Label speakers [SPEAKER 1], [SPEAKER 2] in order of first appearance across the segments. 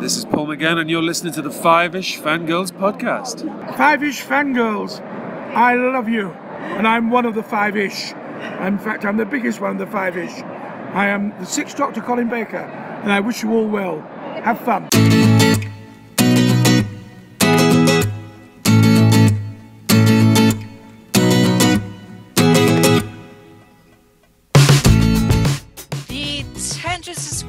[SPEAKER 1] This is Paul McGann, and you're listening to the Five-ish Fangirls podcast.
[SPEAKER 2] Five-ish Fangirls, I love you, and I'm one of the five-ish. In fact, I'm the biggest one of the five-ish. I am the Sixth Doctor Colin Baker, and I wish you all well. Have fun.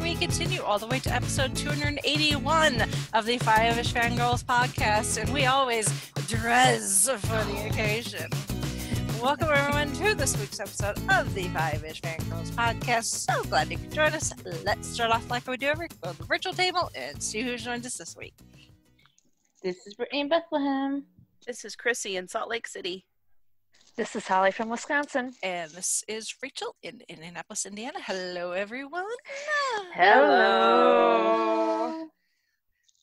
[SPEAKER 3] We continue all the way to episode 281 of the Five-ish Fangirls podcast, and we always dress for the occasion. Welcome everyone to this week's episode of the Five-ish Fangirls podcast. So glad you could join us. Let's start off like we do every week with the virtual table and see who joined us this week.
[SPEAKER 4] This is Brittany in Bethlehem.
[SPEAKER 5] This is Chrissy in Salt Lake City.
[SPEAKER 6] This is Holly from Wisconsin.
[SPEAKER 3] And this is Rachel in Indianapolis, Indiana. Hello, everyone.
[SPEAKER 6] Hello.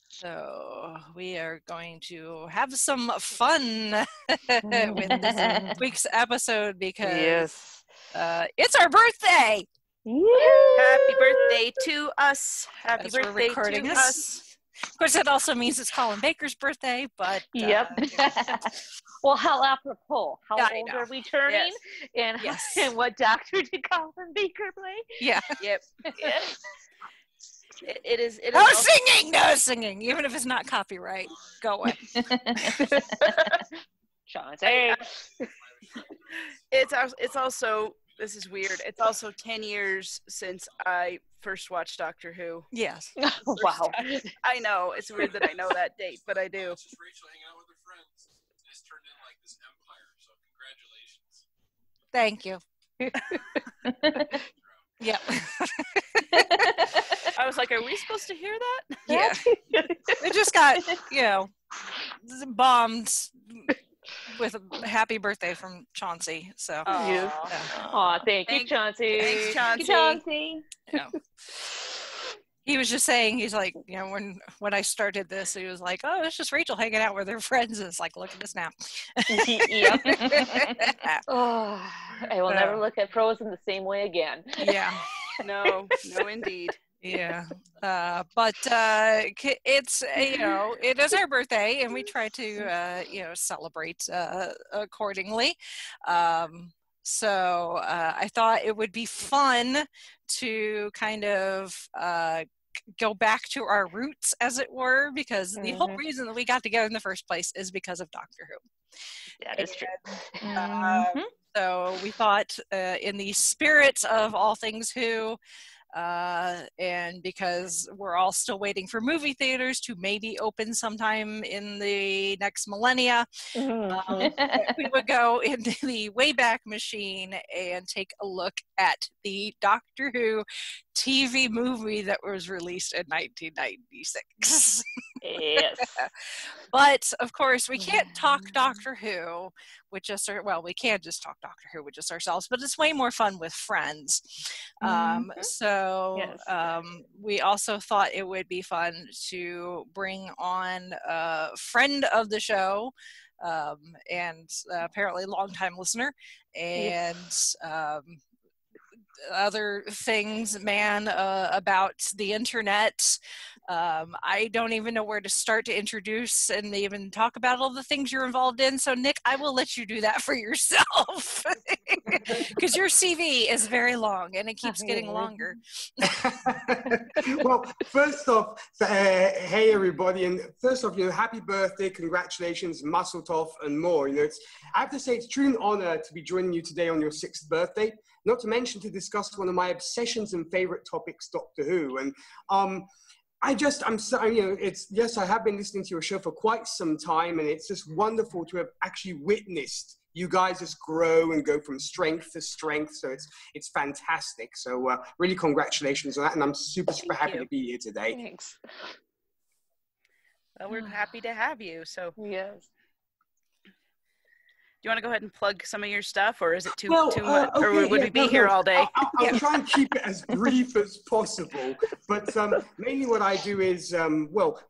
[SPEAKER 3] So we are going to have some fun with this week's episode because it's our birthday.
[SPEAKER 6] Woo!
[SPEAKER 5] Happy birthday to us. Happy
[SPEAKER 3] As we're
[SPEAKER 5] birthday
[SPEAKER 3] recording
[SPEAKER 5] to
[SPEAKER 3] this.
[SPEAKER 5] us.
[SPEAKER 3] Of course, that also means it's Colin Baker's birthday, but...
[SPEAKER 6] Yep. Well, how apropos. How
[SPEAKER 3] I
[SPEAKER 6] old
[SPEAKER 3] know.
[SPEAKER 6] are we turning?
[SPEAKER 3] Yes.
[SPEAKER 6] And what doctor did Colin Baker play?
[SPEAKER 3] Yeah.
[SPEAKER 5] Yep.
[SPEAKER 6] Yes.
[SPEAKER 5] It is
[SPEAKER 3] No singing! No singing! Even if it's not copyright. Go away.
[SPEAKER 6] Chauncey.
[SPEAKER 5] It's also, this is weird, it's also 10 years since I first watched Doctor Who.
[SPEAKER 3] Yes.
[SPEAKER 6] Wow.
[SPEAKER 5] I know, it's weird that I know that date, but I do.
[SPEAKER 1] It's just Rachel hanging out with her friends. This turned in like this empire, so congratulations.
[SPEAKER 3] Thank you. Yep.
[SPEAKER 5] I was like, are we supposed to hear that?
[SPEAKER 3] Yeah. It just got, bombed with a happy birthday from Chauncey. So,
[SPEAKER 6] Yes. Aw, thank you, Chauncey.
[SPEAKER 5] Thanks, Chauncey.
[SPEAKER 6] Chauncey.
[SPEAKER 3] he was just saying, he's like, when I started this, he was like, oh, it's just Rachel hanging out with her friends. And it's like, look at this now.
[SPEAKER 6] Yep. Oh, I will never look at Frozen the same way again.
[SPEAKER 3] Yeah.
[SPEAKER 5] No, indeed.
[SPEAKER 3] Yeah. But it's, it is our birthday, and we try to, celebrate accordingly. So I thought it would be fun to kind of go back to our roots, as it were, because the whole reason that we got together in the first place is because of Doctor Who.
[SPEAKER 6] That is true.
[SPEAKER 3] So we thought, in the spirit of all things Who, and because we're all still waiting for movie theaters to maybe open sometime in the next millennia, we would go into the Wayback Machine and take a look at the Doctor Who TV movie that was released in 1996.
[SPEAKER 6] Yes.
[SPEAKER 3] But of course we can't talk Doctor Who with just we can just talk Doctor Who with just ourselves, but it's way more fun with friends. We also thought it would be fun to bring on a friend of the show, and apparently longtime listener, and other things, about the internet. I don't even know where to start to introduce and even talk about all the things you're involved in. So, Nick, I will let you do that for yourself because your CV is very long and it keeps getting longer.
[SPEAKER 7] Well, first off, hey everybody, and first off, happy birthday, congratulations, mazel tov, and more. I have to say it's truly an honor to be joining you today on your 6th birthday. Not to mention to discuss one of my obsessions and favorite topics, Doctor Who. And I have been listening to your show for quite some time, and it's just wonderful to have actually witnessed you guys just grow and go from strength to strength. So it's fantastic. So really congratulations on that. And I'm super happy to be here today.
[SPEAKER 6] Thanks.
[SPEAKER 5] Well, we're happy to have you. So
[SPEAKER 6] yes.
[SPEAKER 5] you want to go ahead and plug some of your stuff, or is it too much?
[SPEAKER 7] Okay,
[SPEAKER 5] or would we be here all day?
[SPEAKER 7] I'll try and keep it as brief as possible. But mainly what I do is,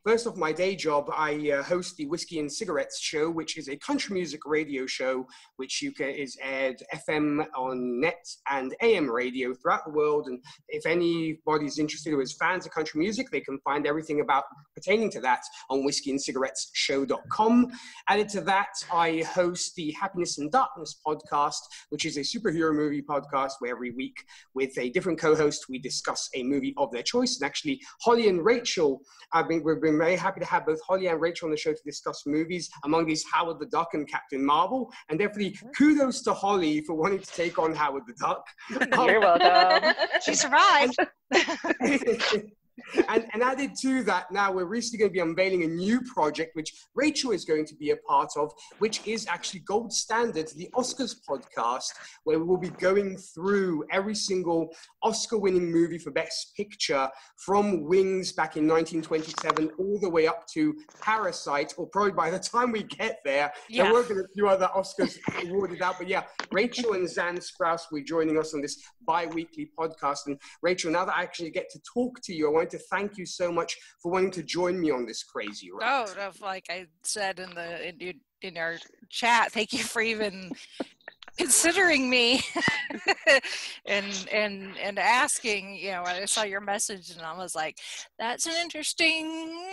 [SPEAKER 7] first off, my day job, I host the Whiskey and Cigarettes show, which is a country music radio show, which is aired FM on net and AM radio throughout the world. And if anybody's interested or is fans of country music, they can find everything about pertaining to that on whiskeyandcigarettesshow.com. Added to that, I host the Happiness and Darkness podcast, which is a superhero movie podcast where every week with a different co-host, we discuss a movie of their choice. And actually, Holly and Rachel, we've been very happy to have both Holly and Rachel on the show to discuss movies, among these Howard the Duck and Captain Marvel. And definitely kudos to Holly for wanting to take on Howard the Duck.
[SPEAKER 6] You're welcome.
[SPEAKER 3] She survived.
[SPEAKER 7] And added to that, now we're recently going to be unveiling a new project, which Rachel is going to be a part of, which is actually Gold Standard, the Oscars podcast, where we will be going through every single Oscar-winning movie for Best Picture from Wings back in 1927 all the way up to Parasite, or probably by the time we get there, there were going to be a few other Oscars awarded out. But yeah, Rachel and Zan Sprouse will be joining us on this bi-weekly podcast. And Rachel, now that I actually get to talk to you, I want to thank you so much for wanting to join me on this crazy ride.
[SPEAKER 3] Oh, like I said in our chat, thank you for even considering me and asking. You know, I saw your message and I was like, that's an interesting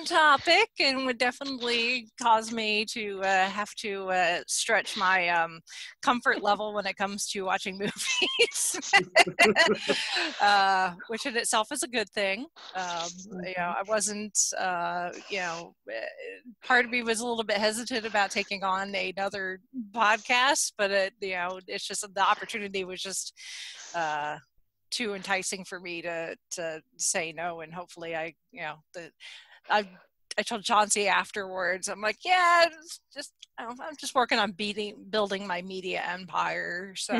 [SPEAKER 3] topic and would definitely cause me to have to stretch my comfort level when it comes to watching movies, which in itself is a good thing. You know, I wasn't, you know, part of me was a little bit hesitant about taking on another podcast, but you know, it's just the opportunity was just too enticing for me to say no. And hopefully I told Chauncey afterwards, I'm like, yeah, it's just, I'm just working on building my media empire. So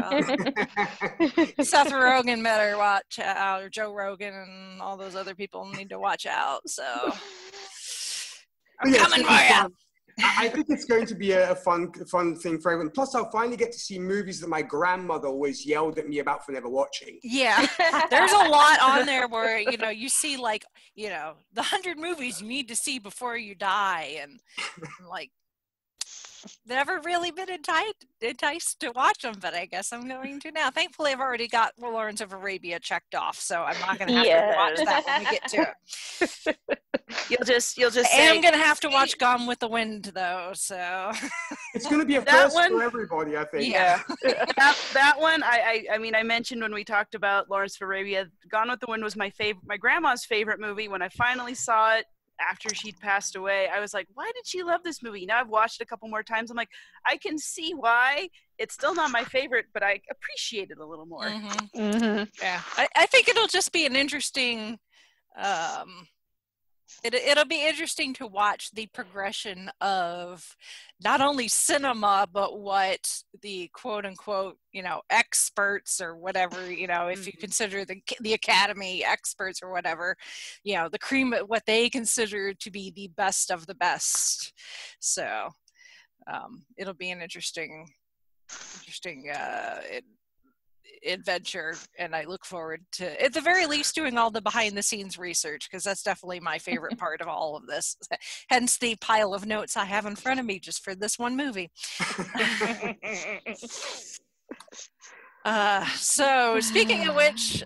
[SPEAKER 3] Seth Rogen better watch out, or Joe Rogan and all those other people need to watch out. So I'm coming for you.
[SPEAKER 7] I think it's going to be a fun thing for everyone. Plus, I'll finally get to see movies that my grandmother always yelled at me about for never watching.
[SPEAKER 3] Yeah, there's a lot on there where, you know, you see like, you know, the 100 movies you need to see before you die. And I'm like, never really been enticed to watch them, but I guess I'm going to now. Thankfully, I've already got Lawrence of Arabia checked off, so I'm not going to have to watch that when we get to it.
[SPEAKER 5] You'll just
[SPEAKER 3] I am going to have to watch Gone with the Wind, though, so.
[SPEAKER 7] It's going to be a first for everybody, I think.
[SPEAKER 3] Yeah.
[SPEAKER 5] that one, I mean, I mentioned when we talked about Lawrence of Arabia, Gone with the Wind was my grandma's favorite movie. When I finally saw it, after she'd passed away, I was like, why did she love this movie? Now I've watched it a couple more times. I'm like, I can see why. It's still not my favorite, but I appreciate it a little more.
[SPEAKER 3] Mm-hmm. Mm-hmm. Yeah, I think it'll just be an interesting, it'll be interesting to watch the progression of not only cinema, but what the quote unquote, you know, experts or whatever, you know, if you consider the Academy experts or whatever, you know, the cream, what they consider to be the best of the best. So it'll be an interesting adventure, and I look forward to, at the very least, doing all the behind the scenes research, because that's definitely my favorite part of all of this, hence the pile of notes I have in front of me just for this one movie. So speaking of which,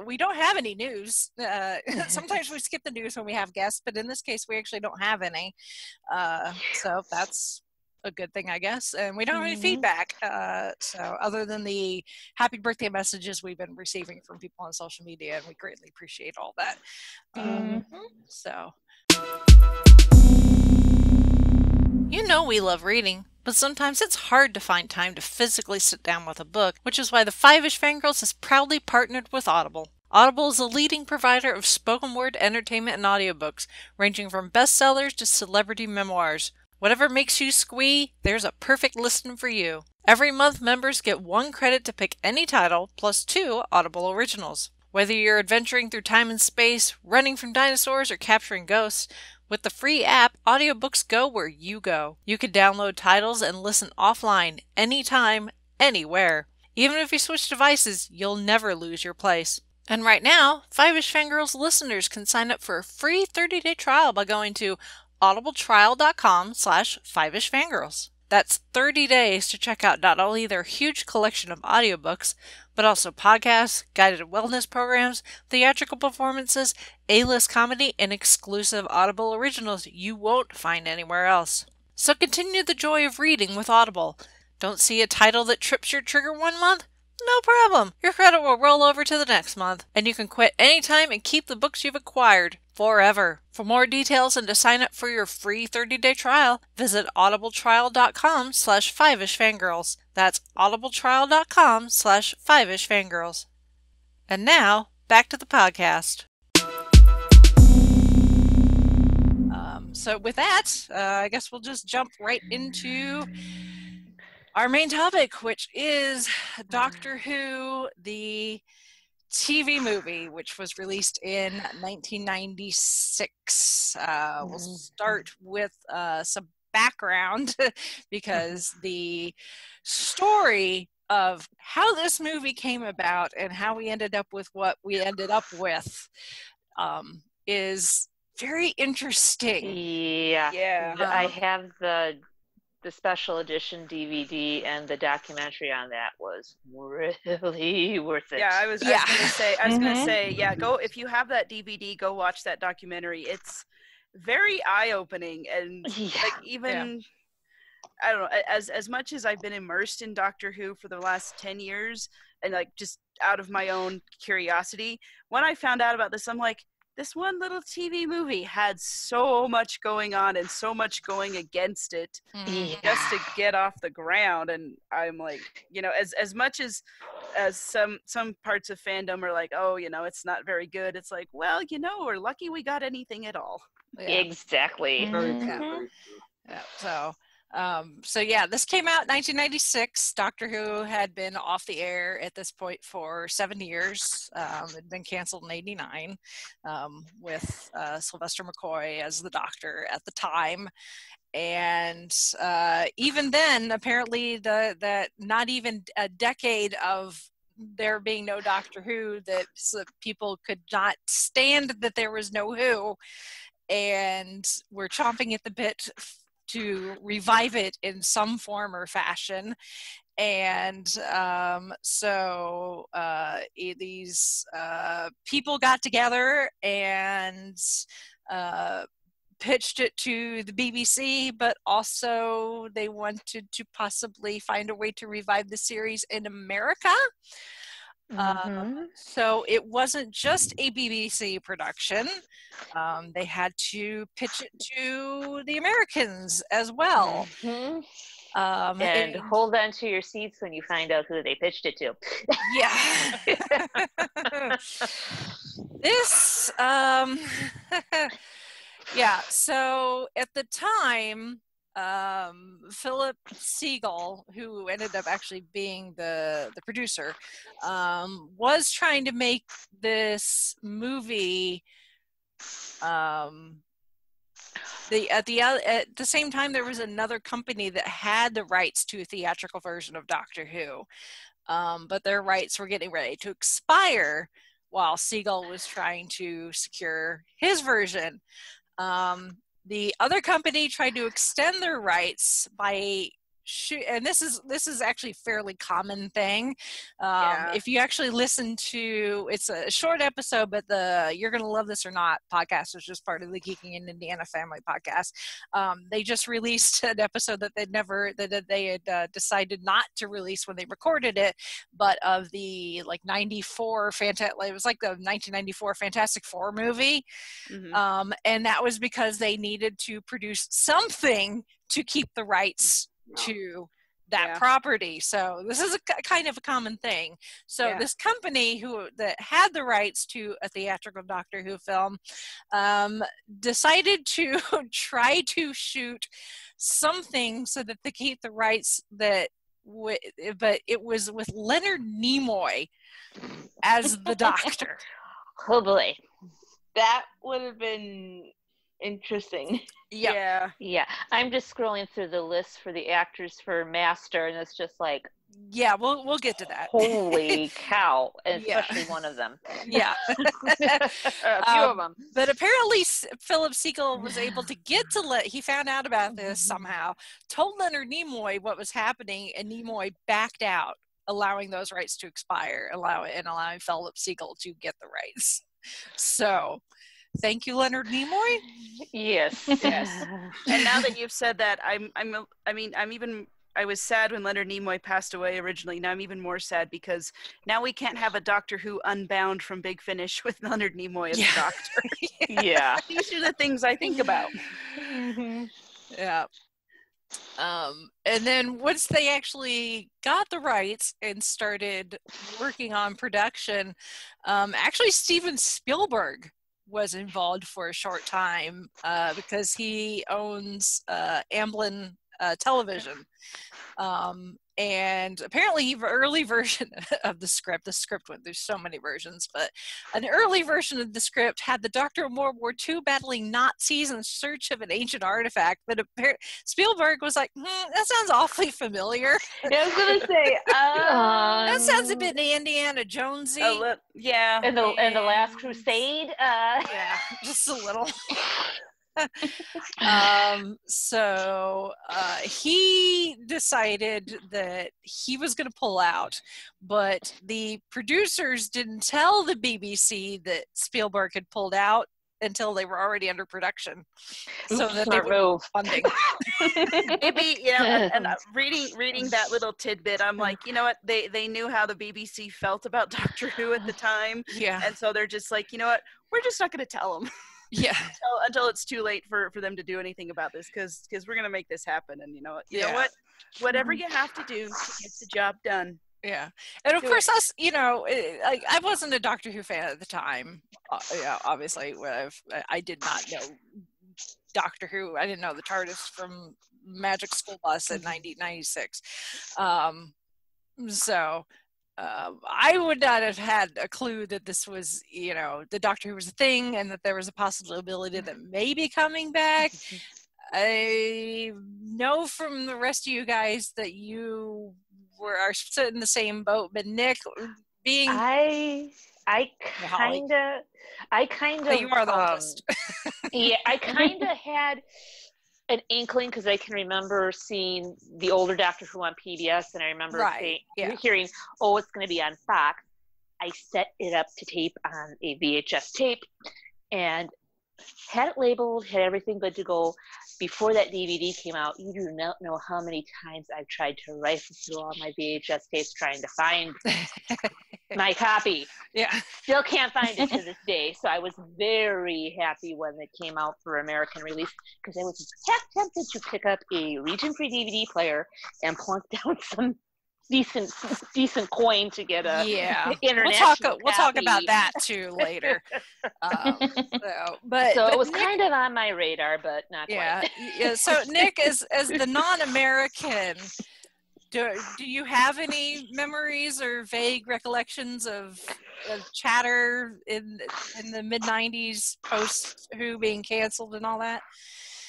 [SPEAKER 3] we don't have any news. Sometimes we skip the news when we have guests, but in this case we actually don't have any, so that's a good thing, I guess. And we don't have any feedback, so other than the happy birthday messages we've been receiving from people on social media, and we greatly appreciate all that. So you know, we love reading, but sometimes it's hard to find time to physically sit down with a book, which is why the Five-ish Fangirls has proudly partnered with Audible. Audible is a leading provider of spoken word entertainment and audiobooks, ranging from bestsellers to celebrity memoirs. Whatever makes you squee, there's a perfect listen for you. Every month, members get 1 credit to pick any title, plus 2 Audible originals. Whether you're adventuring through time and space, running from dinosaurs, or capturing ghosts, With the free app, audiobooks go where you go. You can download titles and listen offline, anytime, anywhere. Even if you switch devices, you'll never lose your place. And right now, Five-ish Fangirls listeners can sign up for a free 30-day trial by going to audibletrial.com/5ishfangirls. That's 30 days to check out not only their huge collection of audiobooks, but also podcasts, guided wellness programs, theatrical performances, A-list comedy, and exclusive Audible originals you won't find anywhere else. So continue the joy of reading with Audible. Don't see a title that trips your trigger one month? No problem. Your credit will roll over to the next month, and you can quit anytime and keep the books you've acquired forever. For more details and to sign up for your free 30-day trial, visit audibletrial.com/5ishfangirls. That's audibletrial.com/5ishfangirls. And now, back to the podcast. So with that, I guess we'll just jump right into our main topic, which is Doctor Who, the TV movie, which was released in 1996. We'll start with some background because the story of how this movie came about and how we ended up with what we ended up with is very interesting.
[SPEAKER 6] Yeah. I have the special edition DVD, and the documentary on that was really worth it.
[SPEAKER 5] Yeah, I was gonna say, go if you have that DVD, go watch that documentary. It's very eye-opening, and I don't know, as much as I've been immersed in Doctor Who for the last 10 years, and like just out of my own curiosity, when I found out about this, I'm like, this one little TV movie had so much going on and so much going against it just to get off the ground. And I'm like, as much as some parts of fandom are like, oh, it's not very good. It's like, well, we're lucky we got anything at all.
[SPEAKER 6] Yeah. Exactly.
[SPEAKER 3] This came out in 1996. Doctor Who had been off the air at this point for 7 years. It had been canceled in 89 with Sylvester McCoy as the Doctor at the time. And even then, apparently, that not even a decade of there being no Doctor Who, that people could not stand that there was no Who, and were chomping at the bit to revive it in some form or fashion. And these people got together and pitched it to the BBC, but also they wanted to possibly find a way to revive the series in America. So it wasn't just a BBC production. They had to pitch it to the Americans as well.
[SPEAKER 6] And hold on to your seats when you find out who they pitched it to. So at the time, Philip Siegel, who ended up actually being the producer, was trying to make this movie. At the same time, there was another company that had the rights to a theatrical version of Doctor Who, but their rights were getting ready to expire while Siegel was trying to secure his version. The other company tried to extend their rights by and this is actually a fairly common thing. If you actually listen to, it's a short episode, but the You're Gonna Love This or Not podcast is just part of the Geeking in Indiana family podcast. They just released an episode that they had decided not to release when they recorded it, but of the 94 it was like the 1994 Fantastic Four movie. And that was because they needed to produce something to keep the rights to that property. So this is a kind of a common thing. So this company that had the rights to a theatrical Doctor Who film decided to try to shoot something so that they keep the rights but it was with Leonard Nimoy as the Doctor. Oh boy. That would have been
[SPEAKER 4] Interesting.
[SPEAKER 3] Yeah.
[SPEAKER 4] Yeah. I'm just scrolling through the list for the actors for Master, and it's just like,
[SPEAKER 3] Yeah, we'll get to that.
[SPEAKER 4] holy cow,
[SPEAKER 3] Yeah.
[SPEAKER 4] especially one of them.
[SPEAKER 3] Yeah.
[SPEAKER 4] A few of them.
[SPEAKER 3] But apparently Philip Siegel was able to he found out about this somehow, told Leonard Nimoy what was happening, and Nimoy backed out, allowing those rights to expire, allowing Philip Siegel to get the rights. So, thank you, Leonard Nimoy.
[SPEAKER 4] Yes.
[SPEAKER 5] Yes. And now that you've said that, I was sad when Leonard Nimoy passed away originally. Now I'm even more sad because now we can't have a Doctor Who Unbound from Big Finish with Leonard Nimoy as the Doctor.
[SPEAKER 4] Yeah.
[SPEAKER 5] These are the things I think about.
[SPEAKER 3] Yeah. And then once they actually got the rights and started working on production, actually Steven Spielberg was involved for a short time because he owns Amblin Television. And apparently the early version of the script went through so many versions, but an early version of the script had the Doctor of World War II battling Nazis in search of an ancient artifact, but Spielberg was like, that sounds awfully familiar.
[SPEAKER 4] Yeah, I was going to say,
[SPEAKER 3] that sounds a bit Indiana Jonesy.
[SPEAKER 5] Yeah.
[SPEAKER 4] And the Last Crusade.
[SPEAKER 3] Yeah, just a little. So he decided that he was going to pull out, but the producers didn't tell the BBC that Spielberg had pulled out until they were already under production, so that they would funding.
[SPEAKER 5] Maybe, and reading that little tidbit, I'm like, you know what? They knew how the BBC felt about Doctor Who at the time, and so they're just like, you know what? We're just not going to tell them.
[SPEAKER 3] Yeah.
[SPEAKER 5] Until it's too late for them to do anything about this, because we're gonna make this happen, and you know what, whatever you have to do to get the job done.
[SPEAKER 3] Yeah, and of course us, I wasn't a Doctor Who fan at the time. Obviously, I did not know Doctor Who. I didn't know the TARDIS from Magic School Bus in 1996. So. I would not have had a clue that this was, the Doctor Who was a thing and that there was a possibility that may be coming back. I know from the rest of you guys that you are sitting in the same boat, but Nick, being
[SPEAKER 4] I kind of
[SPEAKER 3] you are the oldest.
[SPEAKER 4] Yeah, I kind of had an inkling because I can remember seeing the older Doctor Who on PBS, and I remember hearing, oh, it's going to be on Fox. I set it up to tape on a VHS tape and had it labeled, had everything good to go. Before that DVD came out, you do not know how many times I've tried to rifle through all my VHS tapes trying to find my copy.
[SPEAKER 3] Yeah.
[SPEAKER 4] Still can't find it to this day. So I was very happy when it came out for American release because I was half tempted to pick up a region-free DVD player and plunk down some decent coin to get a international
[SPEAKER 3] we'll talk about that too later.
[SPEAKER 4] So it was kind of on my radar, but not quite.
[SPEAKER 3] Yeah. So Nick, as the non-American, do you have any memories or vague recollections of chatter in the mid-90s post Who being canceled and all that?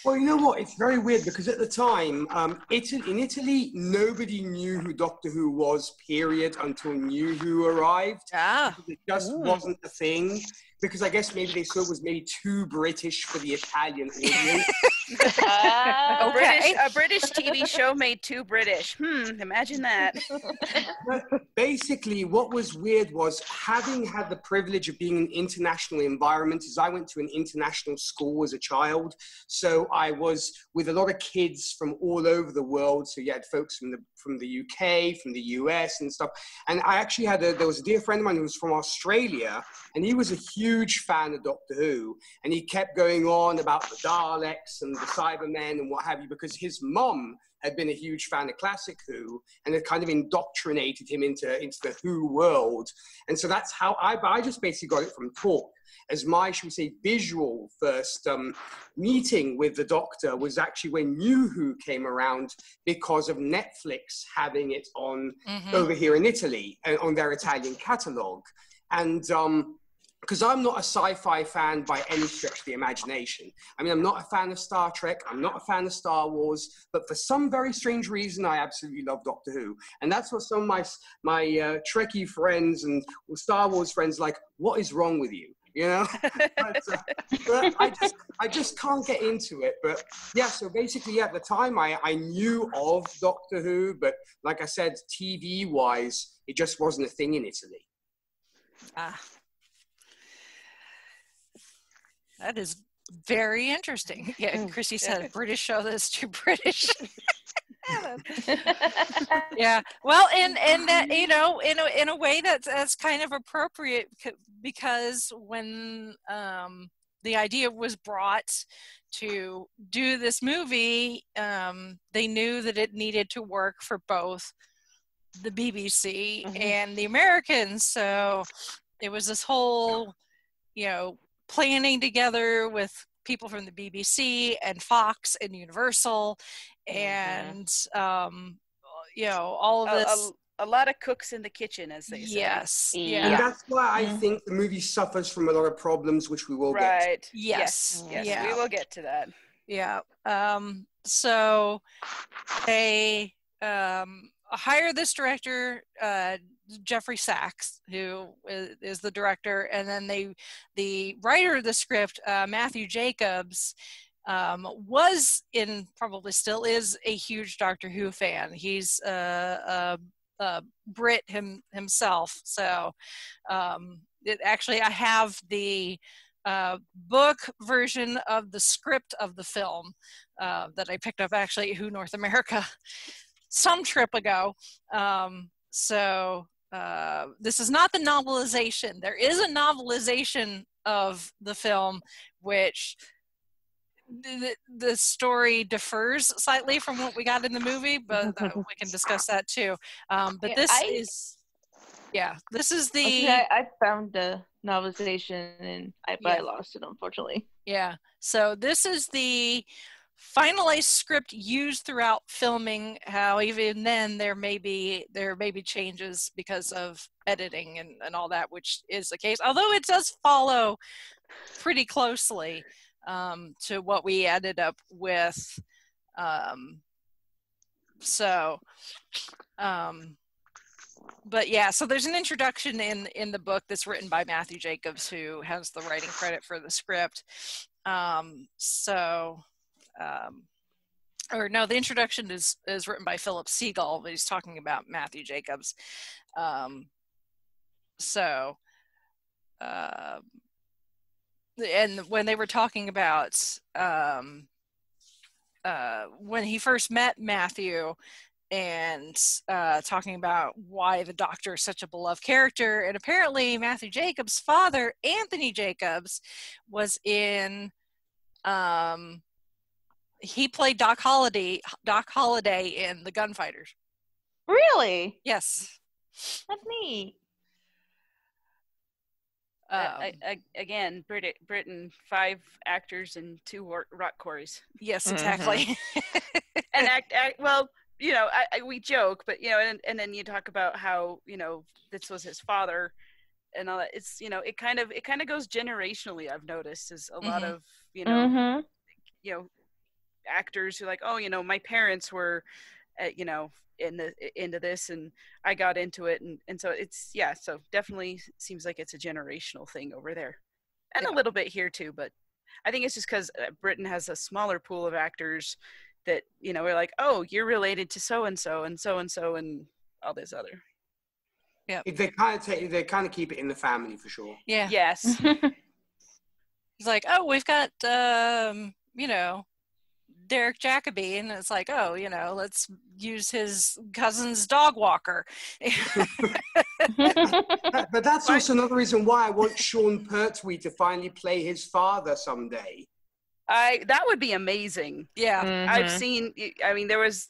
[SPEAKER 7] Well, you know what? It's very weird because at the time, in Italy, nobody knew who Doctor Who was, period, until New Who arrived. It just wasn't a thing. Because I guess maybe they saw it was maybe too British for the Italian audience.
[SPEAKER 5] A British TV show made too British. Imagine that.
[SPEAKER 7] Basically, what was weird was having had the privilege of being in an international environment, as I went to an international school as a child. So I was with a lot of kids from all over the world. So you had folks from the UK, from the US and stuff. And I actually there was a dear friend of mine who was from Australia, and he was a huge fan of Doctor Who. And he kept going on about the Daleks and the Cybermen and what have you, because his mum had been a huge fan of classic Who and had kind of indoctrinated him into the Who world. And so that's how I just basically got it from talk. As my, should we say, visual first meeting with the Doctor was actually when New Who came around because of Netflix having it on over here in Italy on their Italian catalogue. And because I'm not a sci-fi fan by any stretch of the imagination. I mean, I'm not a fan of Star Trek. I'm not a fan of Star Wars. But for some very strange reason, I absolutely love Doctor Who. And that's what some of my Trekkie friends and Star Wars friends like, what is wrong with you? You know, but I just can't get into it. But yeah, so basically at the time I knew of Doctor Who, but like I said, TV wise, it just wasn't a thing in Italy.
[SPEAKER 6] That is very interesting. Yeah, Chrissy said British show that's too British. Yeah, well, and that, you know, in a way that's kind of appropriate, because when the idea was brought to do this movie, they knew that it needed to work for both the BBC and the Americans. So it was this whole, you know, planning together with people from the BBC and Fox and Universal, and you know, all of this.
[SPEAKER 5] A lot of cooks in the kitchen, as they say.
[SPEAKER 6] Yes.
[SPEAKER 7] Yeah. And that's why I think the movie suffers from a lot of problems, which we will get to.
[SPEAKER 6] Yes.
[SPEAKER 5] Yeah. We will get to that.
[SPEAKER 6] Yeah. So they hire this director, Jeffrey Sachs, who is the director, and then the writer of the script, Matthew Jacobs, was probably still is a huge Doctor Who fan. He's Brit himself. So actually, I have the book version of the script of the film that I picked up actually at Who North America some trip ago. So this is not the novelization. There is a novelization of the film, which the story differs slightly from what we got in the movie, but we can discuss that too. But this is the...
[SPEAKER 8] I found the novelization and I lost it, unfortunately.
[SPEAKER 6] Yeah, so this is the finalized script used throughout filming. How even then there may be changes because of editing and all that, which is the case, although it does follow pretty closely to what we ended up with. But yeah, so there's an introduction in the book that's written by Matthew Jacobs, who has the writing credit for the script. The introduction is written by Philip Seagull, but he's talking about Matthew Jacobs. And when they were talking about when he first met Matthew, and talking about why the Doctor is such a beloved character, and apparently Matthew Jacobs' father, Anthony Jacobs, was in he played Doc Holliday in The Gunfighters.
[SPEAKER 8] Really?
[SPEAKER 6] Yes.
[SPEAKER 8] That's neat.
[SPEAKER 5] Again, Britain, 5 actors and 2 rock quarries.
[SPEAKER 6] Yes, exactly.
[SPEAKER 5] And well, you know, we joke, but you know, and then you talk about how, you know, this was his father and all that. It's, you know, it kind of goes generationally. I've noticed is a lot of, you know, you know, actors who like, oh, you know, my parents were, you know, into this, and I got into it, and so it's so definitely seems like it's a generational thing over there, and a little bit here too. But I think it's just because Britain has a smaller pool of actors that, you know, we're like, oh, you're related to so and so and so and so and all this other.
[SPEAKER 7] Yeah, they kind of keep it in the family for sure.
[SPEAKER 6] Yeah.
[SPEAKER 5] Yes.
[SPEAKER 6] It's like, oh, we've got you know, Derek Jacobi, and it's like, oh, you know, let's use his cousin's dog walker.
[SPEAKER 7] But that's also another reason why I want Sean Pertwee to finally play his father someday.
[SPEAKER 5] That would be amazing.
[SPEAKER 6] Yeah.
[SPEAKER 5] I've seen, I mean, there was,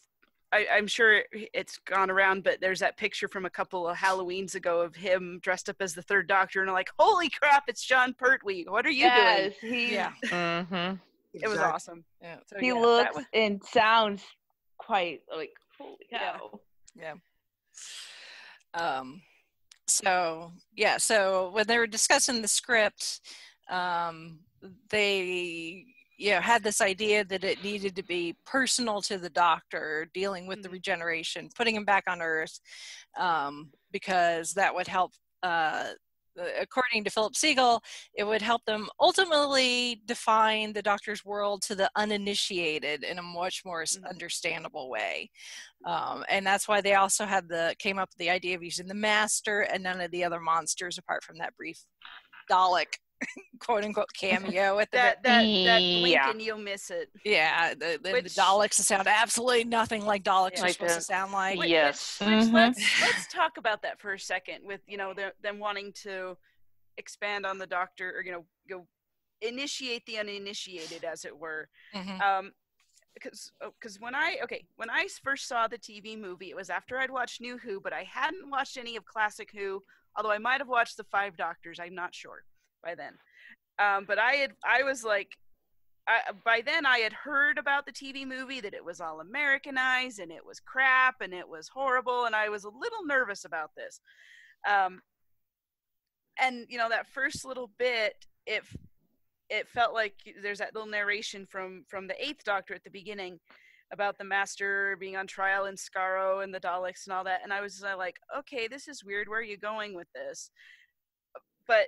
[SPEAKER 5] I'm sure it's gone around, but there's that picture from a couple of Halloweens ago of him dressed up as the Third Doctor, and I'm like, holy crap, it's Sean Pertwee. What are you doing?
[SPEAKER 6] Yeah.
[SPEAKER 5] It was awesome.
[SPEAKER 6] Yeah.
[SPEAKER 8] So, he looks and sounds quite like, holy cow.
[SPEAKER 6] Yeah.
[SPEAKER 3] So when they were discussing the script, they had this idea that it needed to be personal to the Doctor, dealing with the regeneration, putting him back on Earth, because that would help. According to Philip Siegel, it would help them ultimately define the Doctor's world to the uninitiated in a much more understandable way. And that's why they also came up with the idea of using the Master and none of the other monsters apart from that brief Dalek quote unquote cameo at the
[SPEAKER 5] that blink and you'll miss it.
[SPEAKER 3] Yeah, the Daleks sound absolutely nothing like Daleks are supposed to sound like.
[SPEAKER 4] Yes.
[SPEAKER 5] Which let's talk about that for a second, with them wanting to expand on the Doctor, or go initiate the uninitiated, as it were. Because when I first saw the TV movie, it was after I'd watched New Who, but I hadn't watched any of classic Who, although I might have watched the 5 Doctors. I'm not sure by then. But by then I had heard about the TV movie, that it was all Americanized and it was crap and it was horrible, and I was a little nervous about this. And that first little bit, it felt like there's that little narration from the 8th Doctor at the beginning about the Master being on trial in Skaro and the Daleks and all that, and I was like, okay, this is weird. Where are you going with this? But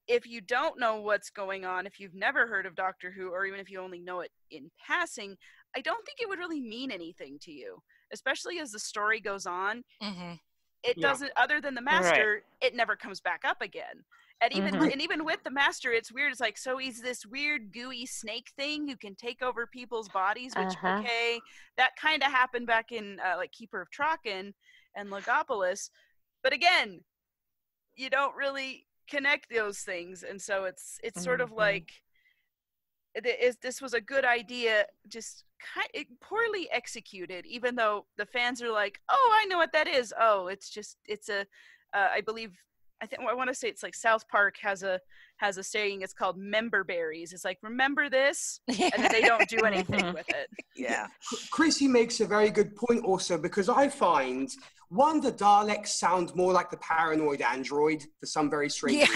[SPEAKER 5] if you don't know what's going on, if you've never heard of Doctor Who, or even if you only know it in passing, I don't think it would really mean anything to you, especially as the story goes on. It doesn't, other than the Master, it never comes back up again. And even with the Master, it's weird. It's like, so he's this weird gooey snake thing who can take over people's bodies, which, okay, that kind of happened back in like Keeper of Traken and Logopolis. But again, you don't really connect those things, and so it's sort of like this was a good idea, just poorly executed, even though the fans are like, oh, I know what that is. Oh, it's a I want to say it's like South Park has a saying, it's called member berries. It's like, remember this, and then they don't do anything with it.
[SPEAKER 7] Yeah. Chrissy makes a very good point also, because I find, one, the Daleks sound more like the paranoid android for some very strange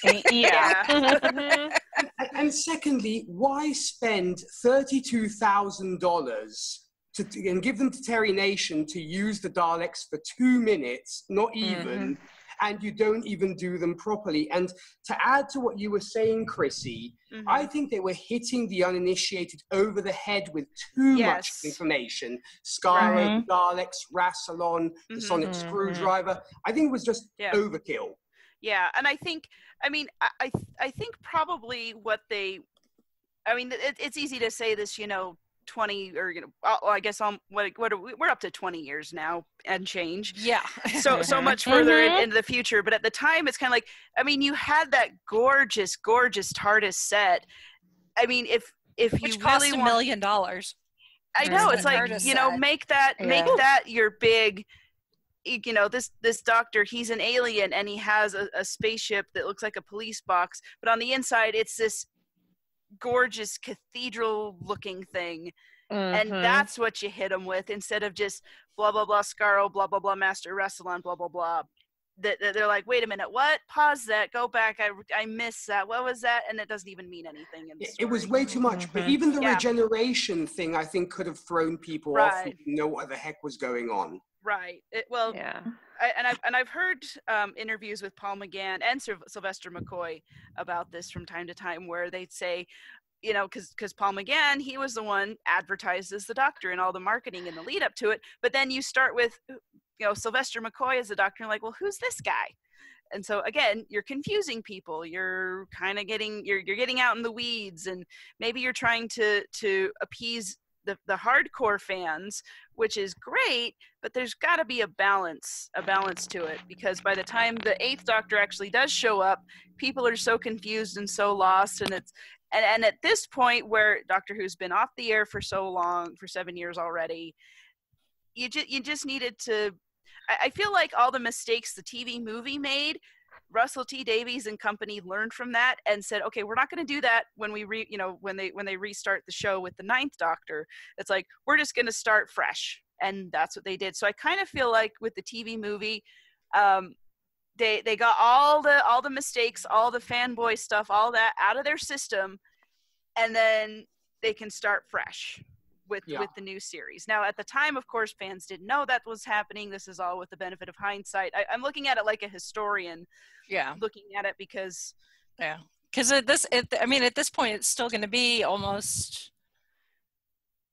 [SPEAKER 7] reason. And secondly, why spend $32,000 and give them to Terry Nation to use the Daleks for 2 minutes, not even, and you don't even do them properly? And to add to what you were saying, Chrissy, I think they were hitting the uninitiated over the head with too much information. Skaro, Daleks, Rassilon, the sonic screwdriver. I think it was just overkill.
[SPEAKER 5] Yeah, and I think probably what they, it's easy to say this, 20, or I guess we're up to 20 years now and change.
[SPEAKER 3] Yeah.
[SPEAKER 5] So much further into the future, but at the time it's kind of like, you had that gorgeous TARDIS set. If
[SPEAKER 3] which
[SPEAKER 5] you
[SPEAKER 3] cost
[SPEAKER 5] really
[SPEAKER 3] $1 million.
[SPEAKER 5] I know, it's like, make that your big, this Doctor, he's an alien and he has a spaceship that looks like a police box, but on the inside it's this gorgeous cathedral looking thing, and that's what you hit them with, instead of just blah blah blah Skaro, blah blah blah Master Rassilon, blah blah blah. They're like, wait a minute, what? Pause that, go back, I missed that, what was that? And it doesn't even mean anything in the story.
[SPEAKER 7] It was way too much. But even the regeneration thing, I think, could have thrown people off who didn't know what the heck was going on.
[SPEAKER 5] Right. I've heard interviews with Paul McGann and Sylvester McCoy about this from time to time, where they'd say, because Paul McGann, he was the one advertised as the Doctor and all the marketing and the lead up to it. But then you start with, Sylvester McCoy as the Doctor, and like, well, who's this guy? And so again, you're confusing people. You're kind of you're getting out in the weeds, and maybe you're trying to appease the hardcore fans, which is great, but there's got to be a balance to it, because by the time the 8th Doctor actually does show up, people are so confused and so lost, and at this point where Doctor Who's been off the air for so long, for 7 years already, you just needed to. I feel like all the mistakes the TV movie made, Russell T Davies and company learned from that and said, okay, we're not going to do that when we when they restart the show with the 9th Doctor. It's like, we're just going to start fresh, and that's what they did. So I kind of feel like with the TV movie, they got all the mistakes, all the fanboy stuff, all that out of their system, and then they can start fresh with the new series. Now, at the time, of course, fans didn't know that was happening. This is all with the benefit of hindsight. I'm looking at it like a historian.
[SPEAKER 6] Yeah.
[SPEAKER 5] Looking at it because.
[SPEAKER 6] Yeah. Because at this point, it's still going to be almost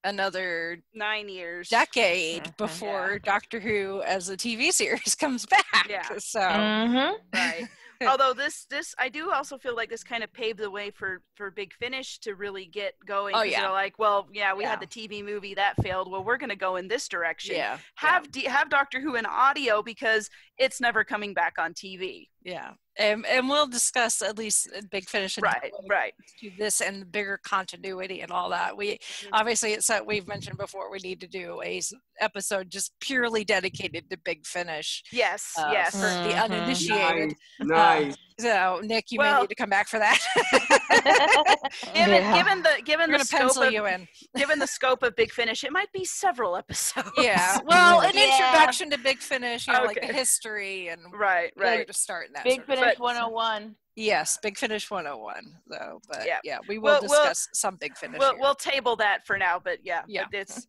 [SPEAKER 6] another
[SPEAKER 5] 9 years,
[SPEAKER 6] decade before Doctor Who as a TV series comes back.
[SPEAKER 5] Yeah.
[SPEAKER 6] So
[SPEAKER 5] right. Although this I do also feel like this kind of paved the way for Big Finish to really get going.
[SPEAKER 6] Oh, yeah.
[SPEAKER 5] They're like, well, yeah, we had the TV movie that failed. Well, we're going to go in this direction.
[SPEAKER 6] Yeah.
[SPEAKER 5] Have Doctor Who in audio because it's never coming back on TV.
[SPEAKER 6] Yeah. And we'll discuss at least Big Finish and
[SPEAKER 5] right
[SPEAKER 6] to this and the bigger continuity and all that. We obviously we've mentioned before we need to do a episode just purely dedicated to Big Finish.
[SPEAKER 5] Yes,
[SPEAKER 6] for the uninitiated.
[SPEAKER 7] Nice.
[SPEAKER 6] So Nick, you may need to come back for that.
[SPEAKER 5] given the scope given the scope of Big Finish, it might be several episodes.
[SPEAKER 6] Yeah. Well, an introduction to Big Finish, like the history and
[SPEAKER 5] right
[SPEAKER 6] to start in that.
[SPEAKER 8] Big Finish 101.
[SPEAKER 6] Yes, Big Finish 101 though. But we will discuss some Big Finish.
[SPEAKER 5] We'll table that for now, but but it's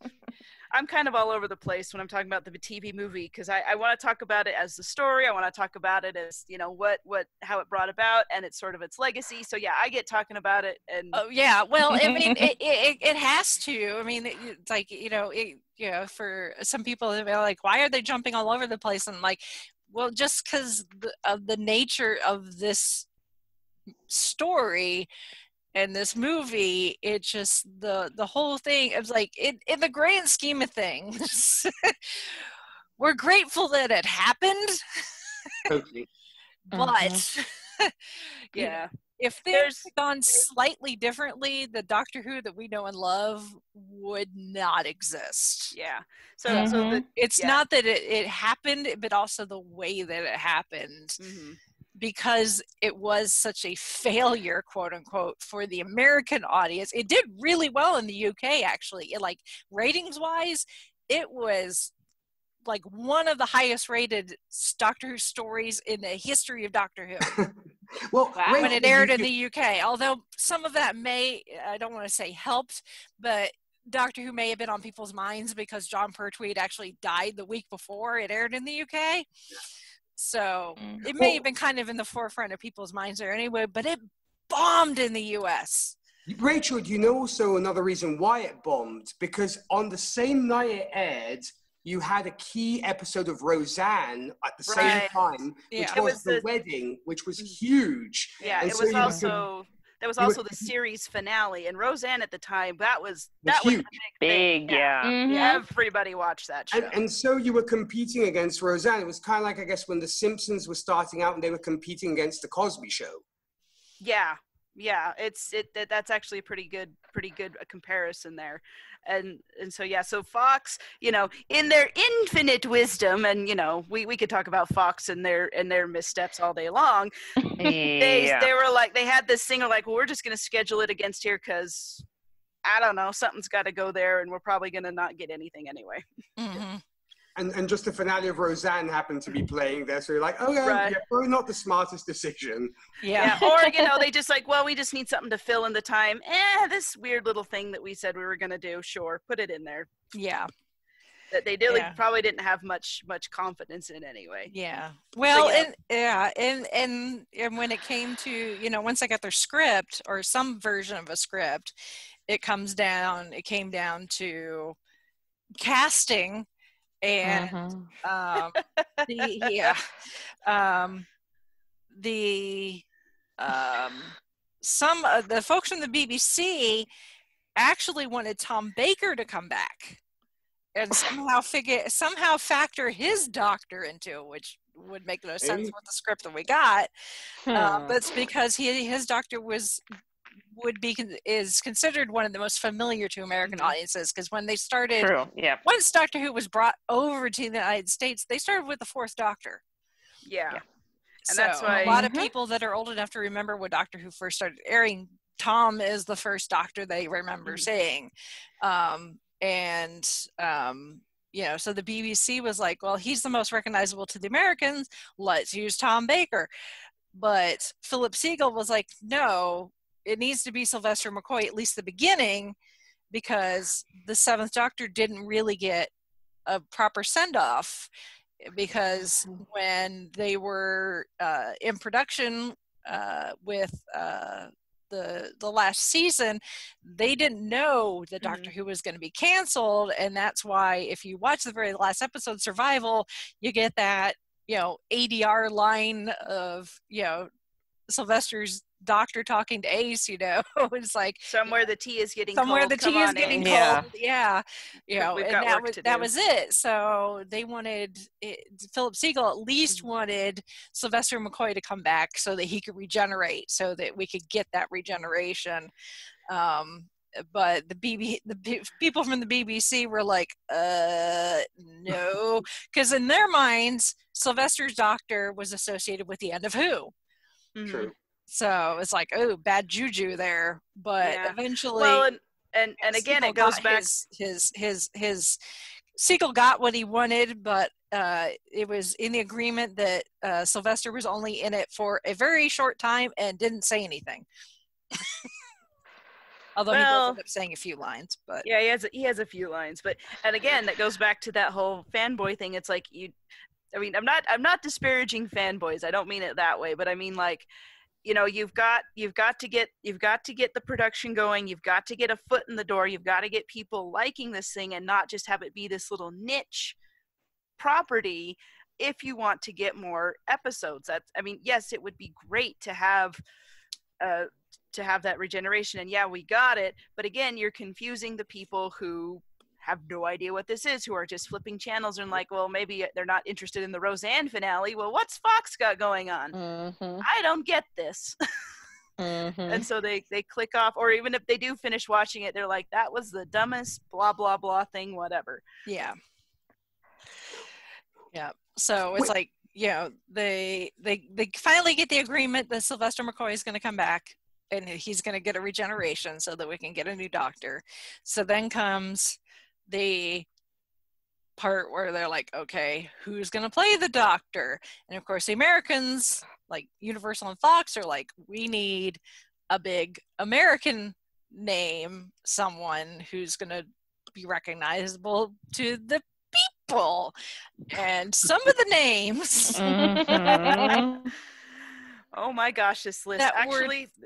[SPEAKER 5] I'm kind of all over the place when I'm talking about the TV movie because I want to talk about it as the story. I want to talk about it as how it brought about and it's sort of its legacy. So I get talking about it and
[SPEAKER 6] well, I mean it has to. I mean it's like for some people they're like, why are they jumping all over the place? And like, well, just because of the nature of this story and this movie, it just the whole thing is like in the grand scheme of things, we're grateful that it happened.
[SPEAKER 7] Totally.
[SPEAKER 6] But if things had gone slightly differently, the Doctor Who that we know and love would not exist.
[SPEAKER 5] Yeah. So
[SPEAKER 6] it's not that it happened, but also the way that it happened. Mm-hmm. Because it was such a failure, quote unquote, for the American audience. It did really well in the UK, actually. Like ratings wise, it was like one of the highest rated Doctor Who stories in the history of Doctor Who. When it aired in the UK, although some of that I don't want to say helped, but Doctor Who may have been on people's minds because John Pertwee actually died the week before it aired in the UK. So it may have been kind of in the forefront of people's minds there anyway, but it bombed in the US.
[SPEAKER 7] Rachel, do you know also another reason why it bombed? Because on the same night it aired, you had a key episode of Roseanne at the same time, which was the wedding, which was huge.
[SPEAKER 5] Yeah, and there was also the series finale, and Roseanne at the time, that was
[SPEAKER 7] huge.
[SPEAKER 5] The big thing.
[SPEAKER 8] Mm-hmm.
[SPEAKER 5] Everybody watched that show.
[SPEAKER 7] And so you were competing against Roseanne. It was kind of like, I guess, when The Simpsons were starting out and they were competing against The Cosby Show.
[SPEAKER 5] Yeah, that's actually a pretty good comparison there. And so Fox, in their infinite wisdom, and we could talk about Fox and their missteps all day long. They were like, they had this thing of like, well, we're just going to schedule it against here because I don't know, something's got to go there, and we're probably going to not get anything anyway.
[SPEAKER 6] Mm-hmm.
[SPEAKER 7] And just the finale of Roseanne happened to be playing there, so you're like, probably not the smartest decision.
[SPEAKER 5] Yeah. Or, they just like, well, we just need something to fill in the time. This weird little thing that we said we were going to do, sure, put it in there.
[SPEAKER 6] Yeah.
[SPEAKER 5] That they probably didn't have much confidence in anyway.
[SPEAKER 6] Yeah. Well, and when it came to, once I got their script or some version of a script, it came down to casting. And some of the folks from the BBC actually wanted Tom Baker to come back and somehow factor his doctor into it, which would make no sense with the script that we got. But it's because his doctor is considered one of the most familiar to American audiences, because when they started, once Doctor Who was brought over to the United States, they started with the Fourth Doctor.
[SPEAKER 5] Yeah. And
[SPEAKER 6] so
[SPEAKER 5] that's why
[SPEAKER 6] a lot of people that are old enough to remember when Doctor Who first started airing, Tom is the first Doctor they remember seeing. so the BBC was like, well, he's the most recognizable to the Americans. Let's use Tom Baker. But Philip Siegel was like, no, it needs to be Sylvester McCoy, at least the beginning, because the Seventh Doctor didn't really get a proper send-off, because when they were in production with the last season, they didn't know that Doctor Who was going to be canceled, and that's why if you watch the very last episode, Survival, you get that ADR line of Sylvester's Doctor talking to Ace. It's like
[SPEAKER 5] somewhere the tea is getting
[SPEAKER 6] somewhere
[SPEAKER 5] cold.
[SPEAKER 6] the tea is getting cold. Yeah, and that was it. So they wanted Philip Siegel at least wanted Sylvester McCoy to come back so that he could regenerate, so that we could get that regeneration. But the people from the BBC were like, no, because in their minds, Sylvester's Doctor was associated with the end of Who.
[SPEAKER 7] True.
[SPEAKER 6] So it's like, oh, bad juju there. But eventually,
[SPEAKER 5] well, and again, it goes back.
[SPEAKER 6] His Siegel got what he wanted, but it was in the agreement that Sylvester was only in it for a very short time and didn't say anything. Although he does end up saying a few lines, but
[SPEAKER 5] yeah, he has a few lines, but and again, that goes back to that whole fanboy thing. It's like I'm not disparaging fanboys. I don't mean it that way, but I mean like, you've got to get the production going. You've got to get a foot in the door. You've got to get people liking this thing and not just have it be this little niche property. If you want to get more episodes, yes, it would be great to have that regeneration, and yeah, we got it, but again, you're confusing the people who have no idea what this is, who are just flipping channels and like, well, maybe they're not interested in the Roseanne finale. Well, what's Fox got going on? I don't get this. And so they click off, or even if they do finish watching it, they're like, that was the dumbest blah blah blah thing, whatever.
[SPEAKER 6] Yeah So it's like, they finally get the agreement that Sylvester McCoy is going to come back and he's going to get a regeneration so that we can get a new Doctor. So then comes the part where they're like, okay, who's going to play the Doctor? And of course the Americans, like Universal and Fox, are like, we need a big American name, someone who's going to be recognizable to the people. And some of the names
[SPEAKER 5] oh my gosh, this list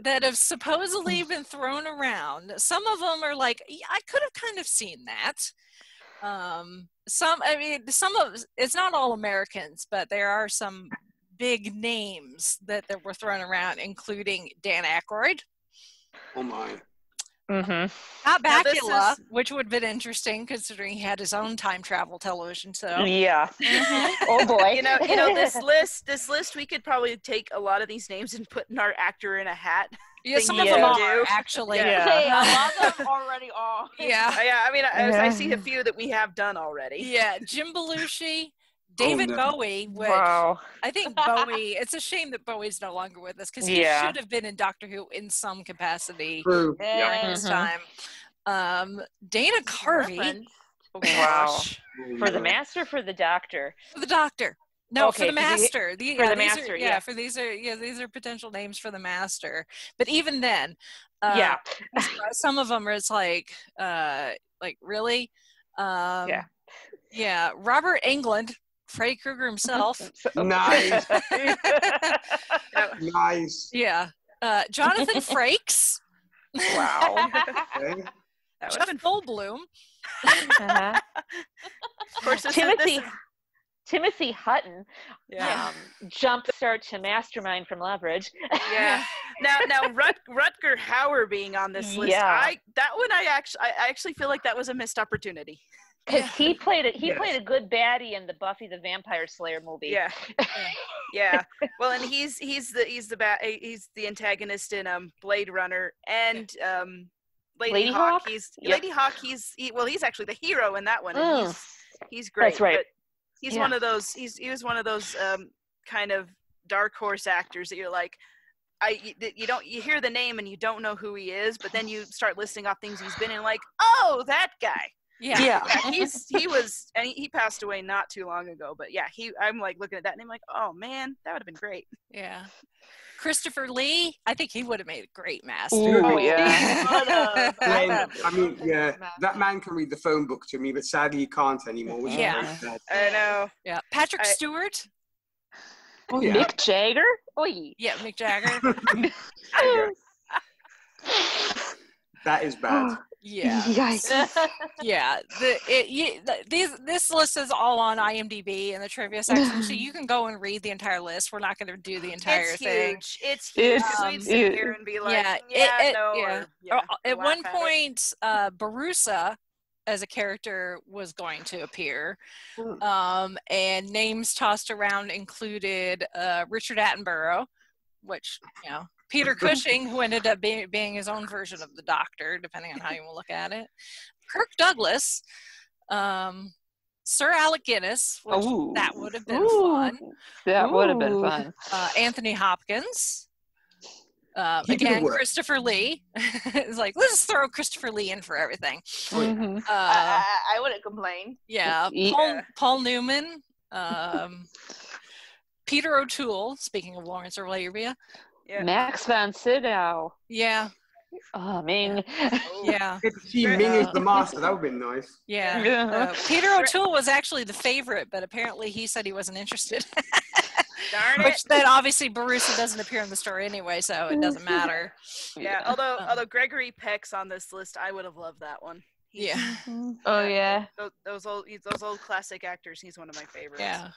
[SPEAKER 6] that have supposedly been thrown around, some of them are like, I could have kind of seen that. Some of it's not all Americans, but there are some big names that were thrown around, including Dan Aykroyd.
[SPEAKER 7] Oh my.
[SPEAKER 6] Not Bakula, which would have been interesting considering he had his own time travel television show.
[SPEAKER 4] Yeah. Oh boy.
[SPEAKER 5] This list, we could probably take a lot of these names and put our actor in a hat.
[SPEAKER 6] Yeah, some of them are actually.
[SPEAKER 8] Yeah. A lot of them already are.
[SPEAKER 6] Yeah.
[SPEAKER 5] I see a few that we have done already.
[SPEAKER 6] Yeah, Jim Belushi, David Bowie, which I think Bowie, it's a shame that Bowie's no longer with us, because he should have been in Doctor Who in some capacity during his time. Dana Carvey.
[SPEAKER 4] Wow. For the Master, for the Doctor?
[SPEAKER 6] For the Doctor. No, for the Master.
[SPEAKER 4] These
[SPEAKER 6] are potential names for the Master. But even then, some of them are, it's like really? Yeah, Robert Englund, Freddy Krueger himself.
[SPEAKER 7] Nice. Nice.
[SPEAKER 6] Yeah. Jonathan Frakes.
[SPEAKER 4] Wow.
[SPEAKER 7] Okay.
[SPEAKER 6] Jeff Goldblum.
[SPEAKER 5] Of course,
[SPEAKER 4] Timothy Hutton, jumpstart to Mastermind from Leverage.
[SPEAKER 5] Yeah. Now Rutger Hauer being on this list, I actually feel like that was a missed opportunity.
[SPEAKER 4] Because he played a good baddie in the Buffy the Vampire Slayer movie.
[SPEAKER 5] Yeah. Yeah. Well, and he's the antagonist in Blade Runner and Lady Hawk. Lady Hawk. He's actually the hero in that one. And he's great.
[SPEAKER 4] That's right.
[SPEAKER 5] But he's one of those. He was one of those kind of dark horse actors that you're like, you hear the name and you don't know who he is, but then you start listing off things he's been in, like, oh, that guy.
[SPEAKER 6] Yeah.
[SPEAKER 5] He passed away not too long ago, but yeah, I'm like looking at that and I'm like, oh man, that would have been great.
[SPEAKER 6] Yeah. Christopher Lee, I think he would have made a great master.
[SPEAKER 8] Ooh, yeah.
[SPEAKER 7] I mean, yeah, that man can read the phone book to me, but sadly he can't anymore. Which is very sad.
[SPEAKER 5] I know.
[SPEAKER 6] Yeah. Patrick Stewart.
[SPEAKER 7] Oh, yeah.
[SPEAKER 4] Mick Jagger? Oy.
[SPEAKER 6] Yeah, Mick Jagger.
[SPEAKER 7] That is bad.
[SPEAKER 6] Yeah.
[SPEAKER 8] Yikes.
[SPEAKER 6] Yeah. This list is all on IMDb in the trivia section, so you can go and read the entire list. We're not going to do the entire thing.
[SPEAKER 5] It's huge. We'd sit here and be like,
[SPEAKER 6] At one point, Barusa as a character was going to appear, and names tossed around included Richard Attenborough, which, you know, Peter Cushing, who ended up being his own version of the Doctor, depending on how you want to look at it. Kirk Douglas, Sir Alec Guinness, which that would have been fun.
[SPEAKER 8] That would have been fun.
[SPEAKER 6] Anthony Hopkins. Again, Christopher Lee. It's like, let's just throw Christopher Lee in for everything.
[SPEAKER 8] Mm-hmm.
[SPEAKER 9] I wouldn't complain.
[SPEAKER 6] Yeah. Paul Newman. Peter O'Toole, speaking of Lawrence Arabia.
[SPEAKER 8] Yeah. Max von Sydow.
[SPEAKER 6] Yeah.
[SPEAKER 8] Oh, Ming.
[SPEAKER 6] Yeah.
[SPEAKER 7] Good to see Ming as the master. That would have been nice.
[SPEAKER 6] Yeah. Peter O'Toole was actually the favorite, but apparently he said he wasn't interested.
[SPEAKER 5] Darn
[SPEAKER 6] Which then obviously Barusa doesn't appear in the story anyway, so it doesn't matter.
[SPEAKER 5] Yeah. Although Gregory Peck's on this list, I would have loved that one.
[SPEAKER 8] Oh yeah.
[SPEAKER 5] Those old classic actors. He's one of my favorites.
[SPEAKER 6] Yeah.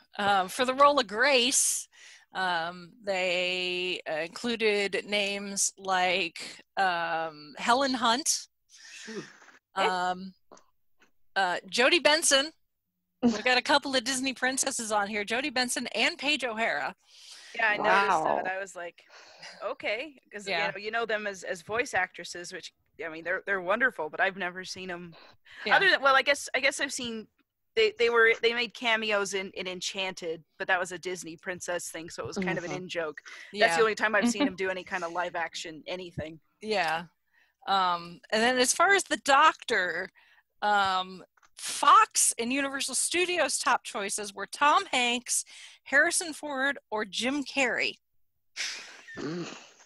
[SPEAKER 6] For the role of Grace, they included names like Helen Hunt, Jodie Benson. We've got a couple of Disney princesses on here: Jodie Benson and Paige O'Hara.
[SPEAKER 5] Yeah, I noticed that. I was like, okay, because you know them as voice actresses, which I mean they're wonderful, but I've never seen them. Yeah. Other than I guess I've seen they made cameos in Enchanted, but that was a Disney princess thing, so it was kind of an in joke. That's the only time I've seen them do any kind of live action anything.
[SPEAKER 6] Yeah. And then as far as the Doctor, Fox and Universal Studios' top choices were Tom Hanks, Harrison Ford, or Jim Carrey.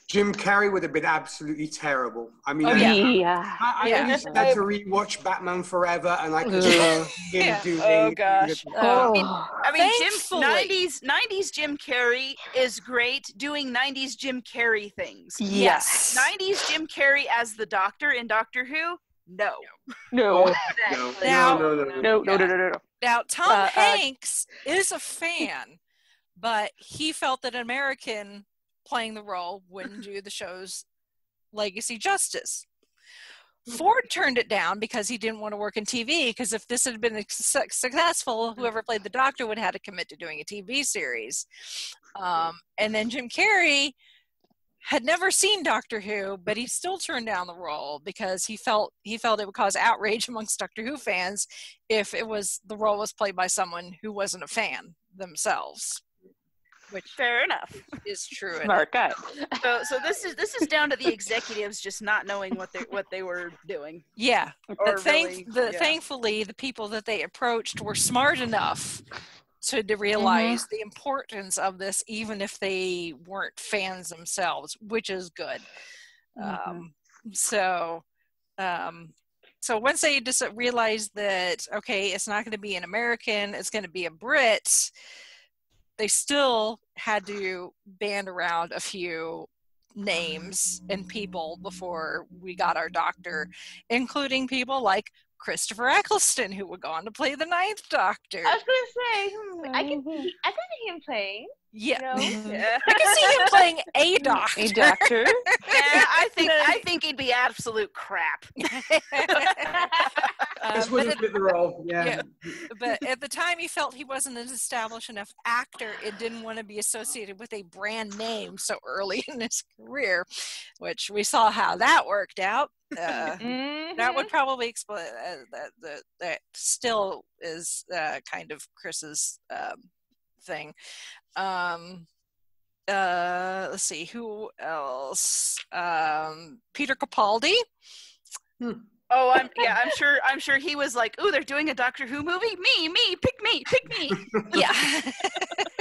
[SPEAKER 7] Jim Carrey would have been absolutely terrible. I mean, I used to rewatch Batman Forever, and I could see him doing.
[SPEAKER 5] Oh gosh! I mean, 90s Jim Carrey is great doing 90s Jim Carrey things.
[SPEAKER 8] Yes.
[SPEAKER 5] 90s Jim Carrey as the Doctor in Doctor Who. No.
[SPEAKER 8] No.
[SPEAKER 6] Now, Tom Hanks is a fan, but he felt that an American playing the role wouldn't do the show's legacy justice. Ford turned it down because he didn't want to work in TV, because if this had been successful, whoever played the Doctor would have had to commit to doing a TV series. And then Jim Carrey had never seen Doctor Who, but he still turned down the role because he felt it would cause outrage amongst Doctor Who fans if the role was played by someone who wasn't a fan themselves. Which
[SPEAKER 5] fair enough
[SPEAKER 6] is true.
[SPEAKER 8] Smart guy.
[SPEAKER 5] So this is down to the executives just not knowing what they were doing.
[SPEAKER 6] Yeah. Thankfully, the people that they approached were smart enough to realize the importance of this, even if they weren't fans themselves, which is good. So once they just realized that, okay, it's not going to be an American, it's going to be a Brit, they still had to band around a few names and people before we got our Doctor, including people like Christopher Eccleston, who would go on to play the Ninth Doctor.
[SPEAKER 9] I was going to say, I can see him playing.
[SPEAKER 6] Yeah.
[SPEAKER 9] You know?
[SPEAKER 6] I can see him playing a Doctor.
[SPEAKER 8] A Doctor?
[SPEAKER 5] Yeah, I think he'd be absolute crap.
[SPEAKER 7] This wouldn't fit the role. Yeah.
[SPEAKER 6] But at the time, he felt he wasn't an established enough actor. It didn't want to be associated with a brand name so early in his career, which we saw how that worked out. That would probably explain that still is kind of Chris's thing. Let's see, who else? Peter Capaldi.
[SPEAKER 5] Oh, I'm sure he was like, "Ooh, they're doing a Doctor Who movie? Me, pick me."
[SPEAKER 6] Yeah.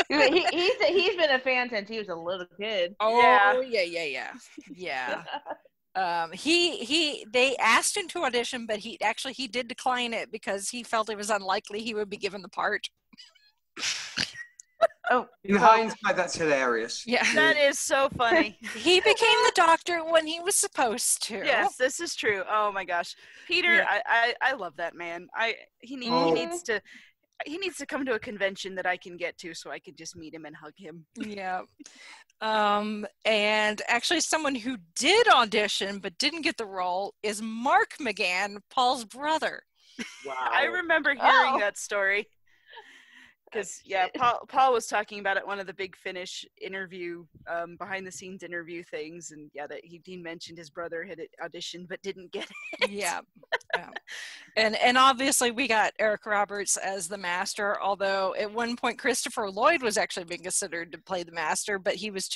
[SPEAKER 8] He's been a fan since he was a little kid.
[SPEAKER 6] Oh, yeah. They asked him to audition, but he did decline it because he felt it was unlikely he would be given the part.
[SPEAKER 8] Oh,
[SPEAKER 7] in hindsight, that's hilarious.
[SPEAKER 6] Yeah,
[SPEAKER 5] that is so funny.
[SPEAKER 6] He became the Doctor when he was supposed to.
[SPEAKER 5] Yes, this is true. Oh my gosh, Peter, yeah. I love that man. He needs to come to a convention that I can get to so I can just meet him and hug him.
[SPEAKER 6] Yeah. And actually someone who did audition but didn't get the role is Mark McGann, Paul's brother.
[SPEAKER 7] Wow.
[SPEAKER 5] I remember hearing that story. Because Paul was talking about it one of the Big Finish interview, behind the scenes interview things, and that he mentioned his brother had auditioned but didn't get it.
[SPEAKER 6] Yeah. And obviously we got Eric Roberts as the Master, although at one point Christopher Lloyd was actually being considered to play the Master, but he was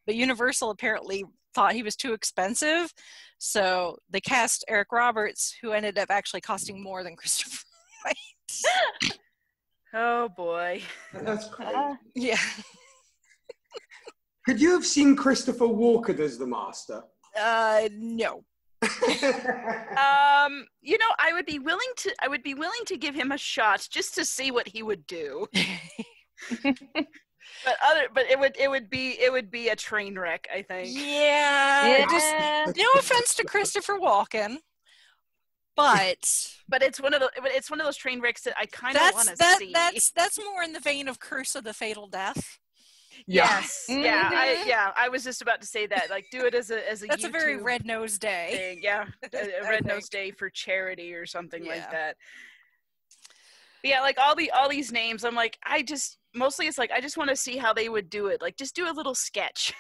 [SPEAKER 6] but Universal apparently thought he was too expensive, so they cast Eric Roberts, who ended up actually costing more than Christopher Lloyd.
[SPEAKER 5] Oh boy.
[SPEAKER 7] That's crazy.
[SPEAKER 6] Yeah.
[SPEAKER 7] Could you have seen Christopher Walken as the Master?
[SPEAKER 6] No.
[SPEAKER 5] I would be willing to give him a shot just to see what he would do. But it would be a train wreck, I think.
[SPEAKER 6] Yeah. Just no offense to Christopher Walken. But
[SPEAKER 5] it's one of those train wrecks that I kind of want to see.
[SPEAKER 6] That's more in the vein of Curse of the Fatal Death.
[SPEAKER 5] Yes.
[SPEAKER 8] Mm-hmm.
[SPEAKER 5] I was just about to say that. Like, do it as a
[SPEAKER 6] That's
[SPEAKER 5] YouTube
[SPEAKER 6] a very Red Nose Day
[SPEAKER 5] thing. Yeah, a Red Nose Day for charity or something like that. But yeah, like all these names, I'm like, mostly it's like I just want to see how they would do it. Like, just do a little sketch.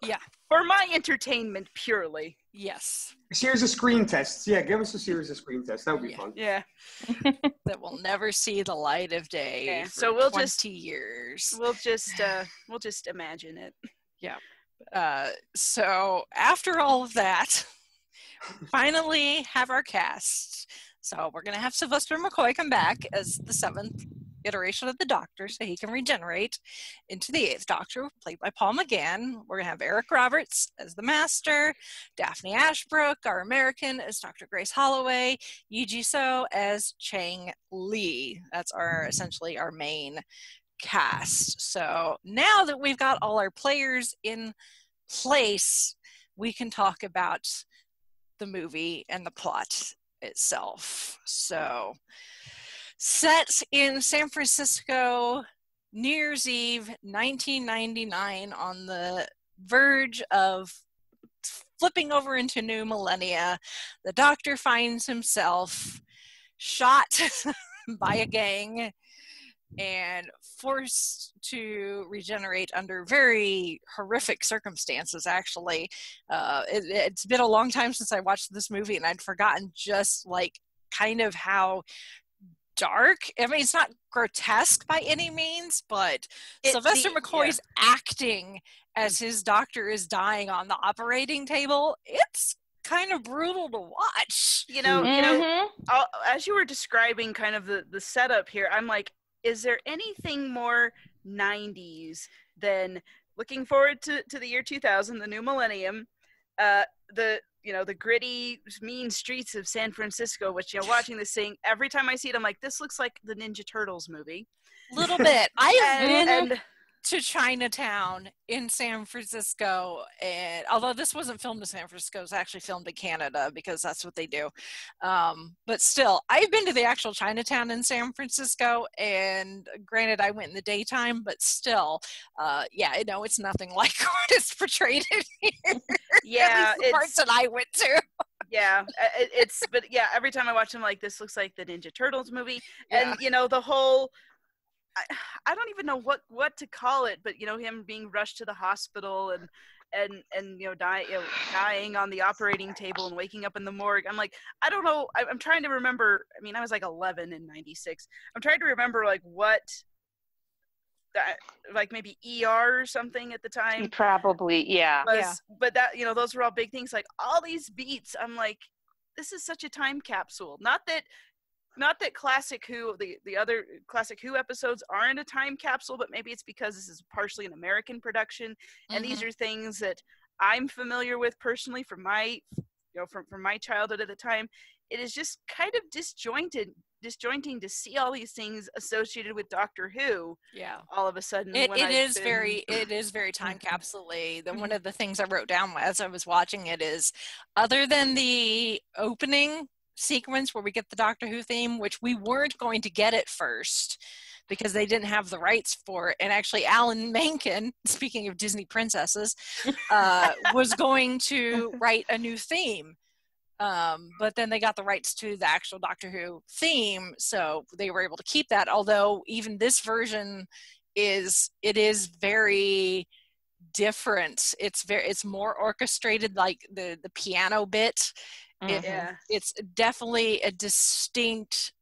[SPEAKER 6] Yeah.
[SPEAKER 5] For my entertainment purely.
[SPEAKER 6] Yes.
[SPEAKER 7] A series of screen tests. Yeah, give us a series of screen tests. That would be fun.
[SPEAKER 5] Yeah.
[SPEAKER 6] That will never see the light of day.
[SPEAKER 5] Yeah.
[SPEAKER 6] For
[SPEAKER 5] so we'll
[SPEAKER 6] 20 years.
[SPEAKER 5] We'll just imagine it.
[SPEAKER 6] Yeah. So after all of that, finally have our cast. So we're gonna have Sylvester McCoy come back as the 7th iteration of the Doctor, so he can regenerate into the 8th Doctor, played by Paul McGann. We're gonna have Eric Roberts as the Master, Daphne Ashbrook, our American, as Dr. Grace Holloway, Yi Ji So as Chang Li. That's essentially our main cast. So now that we've got all our players in place, we can talk about the movie and the plot itself. So, set in San Francisco, New Year's Eve, 1999, on the verge of flipping over into new millennia, the Doctor finds himself shot by a gang and forced to regenerate under very horrific circumstances, actually. It's been a long time since I watched this movie, and I'd forgotten just, like, kind of how dark. I mean, it's not grotesque by any means, but Sylvester McCoy's acting as his Doctor is dying on the operating table, it's kind of brutal to watch.
[SPEAKER 5] As you were describing kind of the setup here, I'm like, is there anything more 90s than looking forward to the year 2000, the new millennium, the gritty, mean streets of San Francisco, which, watching this thing, every time I see it, I'm like, this looks like the Ninja Turtles movie.
[SPEAKER 6] Little bit. I've been to Chinatown in San Francisco, and although this wasn't filmed in San Francisco, it was actually filmed in Canada because that's what they do. But still, I've been to the actual Chinatown in San Francisco, and granted, I went in the daytime, but still, it's nothing like what it's portrayed in here.
[SPEAKER 5] Yeah,
[SPEAKER 6] at least the parts that I went to.
[SPEAKER 5] But every time I watch them, like, this looks like the Ninja Turtles movie, and the whole. I don't even know what to call it, but him being rushed to the hospital and dying on the operating table and waking up in the morgue. I'm like, I don't know. I'm trying to remember. I mean, I was like 11 in '96. I'm trying to remember like what, like maybe ER or something at the time.
[SPEAKER 8] Probably, yeah.
[SPEAKER 5] But that those were all big things. Like all these beats, I'm like, this is such a time capsule. Not that Classic Who, the other Classic Who episodes aren't a time capsule, but maybe it's because this is partially an American production, and these are things that I'm familiar with personally from my, from my childhood at the time. It is just kind of disjointing to see all these things associated with Doctor Who.
[SPEAKER 6] Yeah.
[SPEAKER 5] All of a sudden,
[SPEAKER 6] it is very time capsule-y. One of the things I wrote down as I was watching it is, other than the opening sequence where we get the Doctor Who theme, which we weren't going to get at first because they didn't have the rights for it, and actually Alan Menken, speaking of Disney princesses, was going to write a new theme, but then they got the rights to the actual Doctor Who theme, so they were able to keep that, although even this version is very different. It's more orchestrated, like the piano bit. It's definitely a distinct,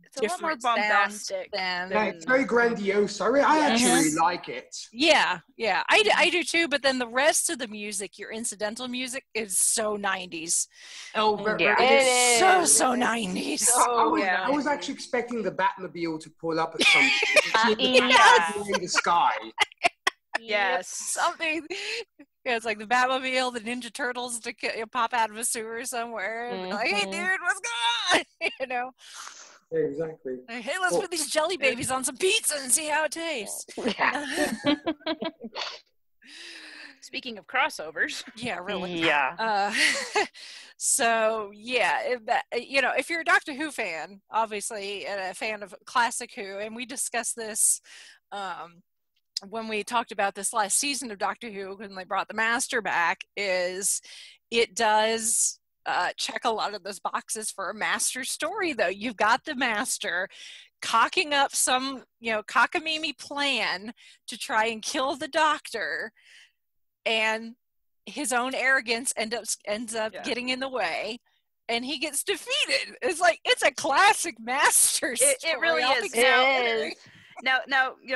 [SPEAKER 5] it's a lot more bombastic
[SPEAKER 7] than it's very grandiose. I actually really like it.
[SPEAKER 6] Yeah, I do too. But then the rest of the music, your incidental music, is so 90s.
[SPEAKER 7] Oh,
[SPEAKER 6] it is so 90s.
[SPEAKER 7] I was actually expecting the Batmobile to pull up at some point in the sky.
[SPEAKER 5] Yes,
[SPEAKER 6] something. Yeah, it's like the Batmobile, the Ninja Turtles to pop out of a sewer somewhere. And like, hey, dude, what's going on?
[SPEAKER 7] Yeah, exactly.
[SPEAKER 6] Like, hey, let's put these jelly babies on some pizza and see how it tastes. Yeah.
[SPEAKER 5] Speaking of crossovers.
[SPEAKER 6] Yeah, really.
[SPEAKER 8] Yeah.
[SPEAKER 6] So, yeah, if you're a Doctor Who fan, obviously, and a fan of Classic Who, and we discussed this when we talked about this last season of Doctor Who, when they brought the Master back, is it does check a lot of those boxes for a Master story, though. You've got the Master cocking up some, cockamamie plan to try and kill the Doctor, and his own arrogance ends up getting in the way, and he gets defeated. It's a classic Master story.
[SPEAKER 5] It really is.
[SPEAKER 8] It is.
[SPEAKER 5] Now,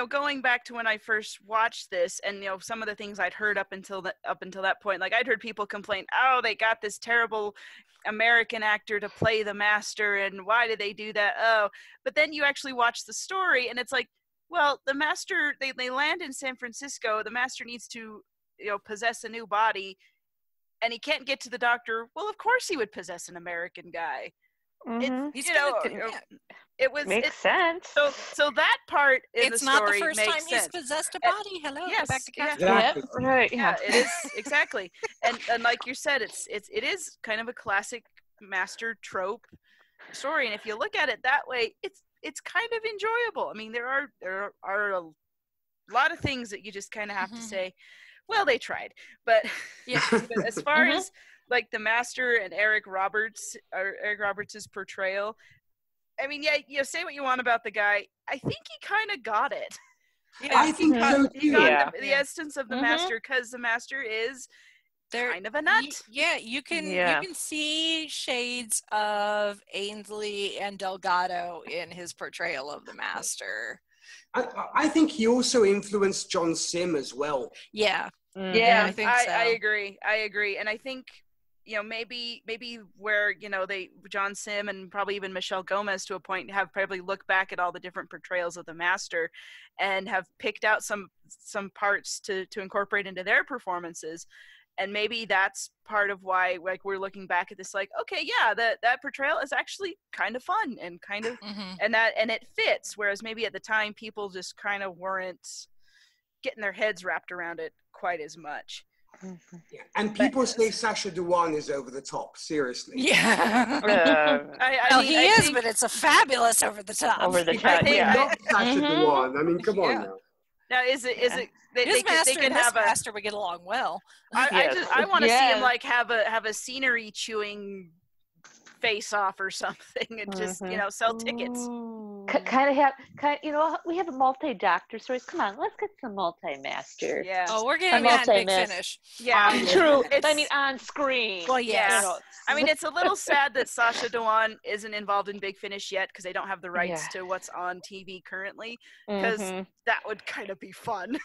[SPEAKER 5] going back to when I first watched this, and some of the things I'd heard up until that point, like I'd heard people complain, oh, they got this terrible American actor to play the Master, and why did they do that? Oh, but then you actually watch the story, and it's like, well, the Master, they land in San Francisco. The Master needs to, possess a new body, and he can't get to the Doctor. Well, of course he would possess an American guy.
[SPEAKER 8] Makes sense.
[SPEAKER 5] So that part in the story makes sense. It's not the
[SPEAKER 6] first time he's possessed a body. Hello.
[SPEAKER 5] Yes.
[SPEAKER 6] Back to
[SPEAKER 7] Exactly.
[SPEAKER 8] Yep, right.
[SPEAKER 5] Yeah, it is exactly. And like you said, it is kind of a classic Master trope story. And if you look at it that way, it's kind of enjoyable. I mean, there are a lot of things that you just kind of have to say, well, they tried. But but as far as like the Master and Eric Roberts' portrayal, I mean, say what you want about the guy. I think he kind of got it.
[SPEAKER 7] I think so too.
[SPEAKER 5] He got the essence of the Master, because the Master is kind of a nut.
[SPEAKER 6] You can see shades of Ainsley and Delgado in his portrayal of the Master.
[SPEAKER 7] I think he also influenced John Sim as well.
[SPEAKER 6] Yeah.
[SPEAKER 5] Yeah,
[SPEAKER 6] I think so.
[SPEAKER 5] I agree. And I think, maybe where, John Sim and probably even Michelle Gomez to a point have probably looked back at all the different portrayals of the Master and have picked out some parts to incorporate into their performances. And maybe that's part of why, like, we're looking back at this, like, okay, yeah, that portrayal is actually kind of fun and kind of, and it fits. Whereas maybe at the time, people just kind of weren't getting their heads wrapped around it quite as much.
[SPEAKER 7] Yeah. And people say Sacha Dhawan is over the top. Seriously.
[SPEAKER 6] Yeah. He is, but it's a fabulous over the top.
[SPEAKER 8] Over the top.
[SPEAKER 7] Not Sacha Dhawan. I mean, come on now.
[SPEAKER 5] Now, is it?
[SPEAKER 6] His Master would get along well.
[SPEAKER 5] I want to see him like have a scenery chewing face off or something, and just sell tickets.
[SPEAKER 8] We have a multi-Doctor stories. Come on, let's get some multi-Master.
[SPEAKER 5] Yeah.
[SPEAKER 6] Oh, we're getting that Big Finish.
[SPEAKER 5] Yeah.
[SPEAKER 8] True. I mean, on screen.
[SPEAKER 6] Well, yes.
[SPEAKER 5] I mean, it's a little sad that Sacha Dhawan isn't involved in Big Finish yet, because they don't have the rights to what's on TV currently. Because that would kind of be fun.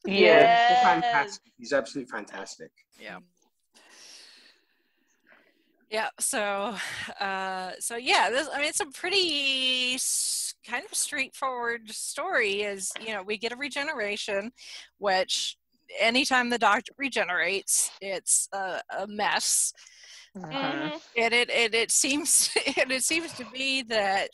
[SPEAKER 7] Yeah. Fantastic. He's absolutely fantastic.
[SPEAKER 6] Yeah. Yeah. So yeah, it's a pretty kind of straightforward story. Is we get a regeneration, which anytime the Doctor regenerates, it's a mess.
[SPEAKER 4] Mm-hmm.
[SPEAKER 6] And it seems to be that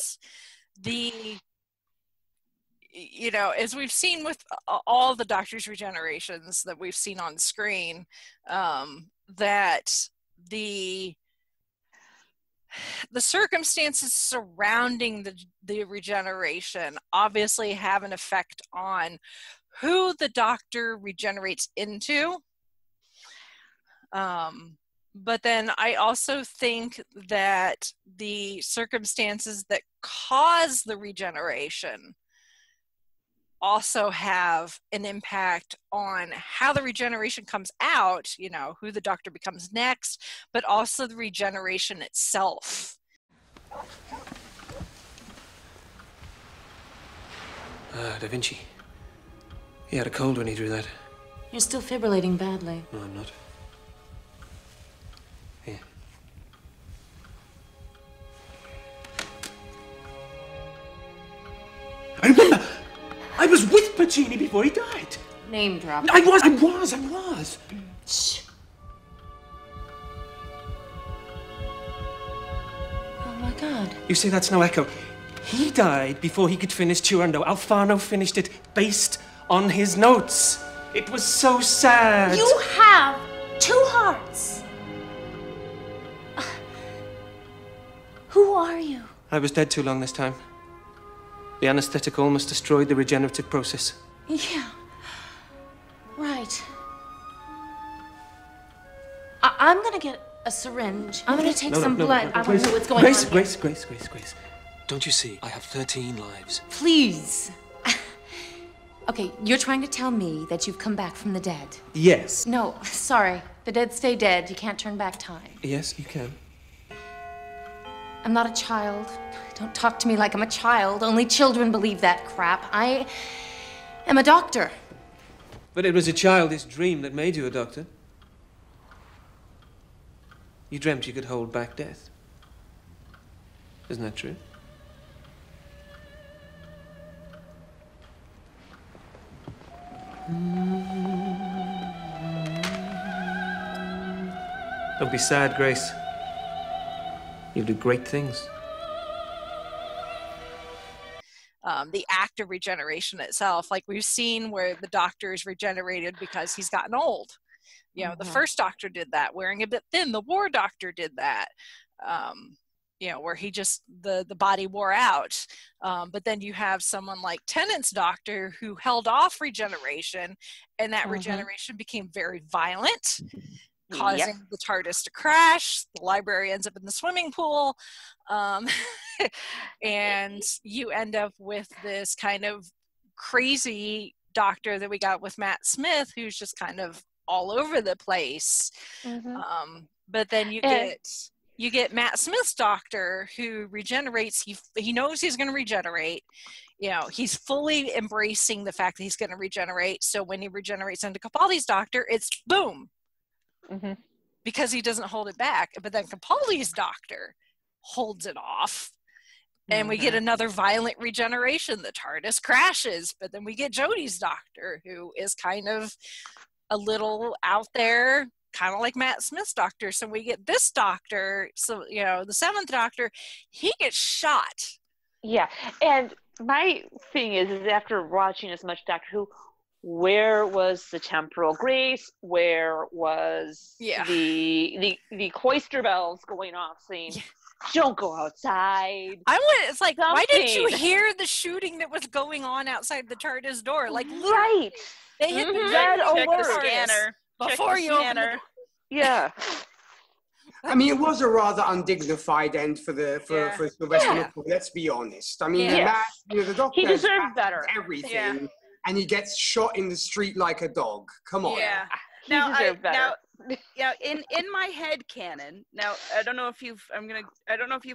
[SPEAKER 6] as we've seen with all the Doctor's regenerations that we've seen on screen, that the circumstances surrounding the regeneration obviously have an effect on who the Doctor regenerates into. But then I also think that the circumstances that cause the regeneration also have an impact on how the regeneration comes out, who the Doctor becomes next, but also the regeneration itself.
[SPEAKER 10] Da Vinci. He had a cold when he drew that.
[SPEAKER 11] You're still fibrillating badly.
[SPEAKER 10] No, I'm not. Here. I remember! I was with Puccini before he died.
[SPEAKER 11] Name drop.
[SPEAKER 10] I was.
[SPEAKER 11] Shh. Oh my God.
[SPEAKER 10] You see, that's no echo. He died before he could finish Turandot. Alfano finished it based on his notes. It was so sad.
[SPEAKER 11] You have 2 hearts. Who are you?
[SPEAKER 10] I was dead too long this time. The anesthetic almost destroyed the regenerative process.
[SPEAKER 11] Yeah. Right. I'm gonna get a syringe. I'm gonna take some blood. I don't know what's going on here.
[SPEAKER 10] Grace. Don't you see? I have 13 lives.
[SPEAKER 11] Please. Okay, you're trying to tell me that you've come back from the dead.
[SPEAKER 10] Yes.
[SPEAKER 11] No, sorry. The dead stay dead. You can't turn back time.
[SPEAKER 10] Yes, you can.
[SPEAKER 11] I'm not a child. Don't talk to me like I'm a child. Only children believe that crap. I am a doctor.
[SPEAKER 10] But it was a childish dream that made you a doctor. You dreamt you could hold back death. Isn't that true? Don't be sad, Grace. You'll do great things.
[SPEAKER 6] The act of regeneration itself, like we've seen where the Doctor is regenerated because he's gotten old. The first Doctor did that, wearing a bit thin. The War Doctor did that, where he just, the body wore out. But then you have someone like Tennant's Doctor who held off regeneration, and that regeneration became very violent, causing the TARDIS to crash. The library ends up in the swimming pool. And you end up with this kind of crazy Doctor that we got with Matt Smith, who's just kind of all over the place. But then you get Matt Smith's Doctor who regenerates. He knows he's going to regenerate. He's fully embracing the fact that he's going to regenerate. So when he regenerates into Capaldi's Doctor, it's boom. Because he doesn't hold it back. But then Capaldi's Doctor holds it off. And we get another violent regeneration. The TARDIS crashes. But then we get Jodie's Doctor, who is kind of a little out there, kind of like Matt Smith's Doctor. So we get this Doctor, so the 7th Doctor, he gets shot.
[SPEAKER 4] Yeah, and my thing is after watching as much Doctor Who, where was the temporal grace? Where was the cloister bells going off saying, don't go outside?
[SPEAKER 6] It's like, something. Why didn't you hear the shooting that was going on outside the TARDIS door? Like,
[SPEAKER 4] right.
[SPEAKER 6] They hit the
[SPEAKER 5] red alert scanner
[SPEAKER 6] before you open the door.
[SPEAKER 4] Yeah.
[SPEAKER 7] I mean, it was a rather undignified end for Sylvester McCoy. Let's be honest. I mean, the Doctor,
[SPEAKER 4] he deserved better.
[SPEAKER 7] Everything, and he gets shot in the street like a dog. Come on.
[SPEAKER 5] Yeah. In my head canon. Now, I don't know if you've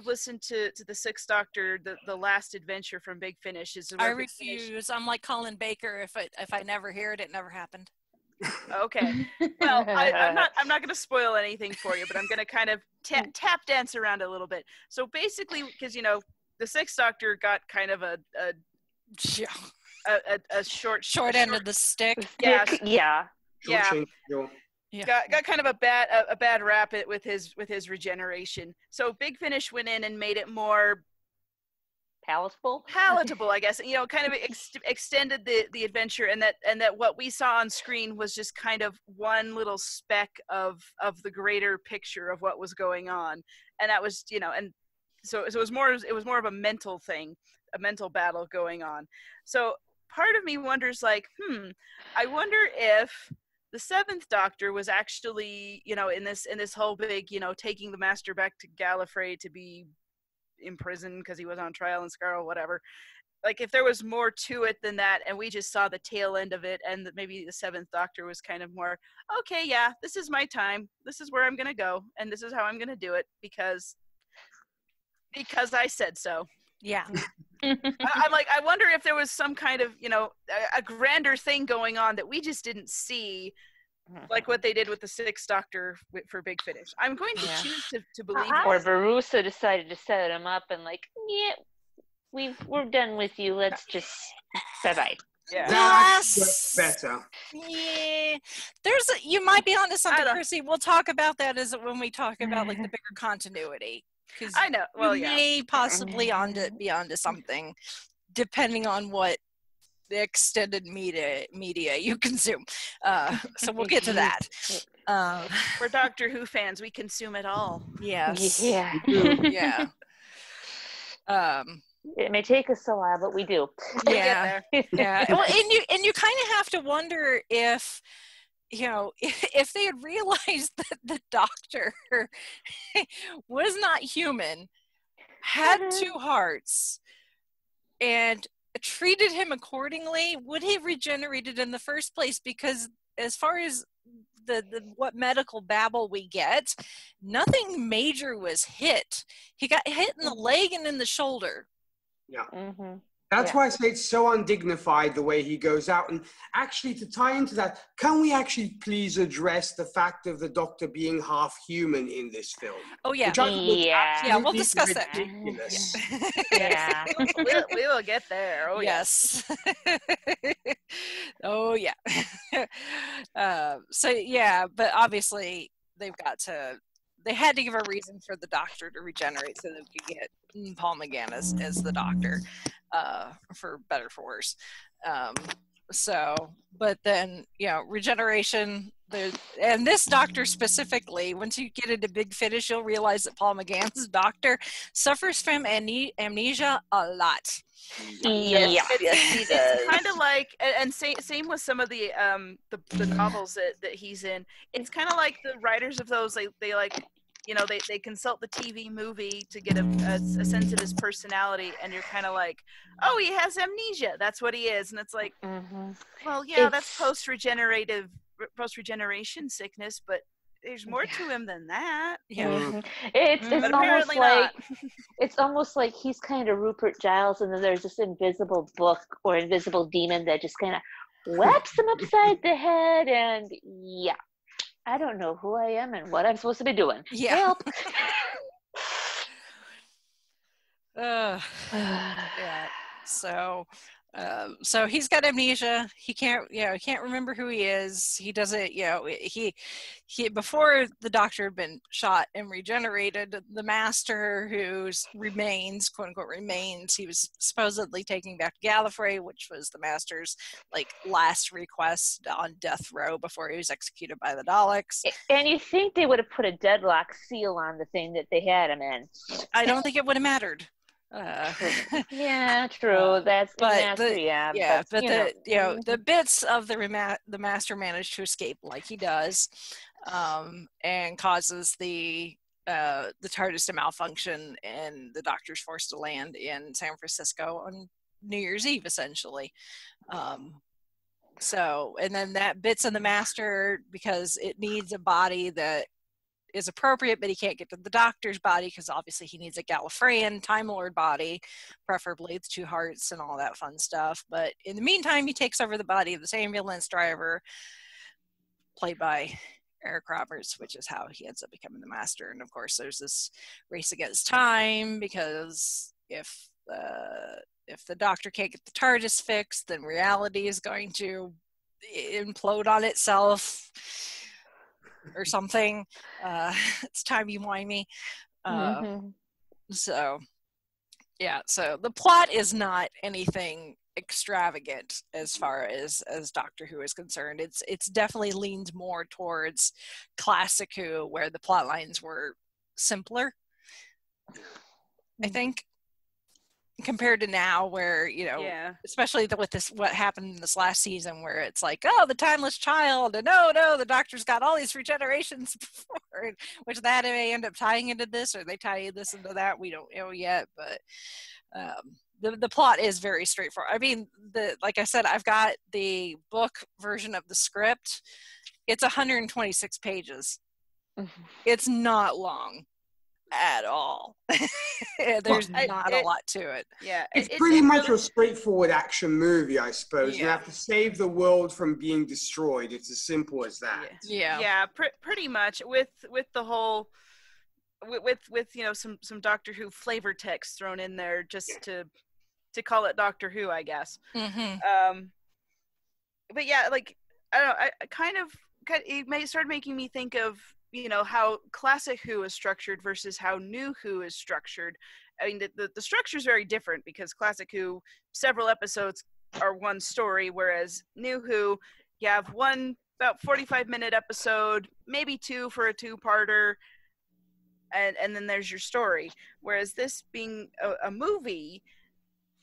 [SPEAKER 5] listened to the 6th Doctor, the last adventure from Big Finish. I refuse.
[SPEAKER 6] I'm like Colin Baker. If I never hear it, it never happened.
[SPEAKER 5] Okay. Well, I'm not going to spoil anything for you, but I'm going to kind of tap dance around a little bit. So basically, because the Sixth Doctor got kind of a short
[SPEAKER 6] end of the stick.
[SPEAKER 5] Yeah. Got kind of a bad rap with his regeneration. So Big Finish went in and made it more
[SPEAKER 4] palatable,
[SPEAKER 5] I guess. Kind of extended the adventure, and that what we saw on screen was just kind of one little speck of the greater picture of what was going on, and that was and so it was more of a mental thing, a mental battle going on. So part of me wonders, like, I wonder if the Seventh Doctor was actually, in this whole big, taking the Master back to Gallifrey to be imprisoned because he was on trial in Scarlet, whatever. Like, if there was more to it than that, and we just saw the tail end of it, and that maybe the Seventh Doctor was kind of more, okay, yeah, this is my time, this is where I'm gonna go, and this is how I'm gonna do it because I said so.
[SPEAKER 6] Yeah.
[SPEAKER 5] I'm like, I wonder if there was some kind of, a grander thing going on that we just didn't see, like what they did with the Sixth Doctor for Big Finish. I'm going to choose to believe that.
[SPEAKER 4] Or Verussa decided to set him up and like, we're done with you. Let's just bye-bye.
[SPEAKER 5] Yeah.
[SPEAKER 7] That's better.
[SPEAKER 6] Yeah. You might be onto something, Chrissy. We'll talk about that when we talk about like the bigger continuity.
[SPEAKER 5] I know. Well,
[SPEAKER 6] you may possibly be onto something, depending on what the extended media you consume. So we'll get to that.
[SPEAKER 5] We're Doctor Who fans. We consume it all.
[SPEAKER 6] Yes.
[SPEAKER 4] Yeah.
[SPEAKER 6] Yeah.
[SPEAKER 4] It may take us a while, but we do.
[SPEAKER 6] Yeah. Yeah. Well, and you kind of have to wonder if they had realized that the Doctor was not human, had two hearts, and treated him accordingly, would he have regenerated in the first place? Because as far as what medical babble we get, nothing major was hit. He got hit in the leg and in the shoulder.
[SPEAKER 7] Yeah. Mm-hmm. That's why I say it's so undignified the way he goes out. And actually, to tie into that, can we actually please address the fact of the Doctor being half human in this film?
[SPEAKER 6] Oh, yeah. We'll discuss that.
[SPEAKER 7] Ridiculous.
[SPEAKER 4] Yeah.
[SPEAKER 5] we will get there. Oh,
[SPEAKER 6] yes. Oh, yeah. But obviously, they had to give a reason for the Doctor to regenerate so that we could get Paul McGann as the Doctor, for better or for worse. But then, regeneration, and this Doctor specifically, once you get into Big Finish, you'll realize that Paul McGann's Doctor suffers from amnesia a lot.
[SPEAKER 4] Yes, he does.
[SPEAKER 5] It's kind of like, and same with some of the novels that he's in. It's kind of like the writers of those, they like, they consult the TV movie to get a sense of his personality, and you're kind of like, oh, he has amnesia. That's what he is. And it's like, well, yeah, that's post-regeneration sickness, but there's more to him than that.
[SPEAKER 6] Yeah.
[SPEAKER 4] Mm-hmm. It's almost like he's kind of Rupert Giles, and then there's this invisible book or invisible demon that just kind of whaps him upside the head, and I don't know who I am and what I'm supposed to be doing.
[SPEAKER 6] Yeah.
[SPEAKER 4] Help.
[SPEAKER 6] Yeah. So he's got amnesia. He can't remember who he is. He doesn't, he before the Doctor had been shot and regenerated, the Master, whose remains, quote unquote remains, he was supposedly taking back to Gallifrey, which was the Master's last request on death row before he was executed by the Daleks.
[SPEAKER 4] And you think they would have put a deadlock seal on the thing that they had him in?
[SPEAKER 6] I don't think it would have mattered.
[SPEAKER 4] Yeah, true. That's the Master,
[SPEAKER 6] the bits of the Master managed to escape like he does, and causes the TARDIS to malfunction, and the Doctor's forced to land in San Francisco on New Year's Eve, essentially. And then that bits of the Master, because it needs a body that is appropriate, but he can't get to the Doctor's body because obviously he needs a Gallifreyan Time Lord body, preferably with two hearts and all that fun stuff. But in the meantime, he takes over the body of this ambulance driver, played by Eric Roberts, which is how he ends up becoming the Master. And of course, there's this race against time, because if the Doctor can't get the TARDIS fixed, then reality is going to implode on itself or something. It's timey-wimey. So the plot is not anything extravagant as far as Doctor Who is concerned. It's definitely leaned more towards classic Who, where the plot lines were simpler, I think, compared to now, where, you know, especially with this, what happened in this last season, where it's like, oh, the timeless child, and no, the Doctor's got all these regenerations before, which that may end up tying into this, or they tie this into that, we don't know yet, but the plot is very straightforward. I mean, like I said, I've got the book version of the script. It's 126 pages. It's not long at all. There's not a lot to it.
[SPEAKER 5] Yeah,
[SPEAKER 7] it's pretty much a straightforward action movie, I suppose. You have to save the world from being destroyed. It's as simple as that.
[SPEAKER 5] Yeah, pretty much. With the whole, with you know, some Doctor Who flavor text thrown in there just to call it Doctor Who, I guess. But yeah, like, I don't know, I kind of it started making me think of, you know, how classic Who is structured versus how new Who is structured. I mean, the structure is very different, because classic Who, several episodes are one story, whereas new Who, you have one about 45-minute episode, maybe two for a two-parter, and then there's your story. Whereas this being a movie,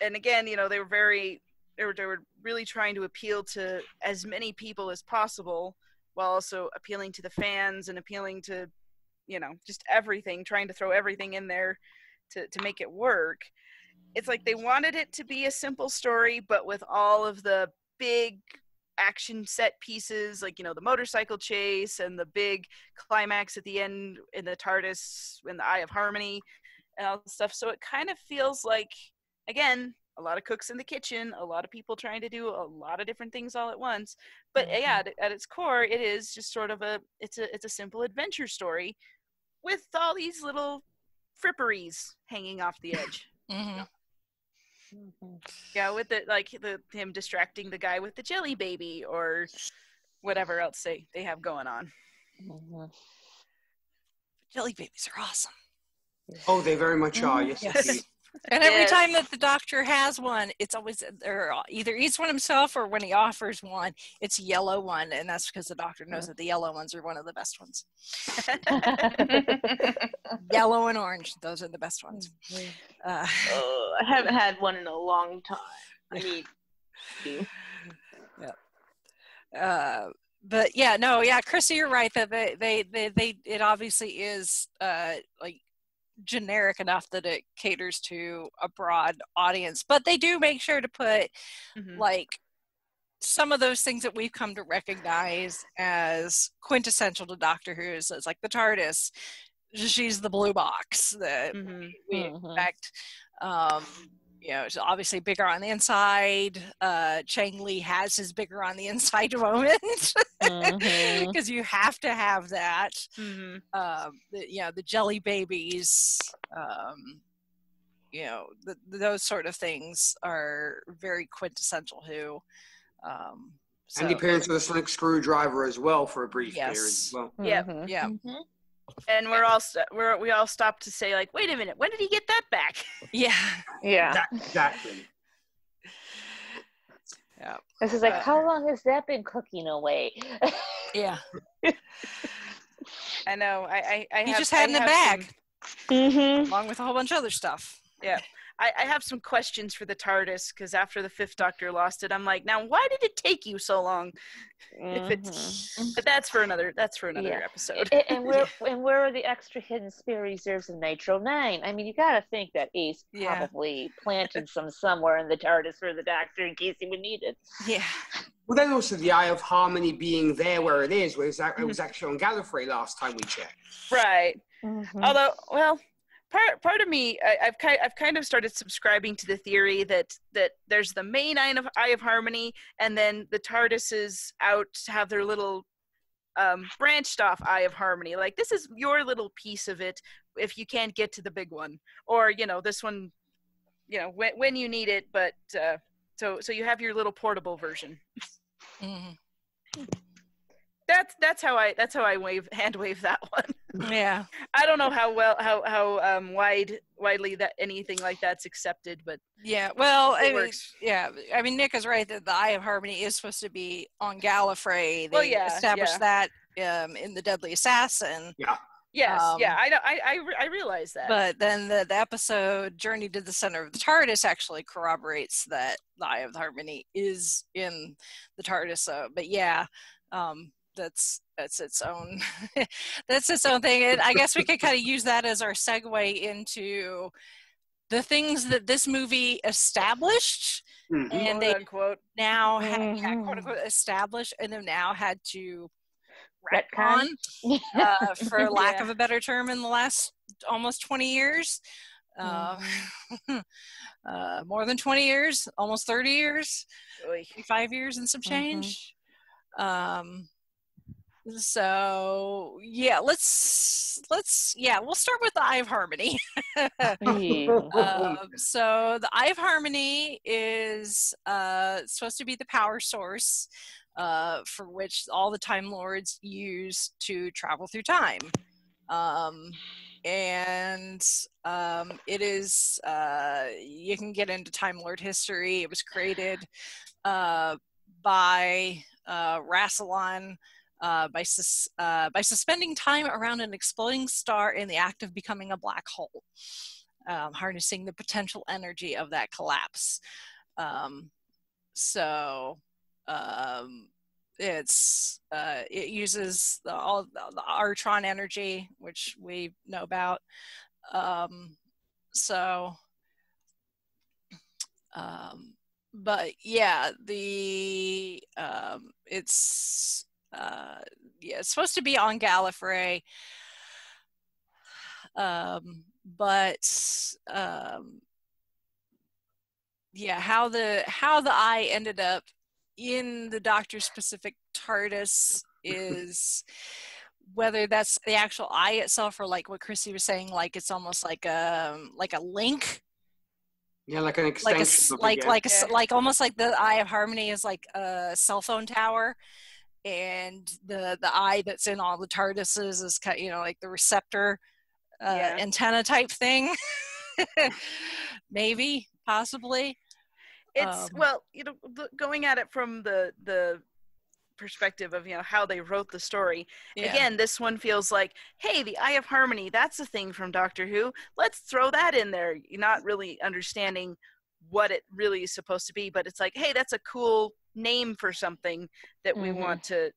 [SPEAKER 5] and again, you know, they were really trying to appeal to as many people as possible, while also appealing to the fans and appealing to, you know, just everything, trying to throw everything in there to make it work. It's like they wanted it to be a simple story, but with all of the big action set pieces, like, you know, the motorcycle chase and the big climax at the end in the TARDIS in the Eye of Harmony and all the stuff. So it kind of feels like, again, a lot of cooks in the kitchen, a lot of people trying to do a lot of different things all at once. But yeah, at its core, it is just sort of it's a simple adventure story with all these little fripperies hanging off the edge. Yeah, with him distracting the guy with the jelly baby, or whatever else they have going on.
[SPEAKER 6] Jelly babies are awesome.
[SPEAKER 7] Oh, they very much are. Yes. Indeed.
[SPEAKER 6] And every time that the Doctor has one, it's always, or either eats one himself, or when he offers one, it's a yellow one, and that's because the Doctor knows that the yellow ones are one of the best ones. Yellow and orange, those are the best ones.
[SPEAKER 8] I haven't had one in a long time. I mean,
[SPEAKER 6] but yeah, no, yeah, Chrissy, you're right that they it obviously is like generic enough that it caters to a broad audience, but they do make sure to put like some of those things that we've come to recognize as quintessential to Doctor Who. So it's like the TARDIS, she's the blue box that we expect. You know, it's obviously bigger on the inside. Chang Lee has his bigger on the inside moment, because you have to have that. The jelly babies, you know, those sort of things are very quintessential Who.
[SPEAKER 7] And the appearance of the sonic screwdriver as well for a brief period as well.
[SPEAKER 5] And we all stopped to say, like, wait a minute, when did he get that back?
[SPEAKER 7] Exactly.
[SPEAKER 4] Yeah. This is like, how long has that been cooking away?
[SPEAKER 5] I know.
[SPEAKER 6] He just had in the bag, along with a whole bunch of other stuff.
[SPEAKER 5] Yeah. I have some questions for the TARDIS, because after the fifth Doctor lost it, I'm like, now why did it take you so long? But that's for another episode.
[SPEAKER 4] And where are the extra hidden spare reserves of Nitro 9? I mean, you got to think that Ace probably planted some somewhere in the TARDIS for the Doctor in case he would need it.
[SPEAKER 6] Yeah.
[SPEAKER 7] Well, then also the Eye of Harmony being there where it is, where it was actually on Gallifrey last time we checked.
[SPEAKER 5] Right. Although, well, part of me, I've kind of started subscribing to the theory that there's the main Eye of Harmony, and then the TARDISes out to have their little branched off Eye of Harmony. Like, this is your little piece of it if you can't get to the big one, or this one, when you need it. But so you have your little portable version.
[SPEAKER 6] Mm-hmm.
[SPEAKER 5] That's how I hand wave that one.
[SPEAKER 6] Yeah.
[SPEAKER 5] I don't know how widely that anything like that's accepted, but
[SPEAKER 6] yeah. Well,
[SPEAKER 5] it works.
[SPEAKER 6] I mean, Nick is right that the Eye of Harmony is supposed to be on Gallifrey. They established that in the Deadly Assassin.
[SPEAKER 7] Yeah.
[SPEAKER 5] Yes. I realize that.
[SPEAKER 6] But then the episode Journey to the Center of the TARDIS actually corroborates that the Eye of Harmony is in the TARDIS. But yeah. That's its own that's its own thing. And I guess we could kind of use that as our segue into the things that this movie established, and they now had, quote unquote, established, and have now had to retcon, for lack of a better term, in the last almost 20 years. More than 20 years, almost 30 years, 5 years and some change. So yeah, we'll start with the Eye of Harmony. So the Eye of Harmony is supposed to be the power source for which all the Time Lords use to travel through time. And it is you can get into Time Lord history. It was created by Rassilon by suspending time around an exploding star in the act of becoming a black hole, harnessing the potential energy of that collapse. It uses all the Artron energy, which we know about. But yeah, it's supposed to be on Gallifrey, how the Eye ended up in the Doctor specific TARDIS is whether that's the actual Eye itself, or like what Chrissy was saying, like it's almost like a link.
[SPEAKER 7] Yeah, like an extension.
[SPEAKER 6] Like almost like the Eye of Harmony is like a cell phone tower, and the eye that's in all the TARDISes is kind of, like the receptor antenna type thing. Maybe, possibly.
[SPEAKER 5] It's going at it from the perspective of how they wrote the story. Again, this one feels like, hey, the Eye of Harmony, that's a thing from Doctor Who, let's throw that in there. You're not really understanding what it really is supposed to be, but it's like, hey, that's a cool name for something that we want to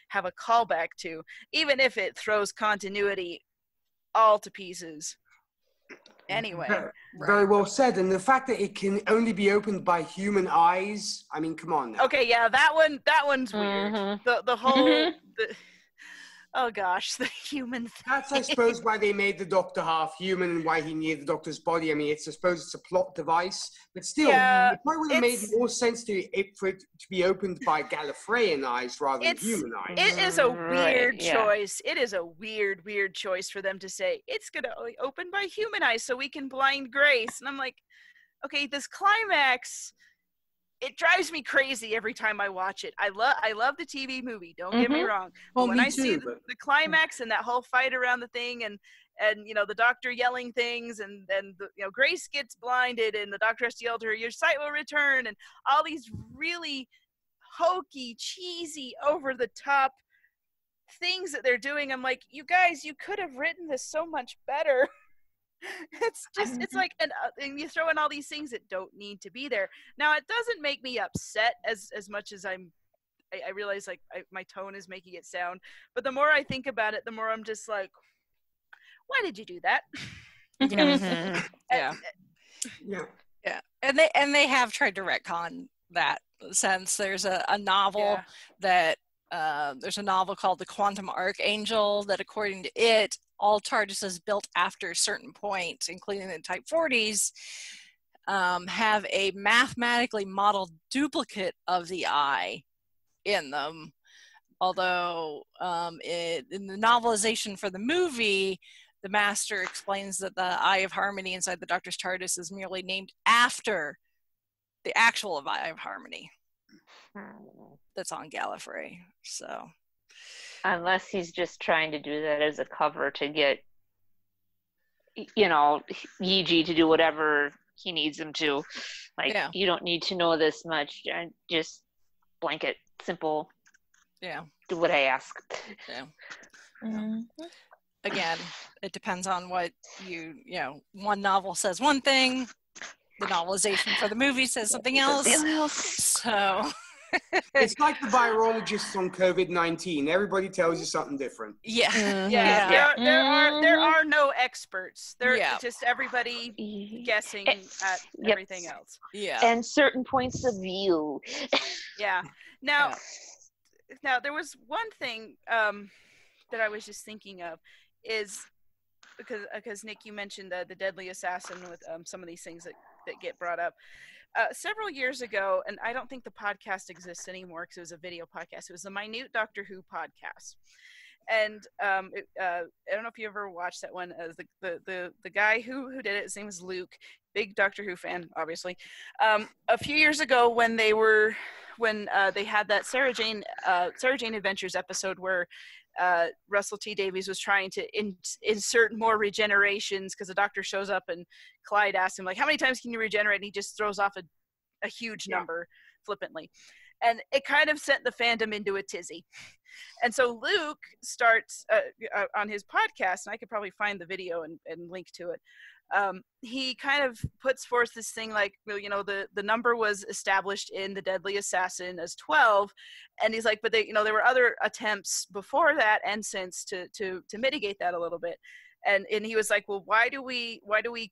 [SPEAKER 5] have a callback to, even if it throws continuity all to pieces. Anyway,
[SPEAKER 7] very well said. And the fact that it can only be opened by human eyes, I mean, come on now.
[SPEAKER 5] Okay, yeah, that one's weird. The whole oh gosh, the human thing.
[SPEAKER 7] That's, I suppose, why they made the Doctor half human and why he needed the Doctor's body. I mean, I suppose it's a plot device, but still, it probably would have made more sense for it to be opened by Gallifreyan eyes rather than human eyes.
[SPEAKER 5] It is a weird choice. It is a weird choice for them to say, it's going to open by human eyes so we can blind Grace. And I'm like, okay, this climax... It drives me crazy every time I watch it. I love the TV movie. Don't get me wrong. But when I see the climax and that whole fight around the thing, and the Doctor yelling things, and Grace gets blinded, and the Doctor has to yell to her, "Your sight will return," and all these really hokey, cheesy, over the top things that they're doing. I'm like, you guys, you could have written this so much better. It's like, and you throw in all these things that don't need to be there. Now, it doesn't make me upset as much as I realize my tone is making it sound. But the more I think about it, the more I'm just like, why did you do that?
[SPEAKER 6] Yeah. And they have tried to retcon that sense. There's a novel that there's a novel called The Quantum Archangel that, according to it, all TARDISes built after a certain point, including the Type 40s, have a mathematically modeled duplicate of the Eye in them. Although in the novelization for the movie, the Master explains that the Eye of Harmony inside the Doctor's TARDIS is merely named after the actual Eye of Harmony that's on Gallifrey. So,
[SPEAKER 4] unless he's just trying to do that as a cover to get, you know, Yiji to do whatever he needs him to. Like, you don't need to know this much. Just blanket, simple.
[SPEAKER 6] Yeah.
[SPEAKER 4] Do what I ask.
[SPEAKER 6] Yeah. Again, it depends on what you know, one novel says one thing, the novelization for the movie says something else. So
[SPEAKER 7] it's like the virologists on COVID-19. Everybody tells you something different.
[SPEAKER 6] Yeah.
[SPEAKER 5] There are no experts. They're just everybody guessing at everything else.
[SPEAKER 6] Yeah.
[SPEAKER 4] And certain points of view.
[SPEAKER 5] Yeah. Now there was one thing that I was just thinking of is because Nick, you mentioned the deadly assassin with some of these things that get brought up. Several years ago, and I don't think the podcast exists anymore because it was a video podcast. It was the Minute Doctor Who podcast, and I don't know if you ever watched that one. The guy who did it, his name is Luke, big Doctor Who fan, obviously. A few years ago, when they had that Sarah Jane Adventures episode where Russell T Davies was trying to insert more regenerations because the Doctor shows up and Clyde asks him, like, how many times can you regenerate? And he just throws off a huge number flippantly. And it kind of sent the fandom into a tizzy. And so Luke starts on his podcast, and I could probably find the video and link to it. He kind of puts forth this thing like, you know, the number was established in The Deadly Assassin as 12, and he's like, but there were other attempts before that and since to mitigate that a little bit, and he was like, well, why do we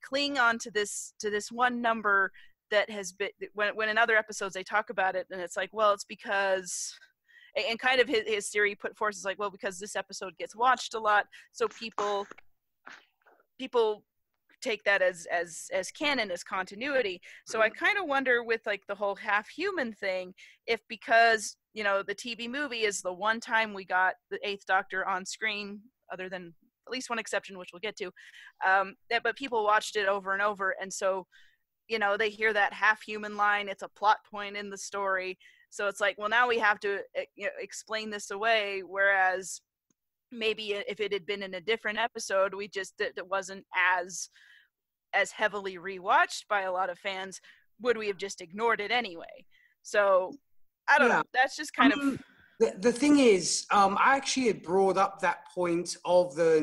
[SPEAKER 5] cling on to this one number that has been, when in other episodes they talk about it, and it's like, well, it's because, and kind of his theory put forth is like, well, because this episode gets watched a lot, so people take that as canon, as continuity. So I kind of wonder with like the whole half human thing, if because, you know, the TV movie is the one time we got the Eighth Doctor on screen, other than at least one exception, which we'll get to, but people watched it over and over, and so, you know, they hear that half human line, it's a plot point in the story, so it's like, well, now we have to explain this away, whereas maybe if it had been in a different episode, we just, it wasn't as heavily rewatched by a lot of fans, would we have just ignored it anyway? So I don't know. That's just kind of
[SPEAKER 7] the thing is, I actually had brought up that point of the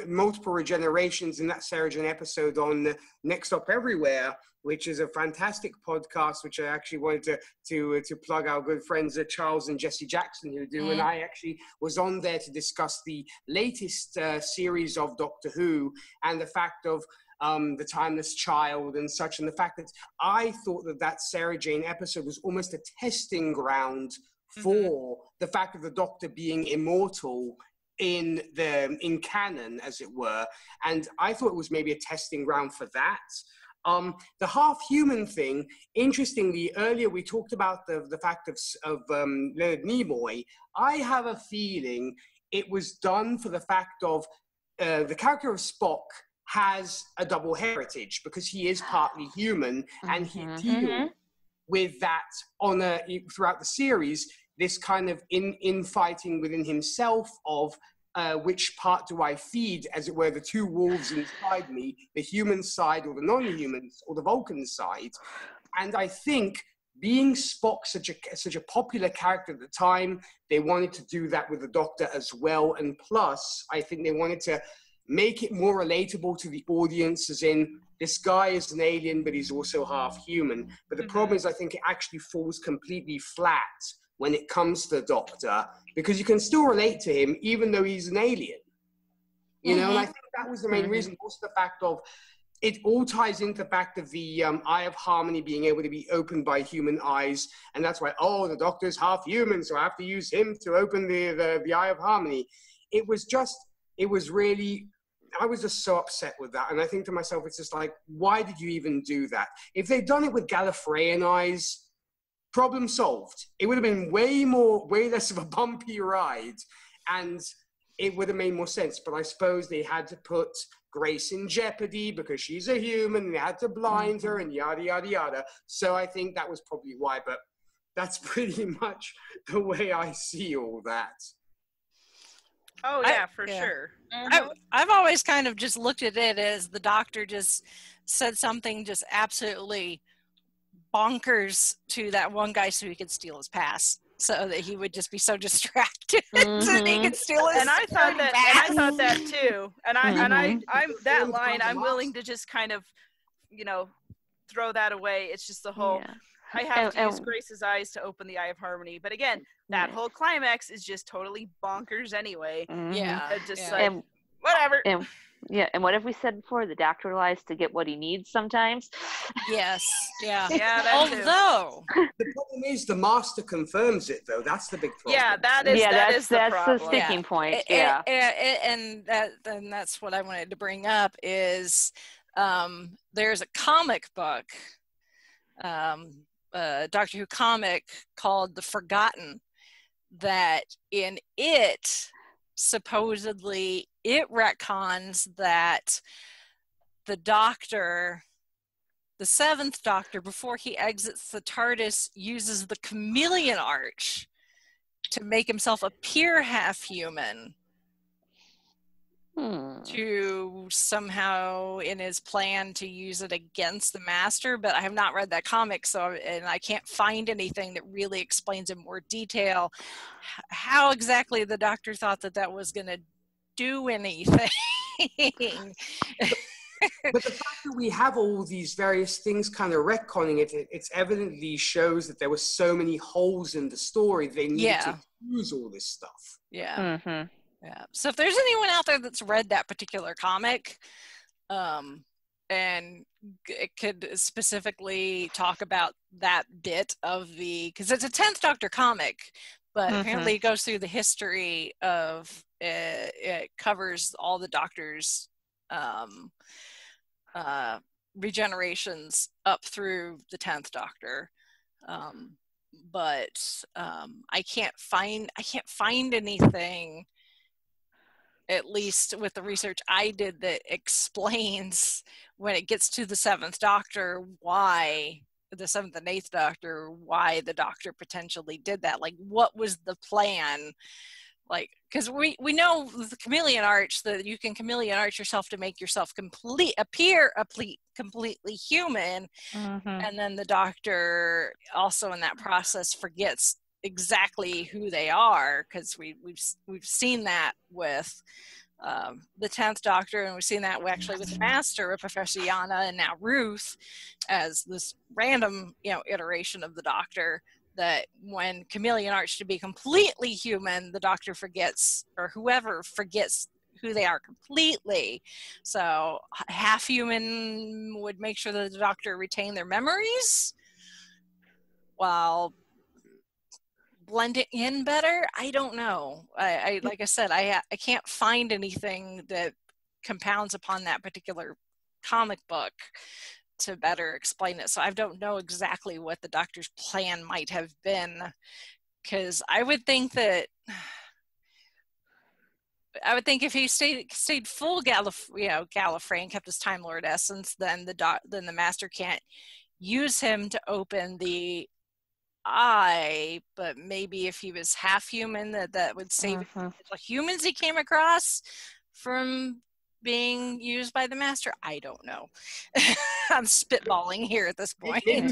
[SPEAKER 7] multiple regenerations in that Sarah Jane episode on Next Stop Everywhere, which is a fantastic podcast, which I actually wanted to plug our good friends Charles and Jesse Jackson who do. And I actually was on there to discuss the latest series of Doctor Who and the fact of the Timeless Child and such, and the fact that I thought that Sarah Jane episode was almost a testing ground for the fact of the Doctor being immortal in canon, as it were, and I thought it was maybe a testing ground for that. The half-human thing, interestingly, earlier we talked about the fact of Leonard Nimoy. I have a feeling it was done for the fact of the character of Spock has a double heritage because he is partly human, and he deals with that throughout the series, this kind of infighting within himself of which part do I feed, as it were, the two wolves inside me, the human side or the non-humans or the Vulcan side. And I think being Spock such a popular character at the time, they wanted to do that with the Doctor as well. And plus, I think they wanted to make it more relatable to the audience, as in, this guy is an alien, but he's also half human. But the problem is, I think it actually falls completely flat when it comes to the Doctor, because you can still relate to him, even though he's an alien. You know, and I think that was the main reason. Also the fact of, it all ties into the fact of the Eye of Harmony being able to be opened by human eyes. And that's why, oh, the Doctor's half human, so I have to use him to open the Eye of Harmony. It was really, I was just so upset with that. And I think to myself, it's just like, why did you even do that? If they'd done it with Gallifreyan eyes, problem solved. It would have been way less of a bumpy ride, and it would have made more sense. But I suppose they had to put Grace in jeopardy because she's a human, and they had to blind her and yada, yada, yada. So I think that was probably why, but that's pretty much the way I see all that.
[SPEAKER 5] Oh, yeah, for sure.
[SPEAKER 6] I've always kind of just looked at it as the doctor just said something just absolutely bonkers to that one guy so he could steal his pass, so that he would just be so distracted so that he could steal his
[SPEAKER 5] I thought that too. And I'm that line, I'm willing to just kind of, throw that away. It's just the whole I have to use Grace's eyes to open the Eye of Harmony. But again, that whole climax is just totally bonkers anyway. Whatever.
[SPEAKER 4] And what have we said before? The doctor lies to get what he needs sometimes.
[SPEAKER 6] Yes. Yeah.
[SPEAKER 5] Although
[SPEAKER 7] the problem is the master confirms it, though. That's the big problem.
[SPEAKER 5] Yeah, that's the problem.
[SPEAKER 4] The sticking point.
[SPEAKER 6] And that's what I wanted to bring up is there's a comic book, Doctor Who comic called The Forgotten, that in it supposedly it retcons that the Doctor, the seventh Doctor, before he exits the TARDIS, uses the chameleon arch to make himself appear half human, to somehow in his plan to use it against the Master. But I have not read that comic, and I can't find anything that really explains in more detail how exactly the Doctor thought that was going to do anything.
[SPEAKER 7] But the fact that we have all these various things kind of retconning it evidently shows that there were so many holes in the story they needed to use all this stuff.
[SPEAKER 6] Yeah. Yeah. So if there's anyone out there that's read that particular comic, and it could specifically talk about that bit of because it's a 10th Doctor comic, but apparently it goes through the history of it covers all the Doctors' regenerations up through the 10th Doctor. But I can't find anything, at least with the research I did, that explains when it gets to the 7th Doctor why the 7th and 8th Doctor, why the Doctor potentially did that. Like, what was the plan? Like, because we know the chameleon arch, that you can chameleon arch yourself to make yourself appear completely human, and then the Doctor also in that process forgets exactly who they are, because we've seen that with the 10th Doctor, and we've seen that actually with the Master, with Professor Yana, and now Ruth, as this random iteration of the Doctor, that when chameleon arch to be completely human, the Doctor forgets, or whoever forgets who they are completely. So half human would make sure that the Doctor retain their memories while blending in better. I don't know. I like I said, I can't find anything that compounds upon that particular comic book to better explain it. So I don't know exactly what the Doctor's plan might have been, because I would think if he stayed full Gallifrey and kept his Time Lord essence, then the Master can't use him to open the eye. But maybe if he was half human, that would save the humans he came across from being used by the Master. I don't know. I'm spitballing here at this point.
[SPEAKER 7] I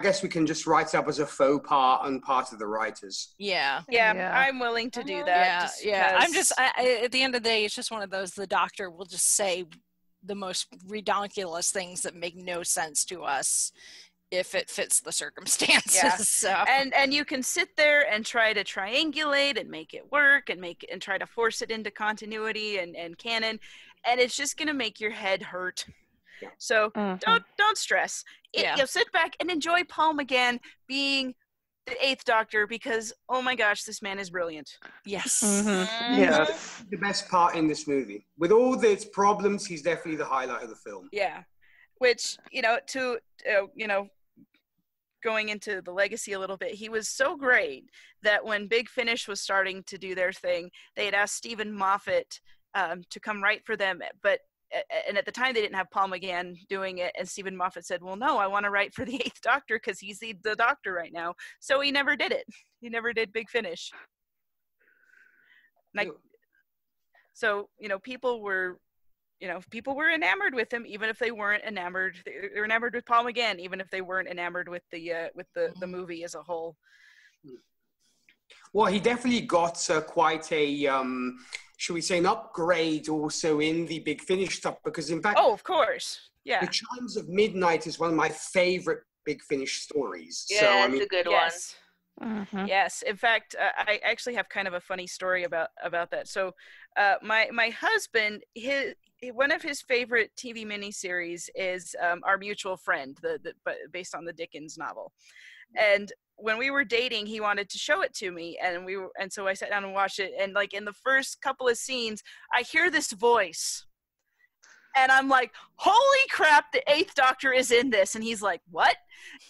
[SPEAKER 7] guess we can just write it up as a faux pas on part of the writers.
[SPEAKER 5] Yeah, I'm willing to do that.
[SPEAKER 6] I'm just at the end of the day, it's just one of those, the Doctor will just say the most redonkulous things that make no sense to us if it fits the circumstances.
[SPEAKER 5] Yeah.
[SPEAKER 6] So.
[SPEAKER 5] And you can sit there and try to triangulate and make it work and try to force it into continuity and canon, and it's just going to make your head hurt. So don't stress. Sit back and enjoy Paul McGann being the 8th Doctor, because oh my gosh, this man is brilliant.
[SPEAKER 6] Yes.
[SPEAKER 7] Yes. The best part in this movie. With all its problems, he's definitely the highlight of the film.
[SPEAKER 5] Yeah. Which, to going into the legacy a little bit, he was so great that when Big Finish was starting to do their thing, they had asked Stephen Moffat to come write for them, and at the time they didn't have Paul McGann doing it, and Stephen Moffat said, well, no, I want to write for the Eighth Doctor because he's the Doctor right now. So he never did it. He never did Big Finish. So, people were enamored with him, even if they weren't enamored. They were enamored with Paul McGann, even if they weren't enamored with the movie as a whole.
[SPEAKER 7] Well, he definitely got quite a, should we say, an upgrade also in the Big Finish stuff, because in fact...
[SPEAKER 5] Oh, of course. Yeah.
[SPEAKER 7] The Chimes of Midnight is one of my favorite Big Finish stories.
[SPEAKER 8] Yeah, it's a good one.
[SPEAKER 5] Mm-hmm. Yes. In fact, I actually have kind of a funny story about that. So my husband, one of his favorite TV miniseries is Our Mutual Friend, based on the Dickens novel. And when we were dating, he wanted to show it to me, and so I sat down and watched it. And like in the first couple of scenes, I hear this voice, and I'm like, "Holy crap! The Eighth Doctor is in this!" And he's like, "What?"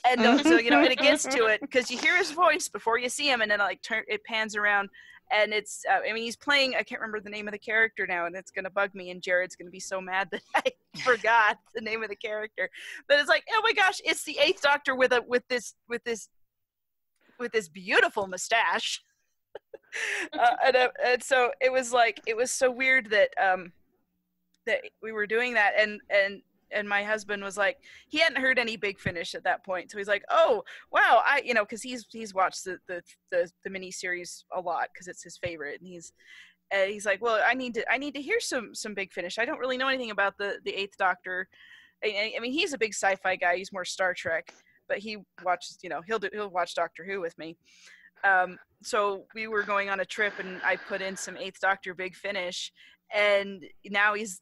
[SPEAKER 5] And so and it gets to it because you hear his voice before you see him, and then it pans around, and it's he's playing. I can't remember the name of the character now, and it's gonna bug me, and Jared's gonna be so mad that I forgot the name of the character. But it's like, oh my gosh, it's the Eighth Doctor with this beautiful mustache. And so it was so weird that that we were doing that, and my husband was like, he hadn't heard any Big Finish at that point, so he's like, oh wow, because he's watched the mini series a lot because it's his favorite, and he's like, well, I need to hear some Big Finish. I don't really know anything about the Eighth Doctor. I mean, he's a big sci-fi guy. He's more Star Trek, but he watches, he'll watch Doctor Who with me. So we were going on a trip, and I put in some Eighth Doctor Big Finish, and now he's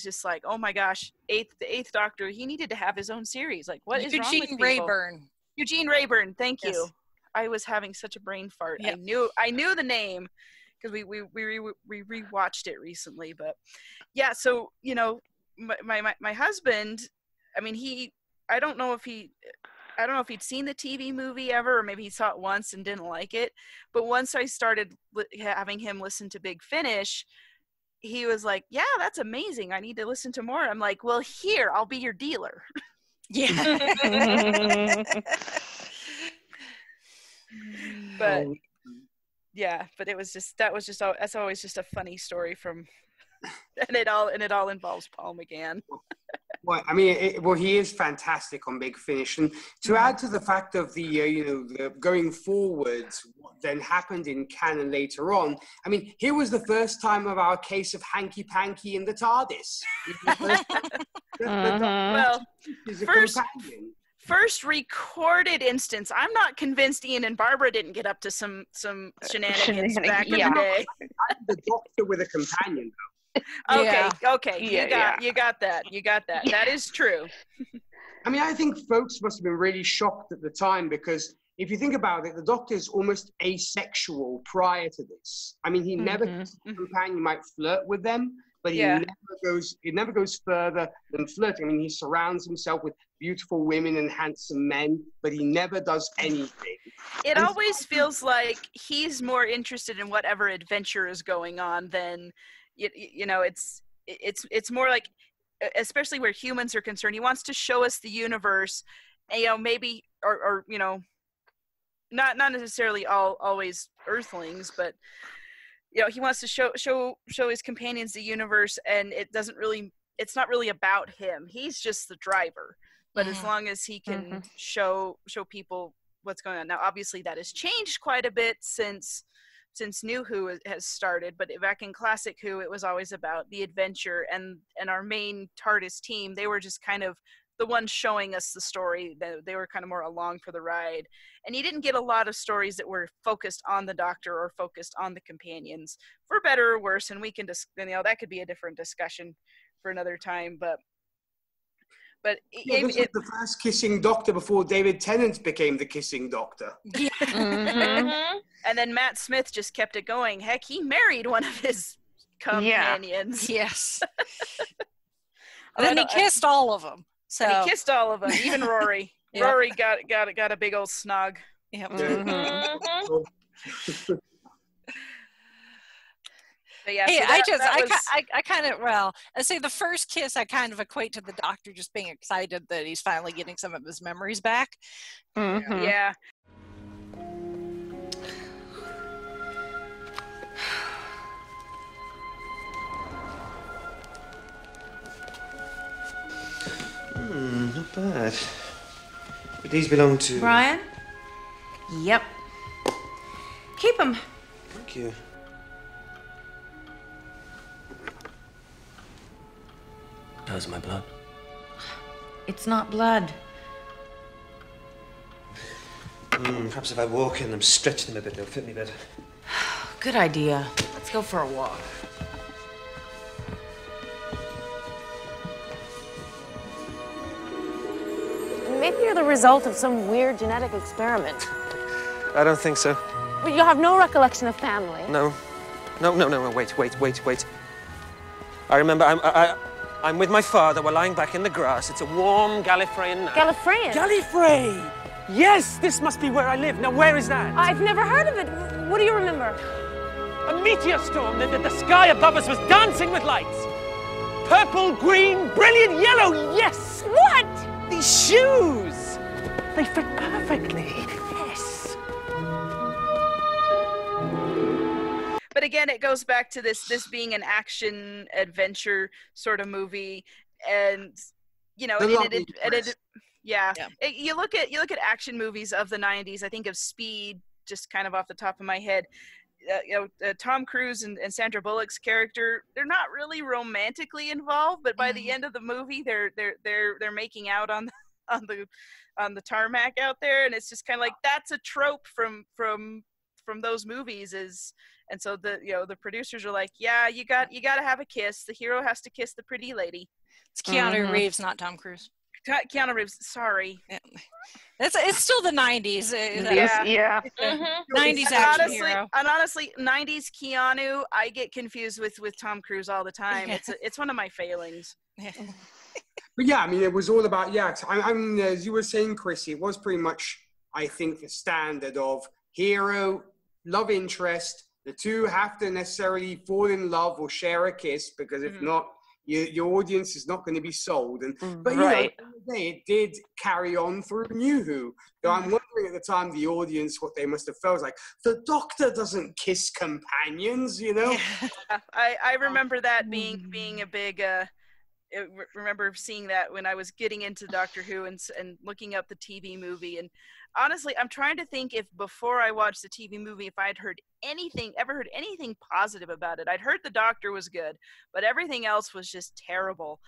[SPEAKER 5] just like, oh my gosh, the Eighth Doctor, he needed to have his own series. Like, what is wrong with people? Eugene Rayburn. Thank you. I was having such a brain fart. Yep. I knew the name because we rewatched it recently, but yeah. So my husband, I don't know if he'd seen the TV movie ever, or maybe he saw it once and didn't like it. But once I started having him listen to Big Finish, he was like, yeah, that's amazing. I need to listen to more. I'm like, well, here, I'll be your dealer. Yeah. But that's always just a funny story from, and it all involves Paul McGann.
[SPEAKER 7] Well, he is fantastic on Big Finish, and to add to the fact of the going forwards, what then happened in canon later on. Here was the first time of our case of hanky panky in the TARDIS.
[SPEAKER 5] Well, first recorded instance. I'm not convinced Ian and Barbara didn't get up to some shenanigans back in the day.
[SPEAKER 7] I'm the Doctor with a companion, though.
[SPEAKER 5] Okay. You got that. That is true.
[SPEAKER 7] I think folks must have been really shocked at the time, because if you think about it, the Doctor is almost asexual prior to this. He never gets a companion. He might flirt with them, but he never goes further than flirting. He surrounds himself with beautiful women and handsome men, but he never does anything.
[SPEAKER 5] It always feels like he's more interested in whatever adventure is going on than... it's more like, especially where humans are concerned, he wants to show us the universe, and, maybe or not necessarily always Earthlings, but he wants to show his companions the universe, and it's not really about him. He's just the driver. But as long as he can show people what's going on. Now, obviously that has changed quite a bit since New Who has started, but back in Classic Who, it was always about the adventure, and our main TARDIS team, they were just kind of the ones showing us the story. They were kind of more along for the ride, and you didn't get a lot of stories that were focused on the Doctor or focused on the companions, for better or worse, and we can that could be a different discussion for another time, but
[SPEAKER 7] this was the first kissing Doctor before David Tennant became the kissing Doctor.
[SPEAKER 5] Yeah. And then Matt Smith just kept it going. Heck, he married one of his companions.
[SPEAKER 6] Yeah. Yes. And then he kissed all of them. So
[SPEAKER 5] he kissed all of them, even Rory. Rory got a big old snog.
[SPEAKER 6] Yep.
[SPEAKER 5] But yeah,
[SPEAKER 6] hey,
[SPEAKER 5] so
[SPEAKER 6] I kind of, well, I say the first kiss I kind of equate to the doctor just being excited that he's finally getting some of his memories back.
[SPEAKER 5] Yeah.
[SPEAKER 10] Not bad. But these belong to...
[SPEAKER 11] Brian? Yep. Keep them.
[SPEAKER 10] Thank you. How's my blood?
[SPEAKER 11] It's not blood.
[SPEAKER 10] Perhaps if I walk in them, stretch them a bit, they'll fit me better.
[SPEAKER 11] Good idea. Let's go for a walk.
[SPEAKER 12] Maybe you're the result of some weird genetic experiment.
[SPEAKER 10] I don't think so.
[SPEAKER 12] But you have no recollection of family.
[SPEAKER 10] No. No, wait. I remember I'm with my father. We're lying back in the grass. It's a warm Gallifreyan night.
[SPEAKER 12] Gallifreyan?
[SPEAKER 10] Gallifrey! Yes, this must be where I live. Now, where is that?
[SPEAKER 12] I've never heard of it. What do you remember?
[SPEAKER 10] A meteor storm. The sky above us was dancing with lights. Purple, green, brilliant yellow. Yes!
[SPEAKER 12] What?
[SPEAKER 10] These shoes! They fit perfectly. Yes.
[SPEAKER 5] But again, it goes back to this being an action adventure sort of movie, and you know, you look at action movies of the 90s. I think of Speed, just kind of off the top of my head. Tom Cruise and Sandra Bullock's character, they're not really romantically involved, but by the end of the movie, they're making out on the tarmac out there, and it's just kind of like that's a trope from those movies. And so the producers are like, yeah, you got to have a kiss. The hero has to kiss the pretty lady.
[SPEAKER 6] It's Keanu Reeves, not Tom Cruise.
[SPEAKER 5] Keanu Reeves, sorry.
[SPEAKER 6] Yeah. It's still the 90s.
[SPEAKER 5] Yeah.
[SPEAKER 6] 90s action hero.
[SPEAKER 5] And honestly, 90s Keanu, I get confused with Tom Cruise all the time. It's one of my failings.
[SPEAKER 7] But yeah, I mean, it was all about, I mean, as you were saying, Chrissy, it was pretty much, I think, the standard of hero, love interest. The two have to necessarily fall in love or share a kiss, because if not, your audience is not going to be sold. But you know, at the end of the day, it did carry on through New Who. So I'm wondering at the time, the audience, what they must have felt like. The Doctor doesn't kiss companions, you know?
[SPEAKER 5] Yeah, I remember that being a big... remember seeing that when I was getting into Doctor Who and looking up the TV movie. And honestly, I'm trying to think if before I watched the TV movie, if I'd ever heard anything positive about it. I'd heard the Doctor was good, but everything else was just terrible.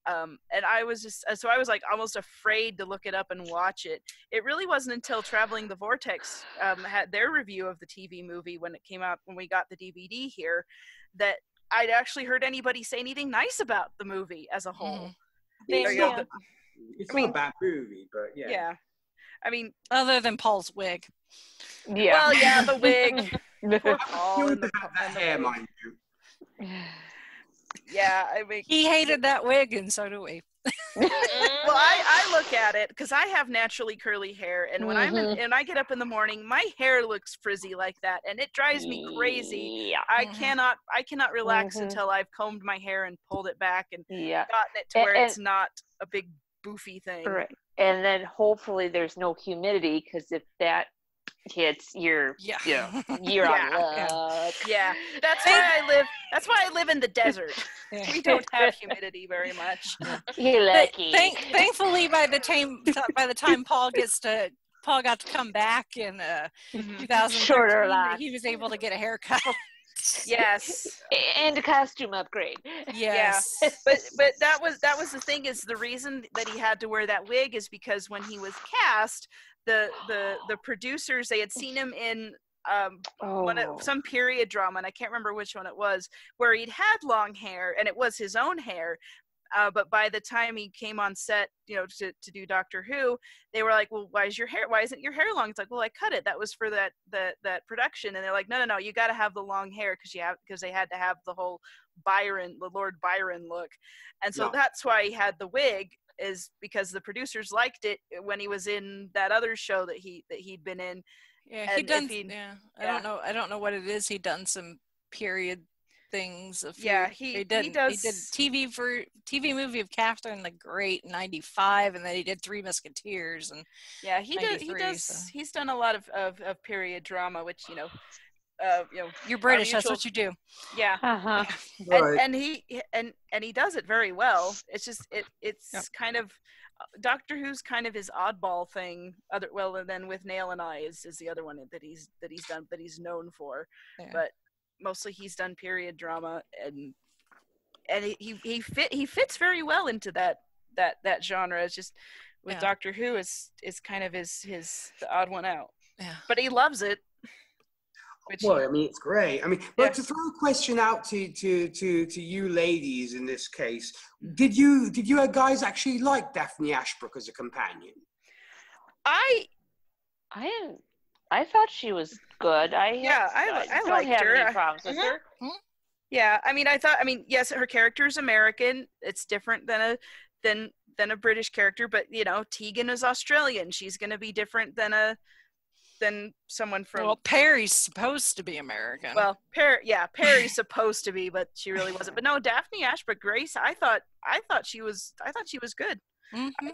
[SPEAKER 5] And I was like almost afraid to look it up and watch it. It really wasn't until Traveling the Vortex had their review of the TV movie when it came out, when we got the DVD here, that I'd actually heard anybody say anything nice about the movie as a whole.
[SPEAKER 7] It's not a bad movie, but yeah.
[SPEAKER 5] Yeah. I mean,
[SPEAKER 6] other than Paul's wig.
[SPEAKER 5] Yeah. Well, yeah, the wig. Poor Paul and the
[SPEAKER 7] hair, mind you.
[SPEAKER 5] Yeah, I mean,
[SPEAKER 6] he hated that wig, and so do we.
[SPEAKER 5] Well, I look at it because I have naturally curly hair, and when I get up in the morning, my hair looks frizzy like that, and it drives me crazy. I cannot relax until I've combed my hair and pulled it back and gotten it to where it's not a big boofy thing.
[SPEAKER 4] Right. And then hopefully there's no humidity, because if that hits, you're on luck.
[SPEAKER 5] Yeah. That's why I live in the desert. We don't have humidity very much.
[SPEAKER 4] You're lucky.
[SPEAKER 6] Thankfully, by the time Paul got to come back in 2013, he was able to get a haircut.
[SPEAKER 5] Yes.
[SPEAKER 4] And a costume upgrade.
[SPEAKER 6] Yes.
[SPEAKER 5] Yeah. But that was the thing, is the reason that he had to wear that wig is because when he was cast, the producers, they had seen him in some period drama, and I can't remember which one it was, where he'd had long hair and it was his own hair. But by the time he came on set, to do Doctor Who, they were like, well, why isn't your hair long? It's like, well, I cut it. That was for that production. And they're like, no, you got to have the long hair because they had to have the whole the Lord Byron look. And so that's why he had the wig. is because the producers liked it when he was in that other show that he'd been in.
[SPEAKER 6] Yeah, I don't know what it is. He'd done some period things.
[SPEAKER 5] He did
[SPEAKER 6] TV movie of Catherine the Great in '95, and then he did Three Musketeers. And
[SPEAKER 5] he's done a lot of period drama, which
[SPEAKER 6] you're British. That's what you do.
[SPEAKER 5] Yeah.
[SPEAKER 8] Uh-huh.
[SPEAKER 5] And he does it very well. It's just it's kind of Doctor Who's kind of his oddball thing. And then with Nail and I is the other one that he's done, that he's known for. Yeah. But mostly he's done period drama, and he fits very well into that genre. It's just with Doctor Who is kind of his the odd one out.
[SPEAKER 6] Yeah.
[SPEAKER 5] But he loves it.
[SPEAKER 7] Well, I mean, it's great. I mean, but to throw a question out to you ladies in this case, did you guys actually like Daphne Ashbrook as a companion?
[SPEAKER 8] I thought she was good. I
[SPEAKER 5] liked
[SPEAKER 8] have
[SPEAKER 5] her.
[SPEAKER 8] Any problems with her.
[SPEAKER 5] Yeah, I mean, yes, her character is American. It's different than a British character, but Tegan is Australian. She's going to be different than someone from.
[SPEAKER 6] Well, Perry's supposed to be American.
[SPEAKER 5] Well, Perry's supposed to be, but she really wasn't. But no, Daphne Ashbrook Grace, I thought she was good.
[SPEAKER 6] Mm-hmm.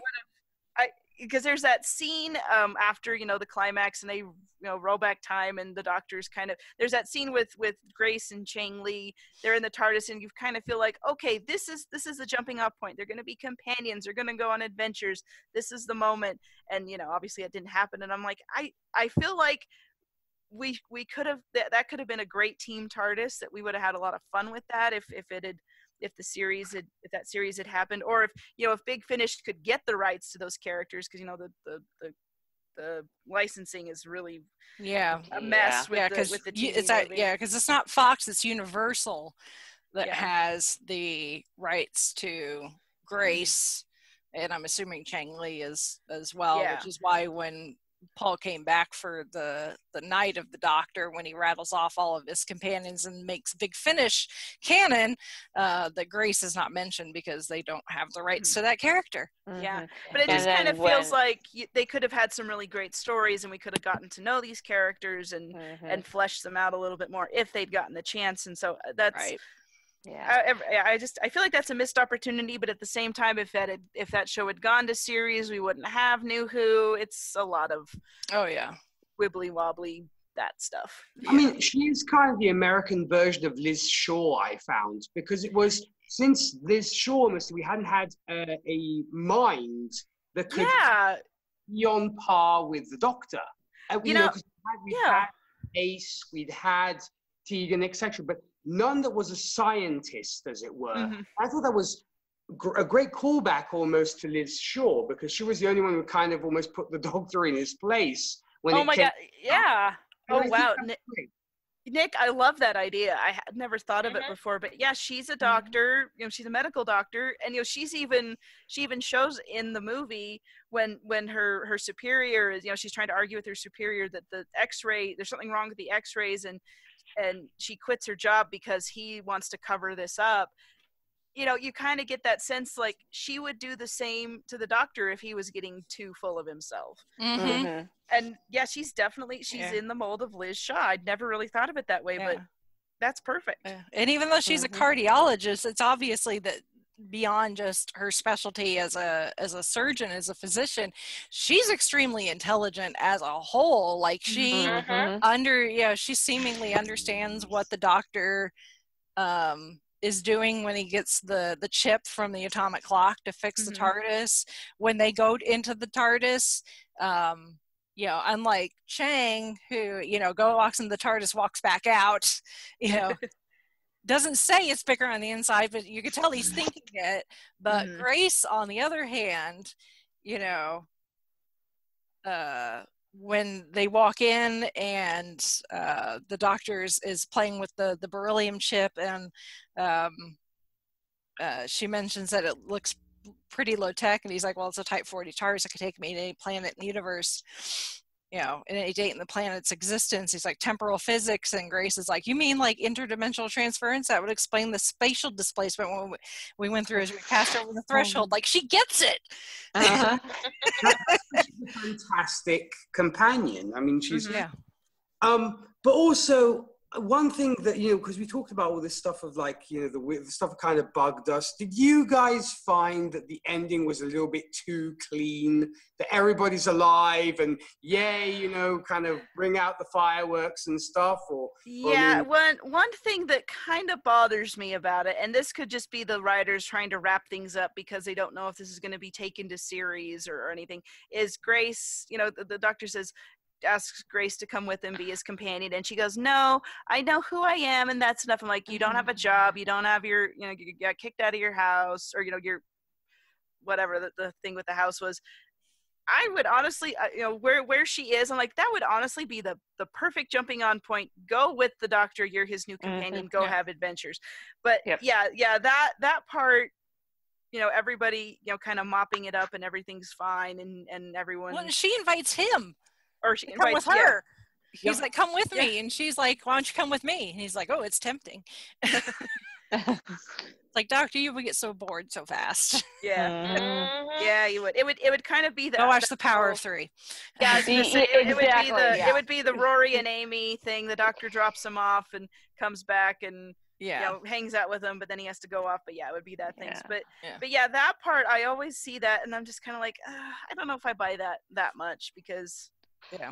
[SPEAKER 5] Because there's that scene after the climax, and they roll back time, and the Doctor's there's that scene with Grace and Chang Li. They're in the TARDIS, and you kind of feel like, okay, this is the jumping off point. They're going to be companions. They're going to go on adventures. This is the moment. And obviously it didn't happen. And I'm like, I feel like we could have that could have been a great team TARDIS, that we would have had a lot of fun with that if that series had happened, or if Big Finish could get the rights to those characters, because the licensing is really a mess with the TV movie.
[SPEAKER 6] Because it's not Fox, it's Universal that has the rights to Grace, and I'm assuming Chang Li is as well, which is why when Paul came back for the night of the Doctor, when he rattles off all of his companions and makes Big Finish canon, that Grace is not mentioned because they don't have the rights to that character.
[SPEAKER 5] Mm-hmm. Yeah, but it just kind of feels like they could have had some really great stories, and we could have gotten to know these characters and fleshed them out a little bit more if they'd gotten the chance. And so that's
[SPEAKER 6] right.
[SPEAKER 5] Yeah, I feel like that's a missed opportunity, but at the same time, if that show had gone to series, we wouldn't have New Who. It's a lot of wibbly wobbly that stuff.
[SPEAKER 7] I mean, she is kind of the American version of Liz Shaw, I found, because it was since Liz Shaw, we hadn't had a mind that could be on par with the Doctor. We had Ace, we'd had Tegan, etc., but none that was a scientist, as it were. Mm-hmm. I thought that was a great callback almost to Liz Shaw, because she was the only one who kind of almost put the Doctor in his place.
[SPEAKER 5] God, yeah. Oh, wow. Nick, I love that idea. I had never thought of it before, but yeah, she's a doctor, she's a medical doctor, and she even shows in the movie when her superior is, she's trying to argue with her superior that the X-ray, there's something wrong with the X-rays, and she quits her job because he wants to cover this up. You kind of get that sense like she would do the same to the Doctor if he was getting too full of himself.
[SPEAKER 6] Mm-hmm. Mm-hmm.
[SPEAKER 5] And yeah, she's in the mold of Liz Shaw. I'd never really thought of it that way, but that's perfect.
[SPEAKER 6] Yeah. And even though she's a cardiologist, it's obviously that beyond just her specialty as a surgeon, as a physician, she's extremely intelligent as a whole. Like she she seemingly understands what the Doctor is doing when he gets the chip from the atomic clock to fix the TARDIS. When they go into the TARDIS, unlike Chang, who walks in the TARDIS, walks back out, doesn't say it's bigger on the inside, but you can tell he's thinking it. But Grace, on the other hand, when they walk in and the Doctor is playing with the beryllium chip, and she mentions that it looks pretty low tech, and he's like, well, it's a Type 40 TARDIS, it could take me to any planet in the universe.
[SPEAKER 3] you know, any date in the planet's existence. He's like, temporal physics, and Grace is like, you mean like interdimensional transference? That would explain the spatial displacement when we went through as we passed over the threshold. Like, she gets it.
[SPEAKER 7] She's a fantastic companion. I mean, she's but also one thing that, you know, because we talked about all this stuff of like, you know, the stuff that kind of bugged us. Did you guys find that the ending was a little bit too clean, that everybody's alive and yay, you know, kind of bring out the fireworks and stuff? Or
[SPEAKER 5] yeah, one thing that kind of bothers me about it, and this could just be the writers trying to wrap things up because they don't know if this is going to be taken to series or anything, is Grace, you know, the doctor asks Grace to come with him, be his companion, and she goes, no, I know who I am, and that's enough. I'm like, you don't have a job, you don't have your, you know, you got kicked out of your house, or, you know, your whatever the thing with the house was. I would honestly, you know, where she is, I'm like, that would honestly be the perfect jumping on point. Go with the doctor, you're his new companion, go have adventures. But that part, you know, everybody, you know, kind of mopping it up and everything's fine, and everyone.
[SPEAKER 3] Well, she invites him.
[SPEAKER 5] Or she
[SPEAKER 3] come with her. He's like, come with me. And she's like, why don't you come with me? And he's like, oh, it's tempting. It's like, doctor, you would get so bored so fast.
[SPEAKER 5] Yeah, you would. It would kind of be the.
[SPEAKER 3] Go watch The Power of Three.
[SPEAKER 5] Yeah, I was gonna say, it would be the Rory and Amy thing. The doctor drops him off and comes back and you know, hangs out with him, but then he has to go off. But yeah, it would be that thing. But yeah, that part I always see that, and I'm just kind of like, I don't know if I buy that much because.
[SPEAKER 3] Yeah.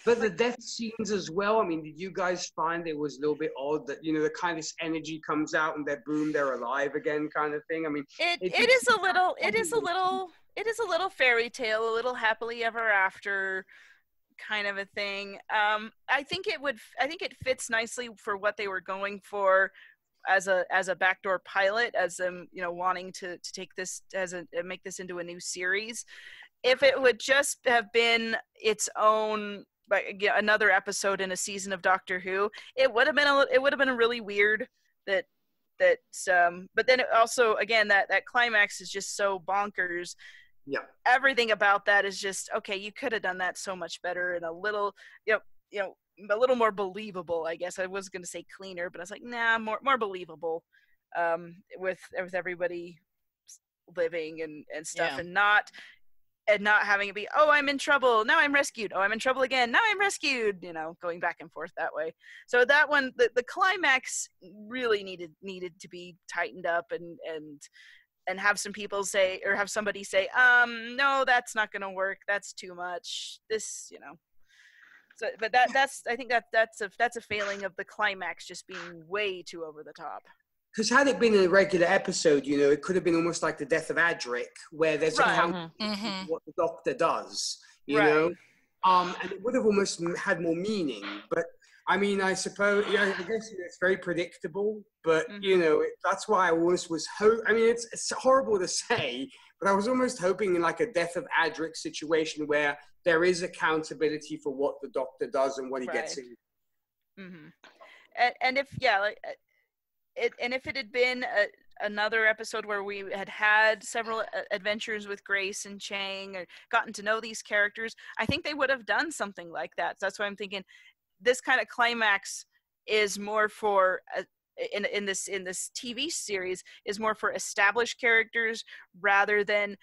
[SPEAKER 7] But the death scenes as well, I mean, did you guys find it was a little bit odd that, you know, the kind of this energy comes out and they're alive again kind of thing? I mean,
[SPEAKER 5] it is a little fairy tale, a little happily ever after kind of a thing. I think it fits nicely for what they were going for as a backdoor pilot, as them, you know, wanting to take this make this into a new series. If it would just have been its own, like, another episode in a season of Doctor Who, it would have been really weird. But then it also, again, that climax is just so bonkers.
[SPEAKER 7] Yeah.
[SPEAKER 5] Everything about that is just, okay, you could have done that so much better and a little, you know, a little more believable. I guess I was going to say cleaner, but I was like, nah, more believable. With everybody living and stuff, and not having it be, oh, I'm in trouble, now I'm rescued, oh, I'm in trouble again, now I'm rescued, you know, going back and forth that way. So that one, the climax really needed to be tightened up and have some people say, or have somebody say, no, that's not going to work, that's too much, this, you know. So, but I think that's a failing of the climax just being way too over the top.
[SPEAKER 7] Because had it been a regular episode, you know, it could have been almost like the death of Adric, where there's a count of what the Doctor does, you know, and it would have almost had more meaning. But I mean, I suppose, I guess it's very predictable. But you know, that's why I always was. I mean, it's horrible to say, but I was almost hoping in like a death of Adric situation where there is accountability for what the Doctor does and what he gets in.
[SPEAKER 5] And if if it had been another episode where we had several adventures with Grace and Chang or gotten to know these characters, I think they would have done something like that. So that's why I'm thinking this kind of climax is more for in this TV series is more for established characters rather than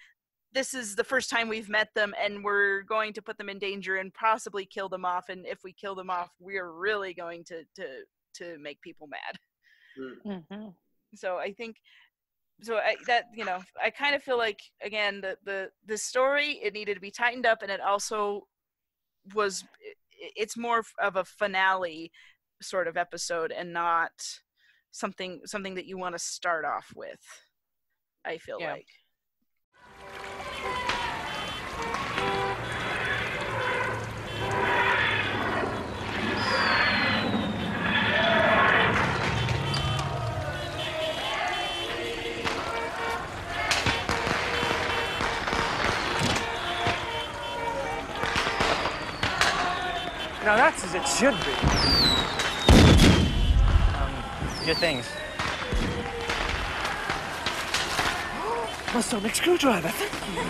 [SPEAKER 5] this is the first time we've met them and we're going to put them in danger and possibly kill them off. And if we kill them off, we're really going to make people mad. So I think, I kind of feel like, again, the story, it needed to be tightened up, and it also it's more of a finale sort of episode and not something that you want to start off with, I feel like.
[SPEAKER 13] Now that's as it should be. Your things. My sonic screwdriver, thank you.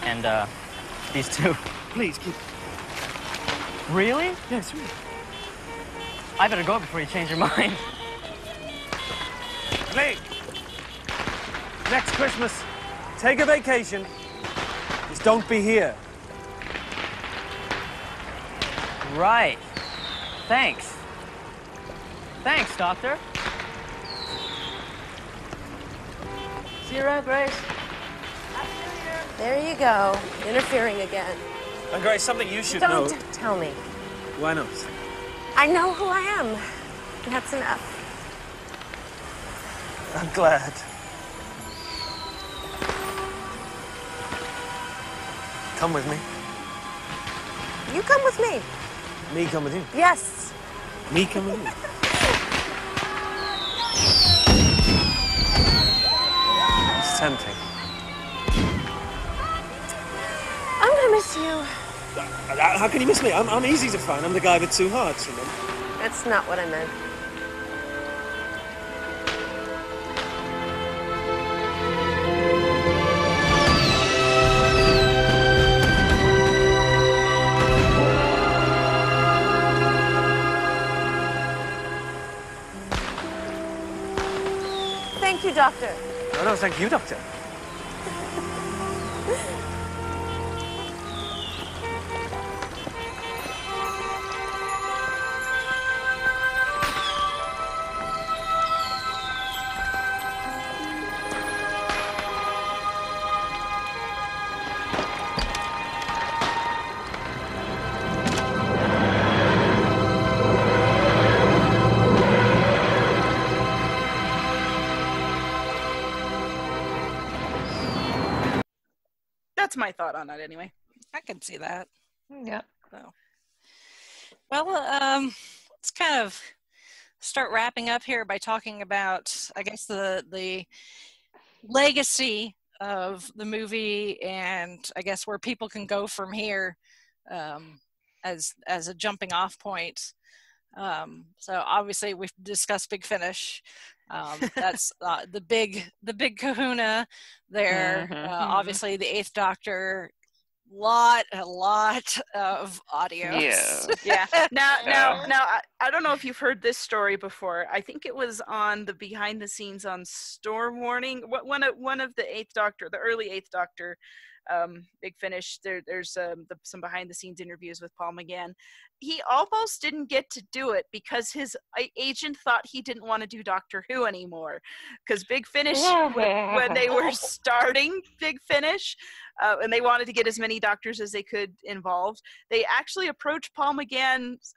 [SPEAKER 13] And, these two. Please keep. Really?
[SPEAKER 1] Yes, really.
[SPEAKER 13] I better go before you change your mind.
[SPEAKER 1] Lee! Next Christmas, take a vacation. Just don't be here.
[SPEAKER 13] Right. Thanks. Thanks, Doctor.
[SPEAKER 12] See you around, Grace. There you go, interfering again.
[SPEAKER 1] And Grace, something you should
[SPEAKER 12] Don't
[SPEAKER 1] know.
[SPEAKER 12] tell me.
[SPEAKER 1] Why not?
[SPEAKER 12] I know who I am. That's enough.
[SPEAKER 1] I'm glad. Come with me.
[SPEAKER 12] You come with me.
[SPEAKER 1] Me come with you.
[SPEAKER 12] Yes.
[SPEAKER 1] Me come with you. It's tempting.
[SPEAKER 12] I'm gonna miss you.
[SPEAKER 1] How can you miss me? I'm easy to find. I'm the guy with two hearts, remember?
[SPEAKER 12] That's not what I meant. Thank you, Doctor.
[SPEAKER 1] No, thank you, Doctor.
[SPEAKER 5] That's my thought on it anyway.
[SPEAKER 3] I can see that.
[SPEAKER 8] Yeah.
[SPEAKER 3] So, well, let's kind of start wrapping up here by talking about, I guess, the legacy of the movie, and I guess where people can go from here as a jumping off point. So obviously we've discussed Big Finish. That's the big kahuna there. Obviously the Eighth Doctor, a lot of audios.
[SPEAKER 5] Yeah. Now, I don't know if you've heard this story before. I think it was on the behind the scenes on Store Warning. One of the Eighth Doctor, the early Eighth Doctor, Big Finish. There's some behind the scenes interviews with Paul McGann. He almost didn't get to do it because his agent thought he didn't want to do Doctor Who anymore. Because Big Finish, when they were starting Big Finish, and they wanted to get as many doctors as they could involved, they actually approached Paul McGann's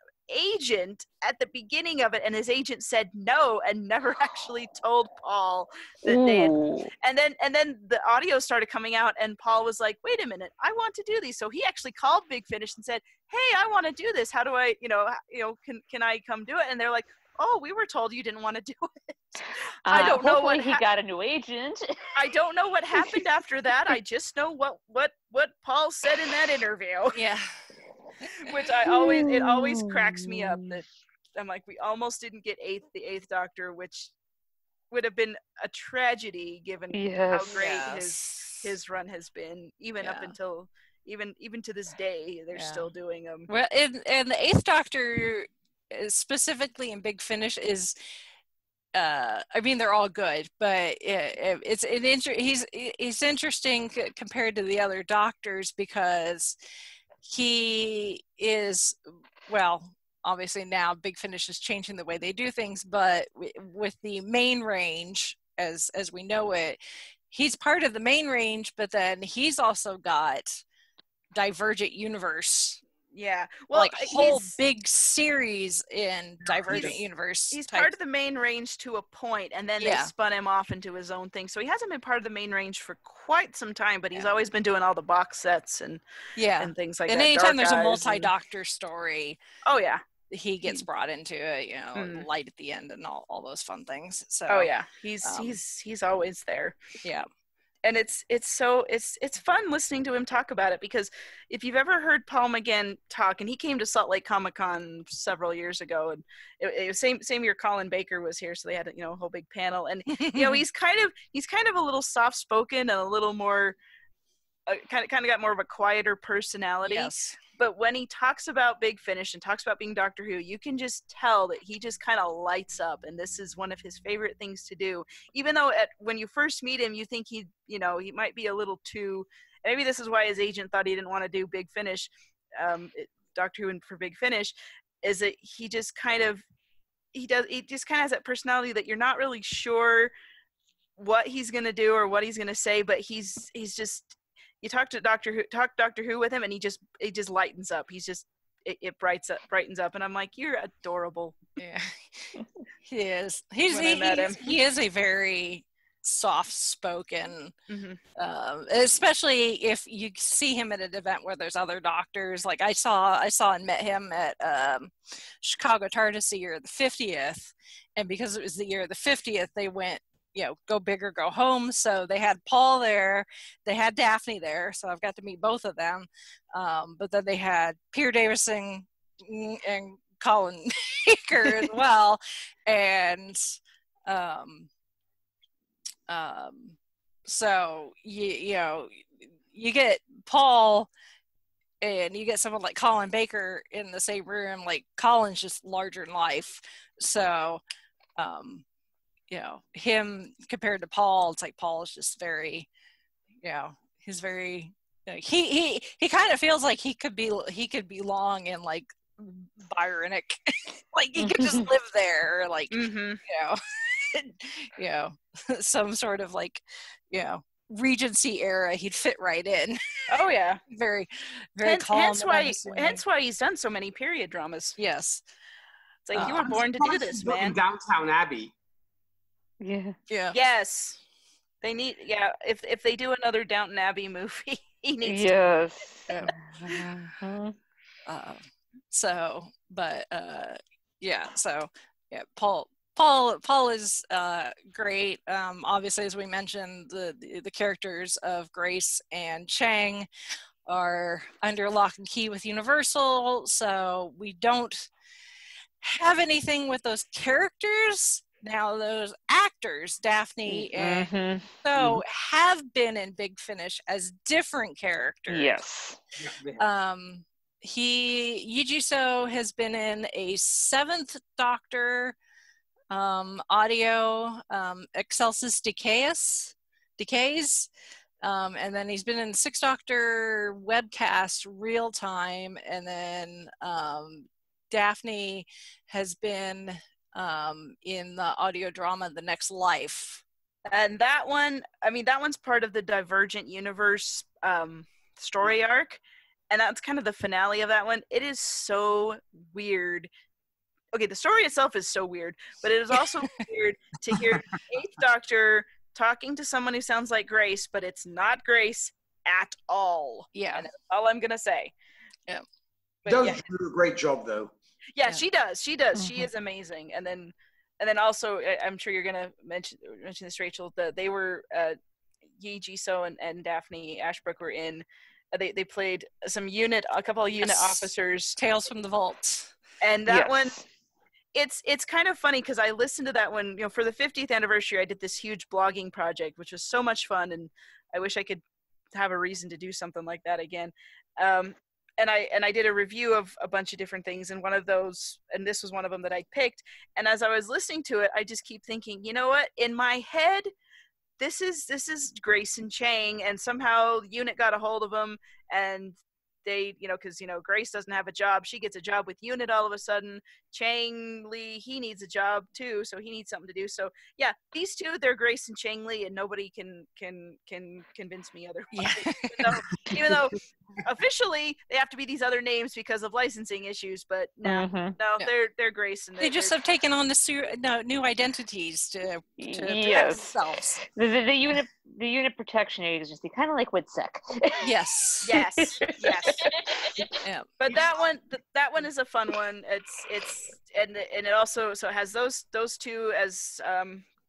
[SPEAKER 5] agent at the beginning of it, and his agent said no and never actually told Paul that they had, and then the audio started coming out, and Paul was like, wait a minute, I want to do these. So he actually called Big Finish and said, hey, I want to do this. How do I, can I come do it? And they're like, oh, we were told you didn't want to do it. I don't know what
[SPEAKER 4] he got a new agent.
[SPEAKER 5] I don't know what happened after that. I just know what Paul said in that interview.
[SPEAKER 3] Yeah.
[SPEAKER 5] Which it always cracks me up that I'm like, we almost didn't get the Eighth Doctor, which would have been a tragedy given how great his run has been, even up until even to this day. They're still doing them.
[SPEAKER 3] Well, and the Eighth Doctor, specifically in Big Finish, is I mean, they're all good, but he's interesting compared to the other Doctors because he is, well, obviously now Big Finish is changing the way they do things, but with the main range as we know it, he's part of the main range, but then he's also got Divergent Universe.
[SPEAKER 5] Yeah, well,
[SPEAKER 3] like a whole big series in Divergent Universe.
[SPEAKER 5] He's part of the main range to a point, and then they spun him off into his own thing. So he hasn't been part of the main range for quite some time, but he's always been doing all the box sets and things like that.
[SPEAKER 3] And anytime there's a multi-Doctor story, he gets brought into it. Light at the end and all those fun things. So
[SPEAKER 5] he's always there.
[SPEAKER 3] Yeah.
[SPEAKER 5] And it's fun listening to him talk about it, because if you've ever heard Paul McGann talk, and he came to Salt Lake Comic-Con several years ago, and it was same year Colin Baker was here, so they had a whole big panel, and he's kind of a little soft spoken and a little more kind of got more of a quieter personality.
[SPEAKER 3] Yes.
[SPEAKER 5] but when he talks about Big Finish and talks about being Doctor Who, you can just tell that he just kind of lights up, and this is one of his favorite things to do. Even though when you first meet him, you think he might be a little too. Maybe this is why his agent thought he didn't want to do Big Finish, Doctor Who and for Big Finish, is that he just kind of has that personality that you're not really sure what he's gonna do or what he's gonna say, but he's just, you talk Doctor Who with him, and he just lightens up. It brightens up, and I'm like, you're adorable.
[SPEAKER 6] Yeah, he is. He is a very soft-spoken, especially if you see him at an event where there's other doctors. Like I saw and met him at Chicago TARDIS year the 50th, and because it was the year of the 50th, they went, go big or go home. So they had Paul there, they had Daphne there, so I've got to meet both of them. But then they had Peter Davison and Colin Baker as well, and so you get Paul and you get someone like Colin Baker in the same room. Like Colin's just larger than life, so him compared to Paul, it's like Paul is just very, he's very, he kind of feels like he could belong in like Byronic, like he could just live there, like some sort of like, Regency era, he'd fit right in.
[SPEAKER 5] Oh yeah.
[SPEAKER 6] Very, very calm.
[SPEAKER 5] Hence why he's done so many period dramas.
[SPEAKER 6] Yes.
[SPEAKER 5] It's like you were born to do this, man.
[SPEAKER 7] Downtown Abbey.
[SPEAKER 8] Yeah.
[SPEAKER 6] Yeah.
[SPEAKER 5] Yes. They need, if they do another Downton Abbey movie, he needs
[SPEAKER 8] yes.
[SPEAKER 5] to.
[SPEAKER 6] Paul is great. Obviously, as we mentioned, the characters of Grace and Chang are under lock and key with Universal, so we don't have anything with those characters. Now, those actors, Daphne and have been in Big Finish as different characters.
[SPEAKER 8] Yes.
[SPEAKER 6] Yijiso has been in a 7th Doctor audio, Excelsis Decays, and then he's been in 6th Doctor webcast real time, and then Daphne has been in the audio drama The Next Life.
[SPEAKER 5] And that one's part of the Divergent Universe story arc, and that's kind of the finale of that one. It is so weird. Okay, the story itself is so weird, but it is also weird to hear 8th Doctor talking to someone who sounds like Grace, but it's not Grace at all.
[SPEAKER 6] Yeah.
[SPEAKER 5] And that's all I'm gonna say.
[SPEAKER 6] Yeah.
[SPEAKER 7] Does do a great job though.
[SPEAKER 5] Yeah, she does. She does. She is amazing. And then also, I'm sure you're gonna mention this, Rachel. They were Yi Ji-so and Daphne Ashbrook were in. They played a couple of unit officers.
[SPEAKER 6] Tales from the Vault.
[SPEAKER 5] And that one, it's kind of funny because I listened to that one. For the 50th anniversary, I did this huge blogging project, which was so much fun, and I wish I could have a reason to do something like that again. And I did a review of a bunch of different things, and one of those, and this was one of them that I picked. And as I was listening to it, I just keep thinking, you know what? In my head, this is Grace and Chang, and somehow Unit got a hold of them, and they, because Grace doesn't have a job, she gets a job with Unit all of a sudden. Chang Li, he needs a job too, so he needs something to do. So yeah, these two, they're Grace and Chang Li, and nobody can convince me otherwise. Yeah. even though officially they have to be these other names because of licensing issues, but no, they're Grace, and
[SPEAKER 6] they just have taken on new identities to themselves.
[SPEAKER 8] The unit protection agency, kind of like WITSEC.
[SPEAKER 6] Yes.
[SPEAKER 5] Yes. Yeah. But that one is a fun one. And it also has those two as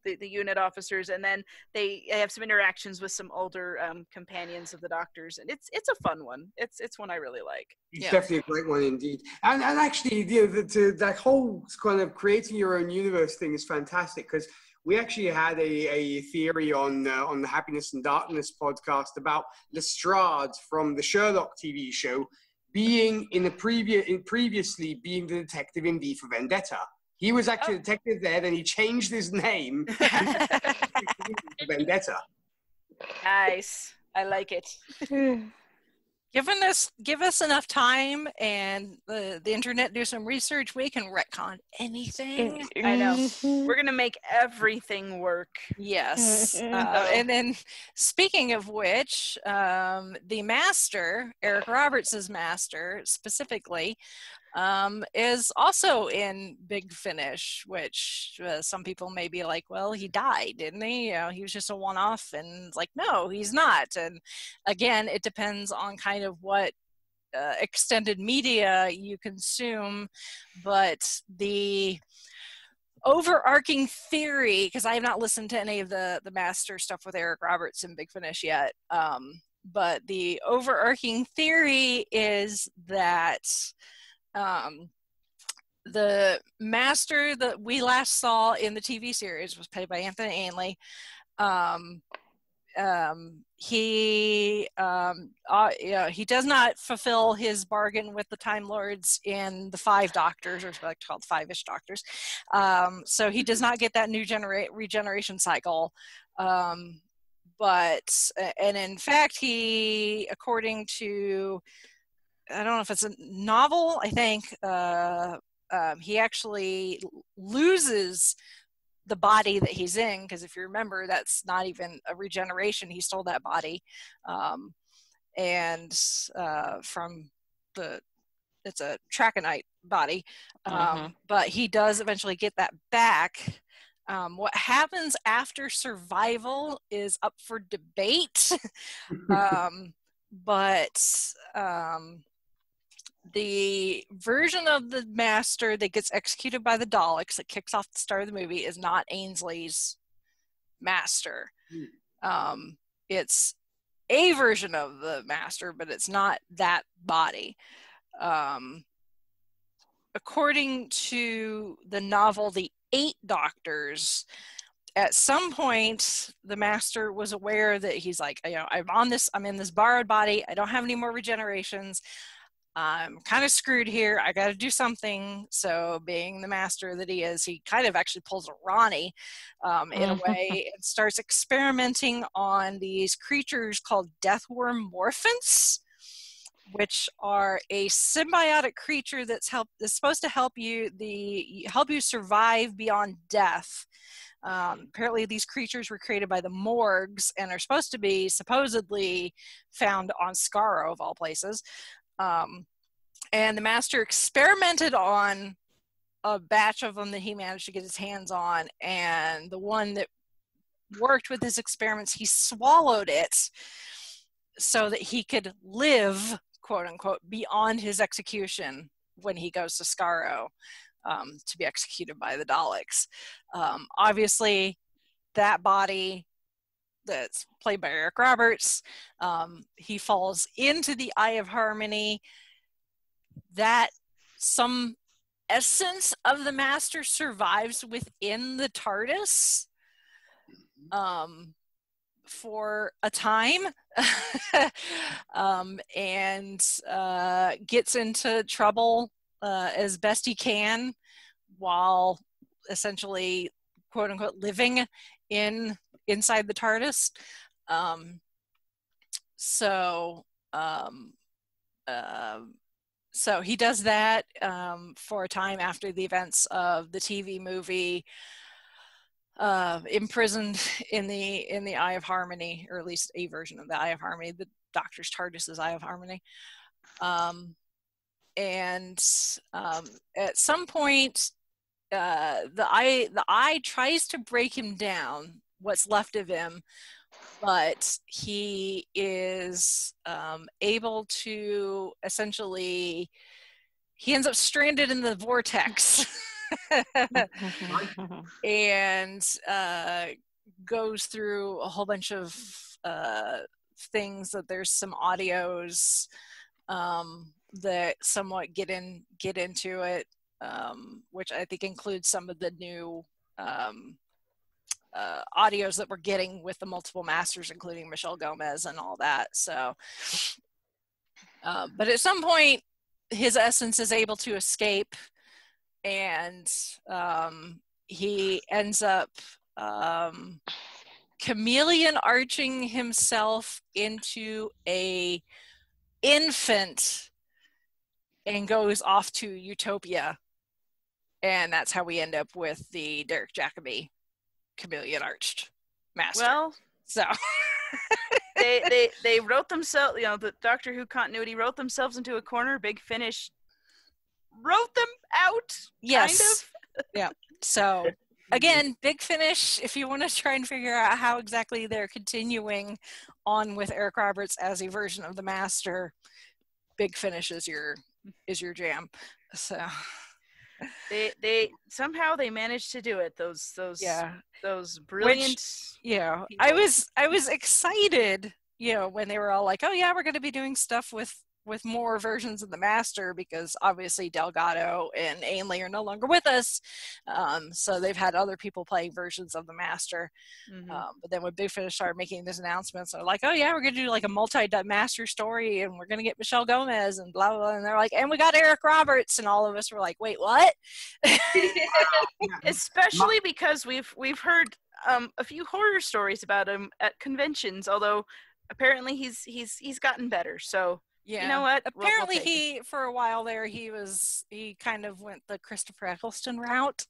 [SPEAKER 5] the unit officers, and then they have some interactions with some older companions of the Doctors, and it's a fun one. It's one I really like.
[SPEAKER 7] It's definitely a great one indeed. And actually, that whole kind of creating your own universe thing is fantastic, because we actually had a theory on the Happiness and Darkness podcast about Lestrade from the Sherlock TV show previously being the detective in V for Vendetta. He was actually a detective there, then he changed his name to Vendetta.
[SPEAKER 5] Nice. I like it.
[SPEAKER 6] Give us enough time and the internet do some research, we can retcon anything.
[SPEAKER 5] I know. We're gonna make everything work.
[SPEAKER 6] Yes. And then speaking of which, the master, Eric Roberts' master specifically, is also in Big Finish, which some people may be like, well, he died, didn't he? You know, he was just a one-off, and it's like, no, he's not. And again, it depends on kind of what extended media you consume, but the overarching theory, because I have not listened to any of the master stuff with Eric Roberts and Big Finish yet, but the overarching theory is that the master that we last saw in the TV series was played by Anthony Ainley. He does not fulfill his bargain with the Time Lords in the Five Doctors, or what I like to call the Five-ish Doctors. So he does not get that new regeneration cycle. But in fact, he, according to, I don't know if it's a novel, I think, he actually loses the body that he's in, because if you remember, that's not even a regeneration. He stole that body. From it's a Traconite body. But he does eventually get that back. What happens after survival is up for debate. The version of the master that gets executed by the Daleks that kicks off the start of the movie is not Ainsley's master. It's a version of the master, but it's not that body. According to the novel The Eight Doctors, at some point the master was aware that he's like, you know, I'm in this borrowed body, I don't have any more regenerations, I'm kind of screwed here, I got to do something. So being the master that he is, he kind of actually pulls a Ronnie in a way, and starts experimenting on these creatures called deathworm morphants, which are a symbiotic creature that's supposed to help you survive beyond death. Apparently these creatures were created by the Morgs and are supposed to be supposedly found on Skaro, of all places. And the master experimented on a batch of them that he managed to get his hands on, and the one that worked with his experiments, he swallowed it so that he could live, quote unquote, beyond his execution when he goes to Skaro to be executed by the Daleks. Obviously, that body that's played by Eric Roberts, he falls into the Eye of Harmony. That some essence of the master survives within the TARDIS for a time, and gets into trouble as best he can while essentially, quote unquote, living inside the TARDIS. So he does that for a time after the events of the TV movie, imprisoned in the Eye of Harmony, or at least a version of the Eye of Harmony, the Doctor's TARDIS's Eye of Harmony. And at some point, the eye tries to break him down, what's left of him, but he is able to essentially, he ends up stranded in the vortex and goes through a whole bunch of things. That there's some audios that somewhat get into it, which I think includes some of the new audios that we're getting with the multiple masters, including Michelle Gomez and all that. So But at some point, his essence is able to escape, and he ends up chameleon arching himself into a infant and goes off to Utopia. And that's how we end up with the Derek Jacobi chameleon arched master.
[SPEAKER 5] Well,
[SPEAKER 6] so
[SPEAKER 5] they wrote themselves, the Doctor Who continuity wrote themselves into a corner. Big Finish wrote them out.
[SPEAKER 6] Yes.
[SPEAKER 5] Kind of.
[SPEAKER 6] Yeah. So again, Big Finish, if you want to try and figure out how exactly they're continuing on with Eric Roberts as a version of the Master, Big Finish is your jam. So
[SPEAKER 5] they somehow they managed to do it. Those brilliant.
[SPEAKER 6] Yeah,
[SPEAKER 5] people.
[SPEAKER 6] I was excited, when they were all like, oh yeah, we're going to be doing stuff with more versions of the Master, because obviously Delgado and Ainley are no longer with us, so they've had other people playing versions of the Master. But then when Big Finish started making these announcements, they're like, oh yeah, we're going to do like a multi-Master story, and we're going to get Michelle Gomez and blah, blah, blah, and they're like, and we got Eric Roberts, and all of us were like, wait, what?
[SPEAKER 5] Especially because we've heard a few horror stories about him at conventions, although apparently he's gotten better, so
[SPEAKER 6] yeah.
[SPEAKER 5] You know what?
[SPEAKER 6] Apparently for a while there, he kind of went the Christopher Eccleston route.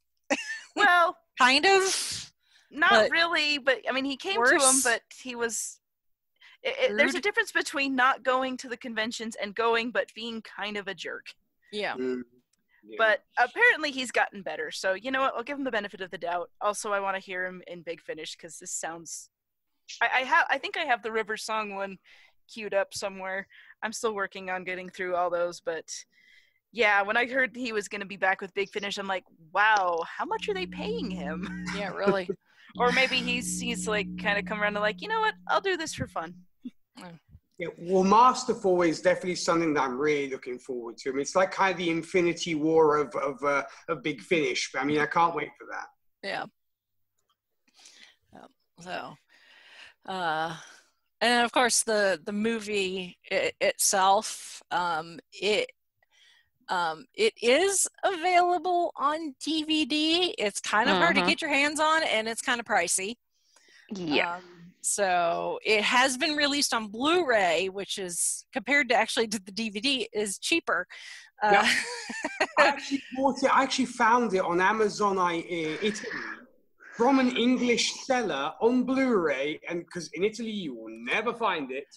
[SPEAKER 5] Well,
[SPEAKER 6] kind of.
[SPEAKER 5] Not really, but I mean, he came
[SPEAKER 6] worse.
[SPEAKER 5] to him, but he was. There's a difference between not going to the conventions and going, but being kind of a jerk.
[SPEAKER 6] Yeah.
[SPEAKER 5] But apparently he's gotten better, so you know what? I'll give him the benefit of the doubt. Also, I want to hear him in Big Finish because this sounds. I think I have the River Song one queued up somewhere. I'm still working on getting through all those, but yeah, when I heard he was going to be back with Big Finish, I'm like, wow, how much are they paying him?
[SPEAKER 6] Yeah, really.
[SPEAKER 5] Or maybe he's like kind of come around to like, you know what, I'll do this for fun.
[SPEAKER 7] Yeah, well, Masterful is definitely something that I'm really looking forward to. I mean, it's like kind of the Infinity War of Big Finish. I mean, I can't wait for that.
[SPEAKER 6] Yeah. So, and of course the movie itself, it is available on DVD. It's kind of hard to get your hands on, and it's kind of pricey.
[SPEAKER 8] Yeah.
[SPEAKER 6] So it has been released on Blu-ray, which is, compared to actually to the DVD, is cheaper.
[SPEAKER 7] Yeah. I actually bought it. I actually found it on Amazon Italy from an English seller on Blu-ray, and because in Italy you will never find it,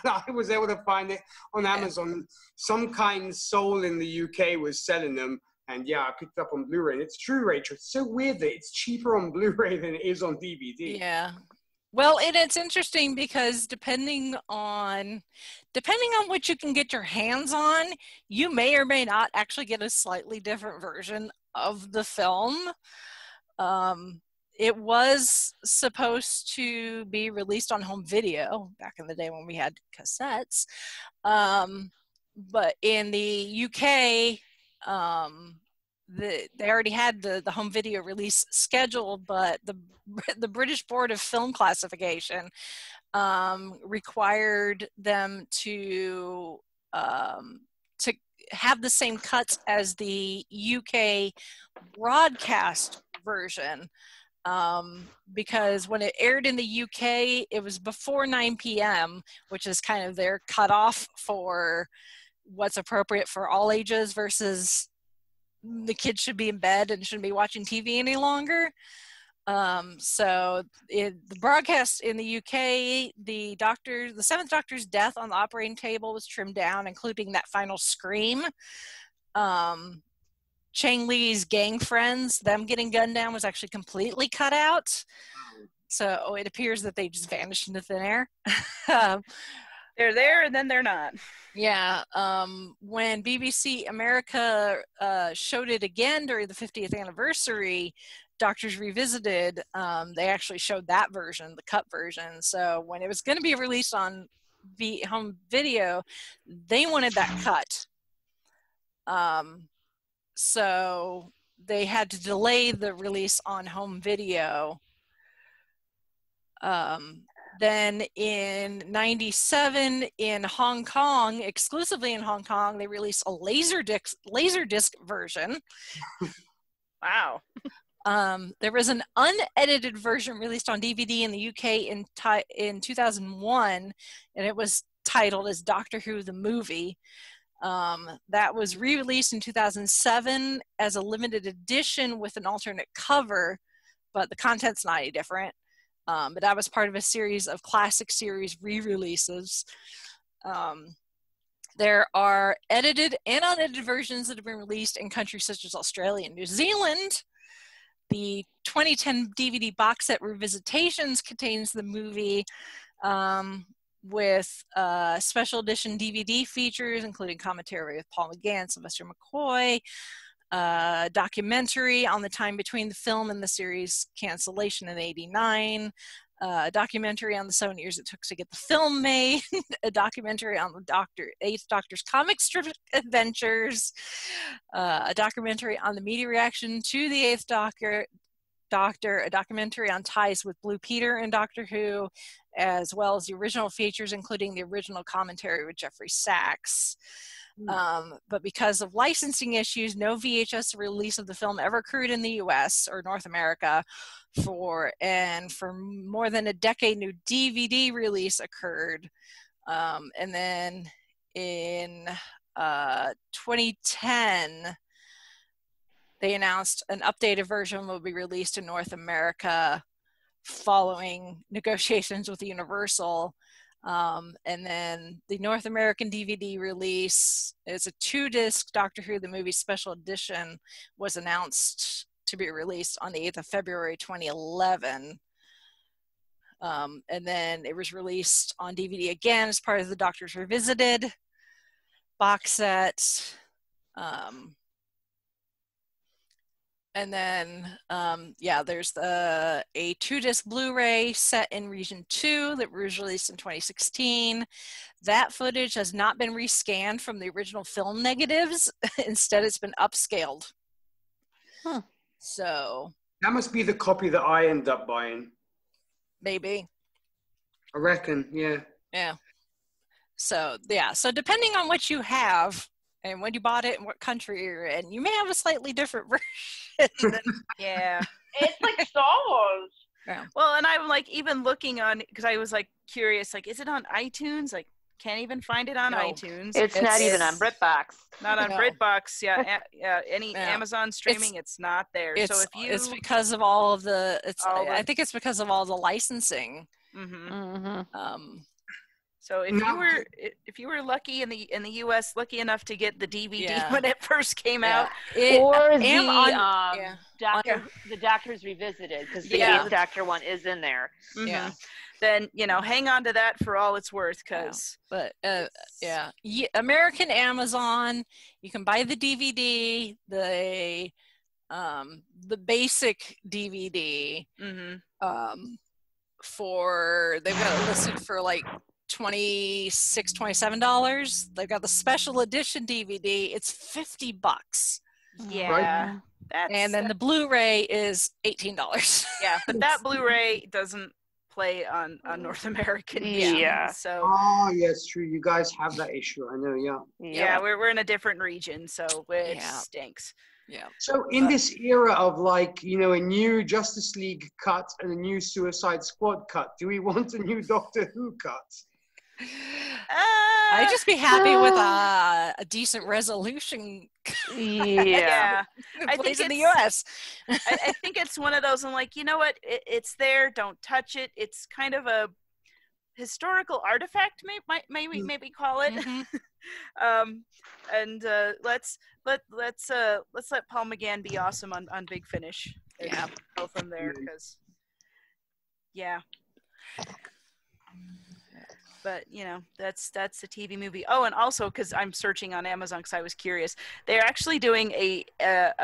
[SPEAKER 7] but I was able to find it on Amazon. Some kind soul in the UK was selling them, and yeah, I picked it up on Blu-ray. And it's true, Rachel. It's so weird that it's cheaper on Blu-ray than it is on DVD.
[SPEAKER 6] Yeah. Well, and it's interesting because depending on what you can get your hands on, you may or may not actually get a slightly different version of the film. It was supposed to be released on home video back in the day when we had cassettes. But in the UK, they already had the home video release scheduled, but the British Board of Film Classification required them to have the same cuts as the UK broadcast version. Because when it aired in the UK, it was before 9 p.m., which is kind of their cutoff for what's appropriate for all ages versus the kids should be in bed and shouldn't be watching TV any longer. So the broadcast in the UK, the Seventh Doctor's death on the operating table was trimmed down, including that final scream. Chang Lee's gang friends, them getting gunned down, was actually completely cut out. So it appears that they just vanished into thin air.
[SPEAKER 5] They're there and then they're not.
[SPEAKER 6] Yeah. When BBC America showed it again during the 50th anniversary, Doctors Revisited, they actually showed that version, the cut version. So when it was going to be released on home video, they wanted that cut. So they had to delay the release on home video Then in 97 in Hong Kong, exclusively in Hong Kong, they released a laserdisc version.
[SPEAKER 5] Wow.
[SPEAKER 6] There was an unedited version released on DVD in the UK in 2001, and it was titled as Doctor Who the Movie. That was re-released in 2007 as a limited edition with an alternate cover, but the content's not any different. But that was part of a series of classic series re-releases. There are edited and unedited versions that have been released in countries such as Australia and New Zealand. The 2010 DVD box set Revisitations contains the movie with special edition DVD features, including commentary with Paul McGann, Sylvester McCoy, documentary on the time between the film and the series cancellation in '89, a documentary on the 7 years it took to get the film made, a documentary on the Eighth Doctor's comic strip adventures, a documentary on the media reaction to the Eighth Doctor, a documentary on ties with Blue Peter and Doctor Who, as well as the original features, including the original commentary with Jeffrey Sachs. But because of licensing issues, no VHS release of the film ever occurred in the US or North America. For more than a decade, no DVD release occurred. And then in 2010, they announced an updated version will be released in North America following negotiations with Universal. And then the North American DVD release is a 2-disc Doctor Who the Movie Special Edition, was announced to be released on the 8th of February 2011. And then it was released on DVD again as part of the Doctors Revisited box set. And then, there's a 2-disc Blu-ray set in Region 2 that was released in 2016. That footage has not been rescanned from the original film negatives. Instead, it's been upscaled.
[SPEAKER 8] Huh.
[SPEAKER 6] So
[SPEAKER 7] that must be the copy that I end up buying.
[SPEAKER 6] Maybe.
[SPEAKER 7] I reckon, yeah.
[SPEAKER 6] Yeah. So depending on what you have, and when you bought it and what country you're in, you may have a slightly different version.
[SPEAKER 5] Yeah.
[SPEAKER 9] It's like Star Wars.
[SPEAKER 6] Yeah.
[SPEAKER 5] Well, and I'm like even looking on, because I was like curious, like, is it on iTunes? Like, can't even find it on iTunes.
[SPEAKER 4] It's not even on BritBox.
[SPEAKER 5] Not on BritBox. Yeah, any Amazon streaming, it's not there. So if you,
[SPEAKER 6] it's because of all of the. I think it's because of all the licensing.
[SPEAKER 5] So if you were lucky in the U.S., lucky enough to get the DVD when it first came out,
[SPEAKER 4] or the Doctors Revisited, because the Eighth Doctor one is in there.
[SPEAKER 5] Yeah. Then hang on to that for all it's worth, because.
[SPEAKER 6] American Amazon, you can buy the DVD, the basic DVD. They've got it listed for like $26, $27. They've got the special edition DVD. It's $50.
[SPEAKER 5] Yeah.
[SPEAKER 6] And then the Blu-ray is $18.
[SPEAKER 5] Yeah, but that Blu-ray doesn't play on North American. So.
[SPEAKER 7] Oh, yes, true. You guys have that issue. I know. Yeah.
[SPEAKER 5] Yeah, we're in a different region, so it stinks.
[SPEAKER 6] Yeah.
[SPEAKER 7] So in this era of a new Justice League cut and a new Suicide Squad cut, do we want a new Doctor Who cut?
[SPEAKER 6] I'd just be happy with a decent resolution.
[SPEAKER 5] Yeah.
[SPEAKER 6] I think in the US.
[SPEAKER 5] I think it's one of those. I'm like, you know what? It's there. Don't touch it. It's kind of a historical artifact, maybe call it. And let's let Paul McGann be awesome on Big Finish.
[SPEAKER 6] Yeah,
[SPEAKER 5] go from there, because But that's the TV movie. Oh, and also because I'm searching on Amazon because I was curious, they're actually doing a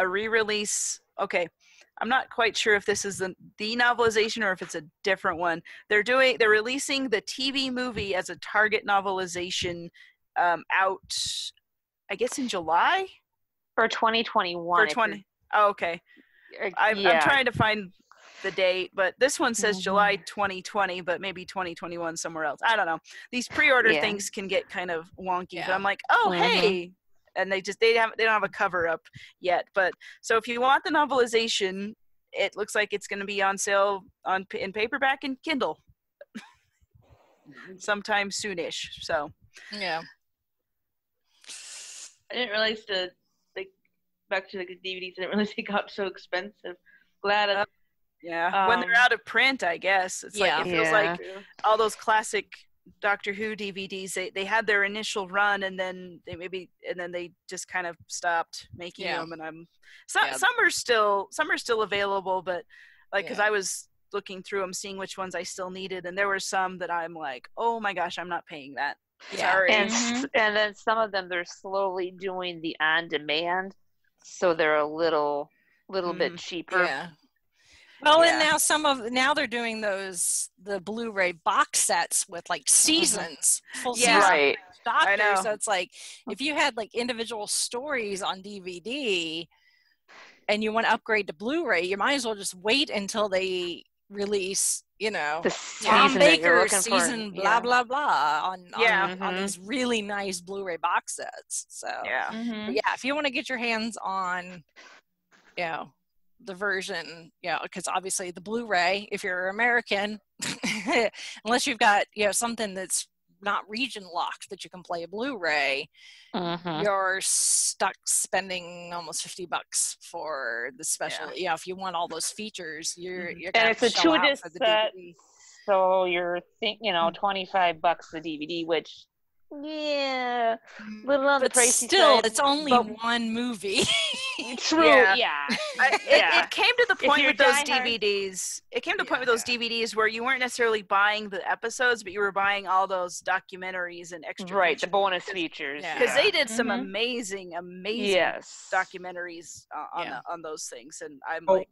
[SPEAKER 5] re-release. Okay, I'm not quite sure if this is the novelization or if it's a different one. They're releasing the TV movie as a Target novelization out, I guess, in July
[SPEAKER 4] for 2021.
[SPEAKER 5] Oh, okay. I'm trying to find the date, but this one says July 2020, but maybe 2021 somewhere else. I don't know. These pre-order things can get kind of wonky, but I'm like, oh, hey. And they don't have a cover up yet. But so if you want the novelization, it looks like it's going to be on sale in paperback and Kindle sometime soonish. So
[SPEAKER 6] yeah.
[SPEAKER 8] I didn't realize back to the DVDs. I didn't realize they got so expensive. Glad.
[SPEAKER 5] When they're out of print, I guess it's like it feels like all those classic Doctor Who DVDs. They had their initial run, and then they just kind of stopped making them. And some are still available, but because I was looking through them, seeing which ones I still needed, and there were some that I'm like, oh my gosh, I'm not paying that. Sorry.
[SPEAKER 4] And then some of them they're slowly doing the on demand, so they're a little bit cheaper.
[SPEAKER 6] Yeah. Well, and now they're doing the Blu-ray box sets with like seasons, full season Doctor.
[SPEAKER 5] I know.
[SPEAKER 6] So it's like if you had like individual stories on DVD and you want to upgrade to Blu-ray, you might as well just wait until they release,
[SPEAKER 4] the
[SPEAKER 6] Tom Baker's season,
[SPEAKER 4] for.
[SPEAKER 6] blah blah blah, on these really nice Blu-ray box sets. So if you want to get your hands on, the version, because obviously the Blu-ray, if you're American, unless you've got something that's not region locked that you can play a Blu-ray, you're stuck spending almost $50 for the special. If you want all those features, you're
[SPEAKER 4] and it's a 2-disc set,
[SPEAKER 6] DVD.
[SPEAKER 4] so you're $25 the DVD, which a little on the pricey
[SPEAKER 6] still
[SPEAKER 4] side.
[SPEAKER 6] It's only one movie.
[SPEAKER 4] True.
[SPEAKER 5] It came to the point with those
[SPEAKER 4] diehard.
[SPEAKER 5] DVDs. It came to the point with those DVDs where you weren't necessarily buying the episodes, but you were buying all those documentaries and extra
[SPEAKER 4] features. The bonus features.
[SPEAKER 5] Because they did some amazing documentaries on those things, and I'm like,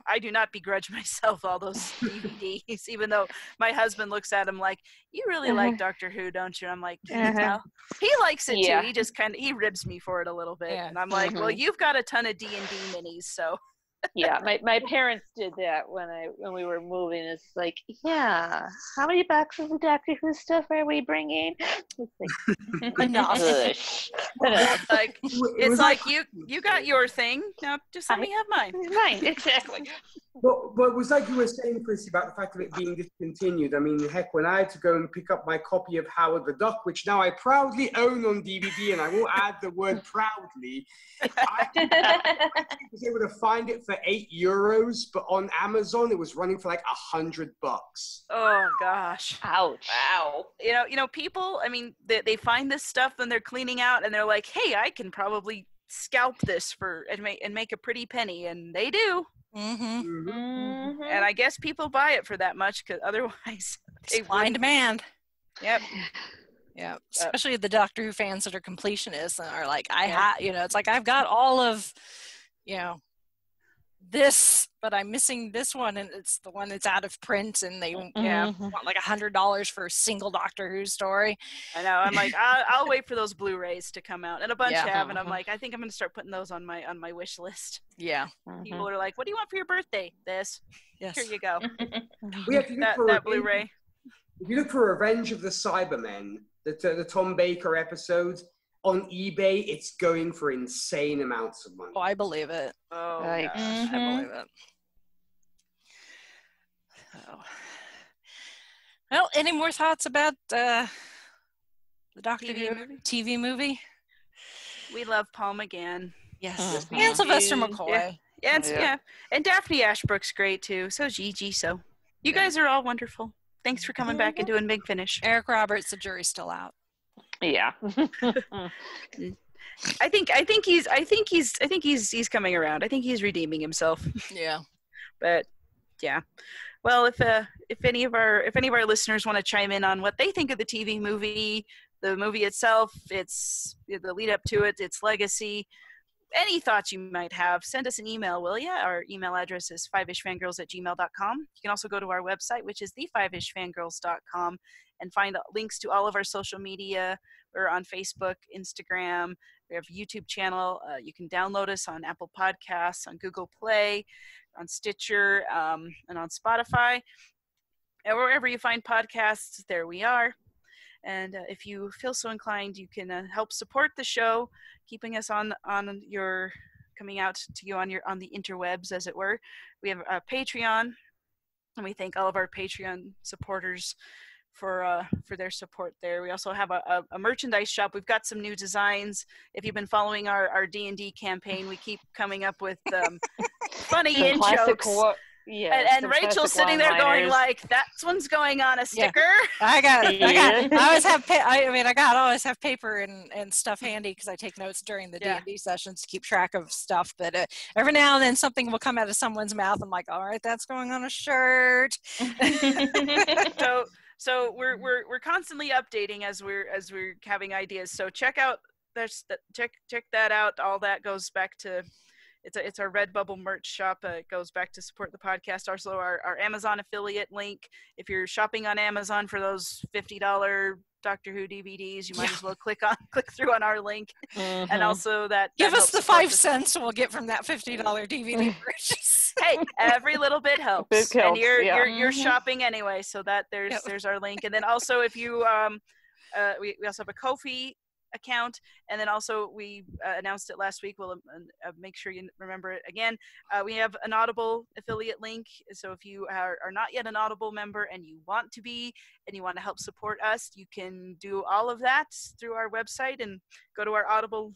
[SPEAKER 5] I do not begrudge myself all those DVDs, even though my husband looks at them like, you really like Doctor Who, don't you? I'm like, he likes it too. He just he ribs me for it a little bit. And I'm like, well, you've got a ton of D&D minis, so.
[SPEAKER 4] My parents did that when we were moving. It's like, how many boxes of Doctor Who stuff are we bringing? It's like,
[SPEAKER 6] enough.
[SPEAKER 5] It's like you got your thing. Now just let me have mine.
[SPEAKER 4] Mine, exactly.
[SPEAKER 7] But it was like you were saying, Chrissy, about the fact of it being discontinued. I mean, heck, when I had to go and pick up my copy of Howard the Duck, which now I proudly own on DVD, and I will add the word proudly, I was able to find it for €8, but on Amazon it was running for like $100.
[SPEAKER 5] Oh gosh!
[SPEAKER 4] Ouch!
[SPEAKER 5] Wow! You know, people. I mean, they find this stuff and they're cleaning out, and they're like, "Hey, I can probably scalp this and make a pretty penny," and they do. And I guess people buy it for that much, because otherwise
[SPEAKER 6] they find demand.
[SPEAKER 5] Yep.
[SPEAKER 6] Yeah, especially the Doctor Who fans that are completionists and are like, it's like I've got all of, this, but I'm missing this one, and it's the one that's out of print, and they want like $100 for a single Doctor Who story.
[SPEAKER 5] I know. I'm like, I'll wait for those Blu-rays to come out, and a bunch have, and I'm like, I think I'm going to start putting those on my wish list.
[SPEAKER 6] Yeah.
[SPEAKER 5] People are like, what do you want for your birthday? This.
[SPEAKER 6] Yes.
[SPEAKER 5] Here you go.
[SPEAKER 7] We have to look for
[SPEAKER 5] that Blu-ray.
[SPEAKER 7] If you look for Revenge of the Cybermen, the Tom Baker episode, on eBay, it's going for insane amounts of money.
[SPEAKER 6] Oh, I believe it.
[SPEAKER 5] Oh,
[SPEAKER 6] gosh, I believe it. Oh. Well, any more thoughts about the Doctor Who TV movie?
[SPEAKER 5] We love Paul McGann.
[SPEAKER 6] Yes. And Sylvester McCoy.
[SPEAKER 5] Yeah. And Daphne Ashbrook's great too. So Gigi. So you guys are all wonderful. Thanks for coming back and doing Big Finish.
[SPEAKER 6] Eric Roberts, the jury's still out.
[SPEAKER 4] Yeah.
[SPEAKER 5] I think he's coming around. I think he's redeeming himself.
[SPEAKER 6] Yeah.
[SPEAKER 5] But yeah. Well, if any of our listeners want to chime in on what they think of the TV movie, the movie itself, it's the lead up to it, its legacy, any thoughts you might have, send us an email, will ya? Our email address is fiveishfangirls@gmail.com. You can also go to our website, which is thefiveishfangirls.com, and find links to all of our social media. We're on Facebook, Instagram. We have a YouTube channel. You can download us on Apple Podcasts, on Google Play. Stitcher, and on Spotify. And wherever you find podcasts, there we are. And if you feel so inclined, you can help support the show, keeping us on your coming out to you on the interwebs, as it were. We have a Patreon, and we thank all of our Patreon supporters for their support there. We also have a merchandise shop. We've got some new designs. If you've been following our D&D campaign, we keep coming up with funny in-jokes.
[SPEAKER 4] Yeah,
[SPEAKER 5] and Rachel's sitting there going like, "That one's going on a sticker."
[SPEAKER 6] Yeah. I got it. I always have. I always have paper and stuff handy because I take notes during the D&D sessions to keep track of stuff. But every now and then something will come out of someone's mouth. I'm like, "All right, that's going on a shirt."
[SPEAKER 5] So we're constantly updating as we're having ideas. So check that out. All that goes back to. It's our Redbubble merch shop. It goes back to support the podcast. Also, our Amazon affiliate link. If you're shopping on Amazon for those $50 Doctor Who DVDs, you might as well click through on our link. And also
[SPEAKER 6] give us the 5 cents we'll get from that $50 DVD purchase.
[SPEAKER 5] Hey, every little bit helps.
[SPEAKER 4] It helps,
[SPEAKER 5] and you're shopping anyway, so that there's our link. And then also if you we also have a Ko-fi account, and then also we announced it last week. We'll make sure you remember it again. We have an Audible affiliate link, so if you are not yet an Audible member and you want to be, and you want to help support us, you can do all of that through our website and go to our Audible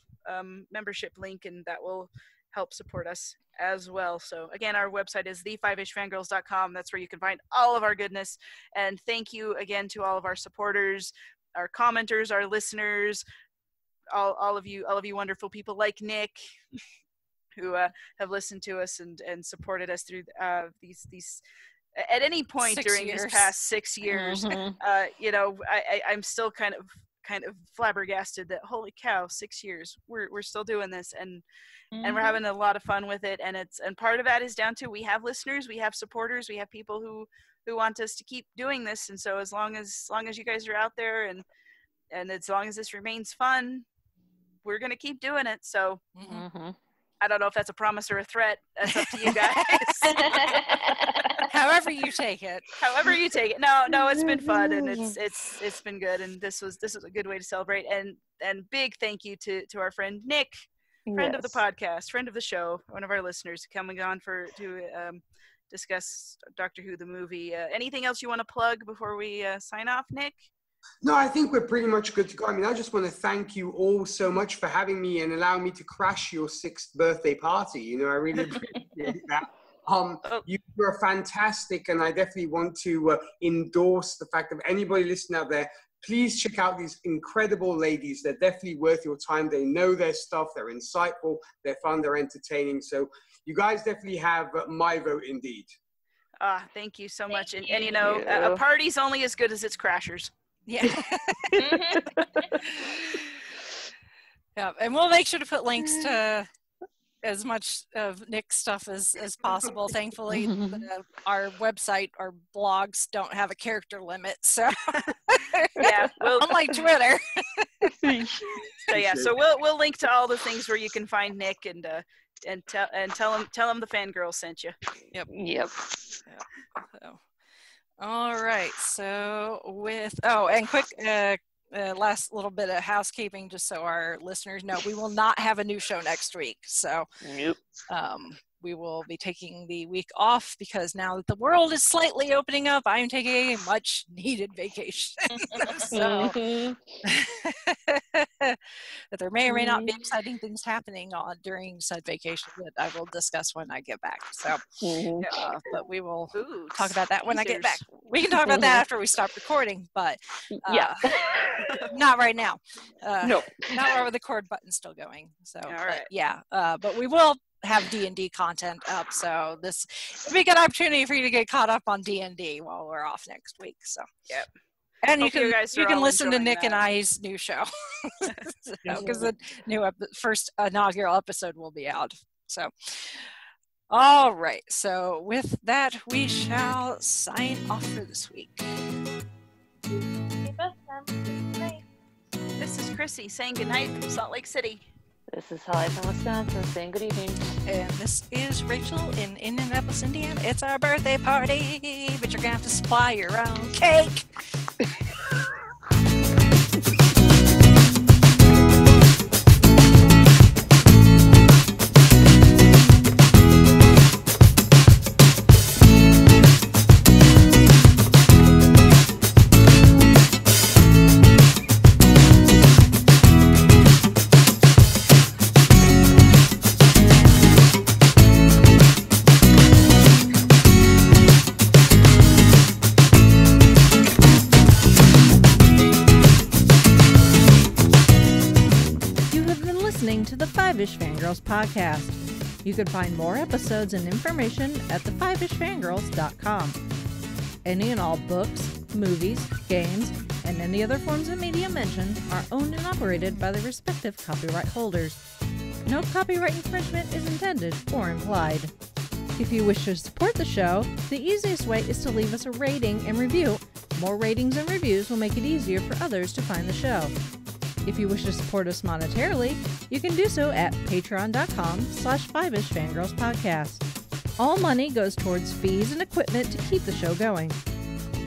[SPEAKER 5] membership link, and that will help support us as well. So again, our website is the5ishfangirls.com. That's where you can find all of our goodness. And thank you again to all of our supporters, our commenters, our listeners, all of you wonderful people like Nick, who have listened to us and supported us through these at any point during these past 6 years. I'm still kind of flabbergasted that, holy cow, 6 years we're still doing this, and we're having a lot of fun with it. And part of that is down to we have listeners, we have supporters, we have people who want us to keep doing this. And so as long as you guys are out there and as long as this remains fun, we're going to keep doing it. So I don't know if that's a promise or a threat. That's up to you guys.
[SPEAKER 6] However you take it.
[SPEAKER 5] No, it's been fun, and it's been good. And this was a good way to celebrate. And big thank you to our friend Nick, friend of the podcast, friend of the show, one of our listeners, coming on to discuss Doctor Who the movie. Anything else you want to plug before we sign off, Nick?
[SPEAKER 7] No, I think we're pretty much good to go. I mean, I just want to thank you all so much for having me and allowing me to crash your 6th birthday party. I really appreciate that. You were fantastic, and I definitely want to endorse the fact that anybody listening out there, please check out these incredible ladies. They're definitely worth your time. They know their stuff. They're insightful. They're fun. They're entertaining. So you guys definitely have my vote indeed.
[SPEAKER 5] Thank you so much. And a party's only as good as its crashers.
[SPEAKER 6] Yeah. Yeah, and we'll make sure to put links to as much of Nick's stuff as possible. Thankfully, our website, our blogs don't have a character limit, so
[SPEAKER 5] yeah,
[SPEAKER 6] unlike Twitter.
[SPEAKER 5] So we'll link to all the things where you can find Nick and tell him the fangirl sent you.
[SPEAKER 6] Yep. So. All right. So and quick last little bit of housekeeping, just so our listeners know, we will not have a new show next week. So we will be taking the week off because now that the world is slightly opening up, I'm taking a much needed vacation. So that there may or may not be exciting things happening during said vacation that I will discuss when I get back. So, but we will talk about that when I get back. We can talk about that after we stop recording, but not right now.
[SPEAKER 4] No,
[SPEAKER 6] not while the record button's still going. So, but we will have D&D content up, so this will be a good opportunity for you to get caught up on D&D while we're off next week. So and you can listen to Nick and I's new show because the new first inaugural episode will be out. So all right, so with that we shall sign off for this week.
[SPEAKER 5] This is Chrissy saying goodnight from Salt Lake City.
[SPEAKER 4] This is Holly from Wisconsin saying good evening.
[SPEAKER 3] And this is Rachel in Indianapolis, Indiana. It's our birthday party, but you're going to have to supply your own cake.
[SPEAKER 14] To the Five-ish Fangirls podcast. You can find more episodes and information at thefivishfangirls.com. Any and all books, movies, games, and any other forms of media mentioned are owned and operated by the respective copyright holders. No copyright infringement is intended or implied. If you wish to support the show, the easiest way is to leave us a rating and review. More ratings and reviews will make it easier for others to find the show. If you wish to support us monetarily, you can do so at patreon.com/5ishfangirlspodcast. All money goes towards fees and equipment to keep the show going.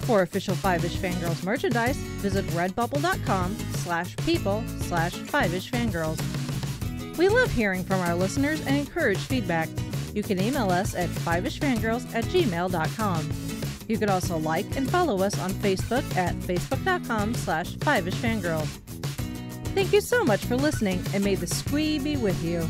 [SPEAKER 14] For official Five-ish Fangirls merchandise, visit redbubble.com/people/5ishfangirls. We love hearing from our listeners and encourage feedback. You can email us at fiveishfangirls@gmail.com. You can also like and follow us on Facebook at facebook.com/5ishfangirls. Thank you so much for listening, and may the squee be with you.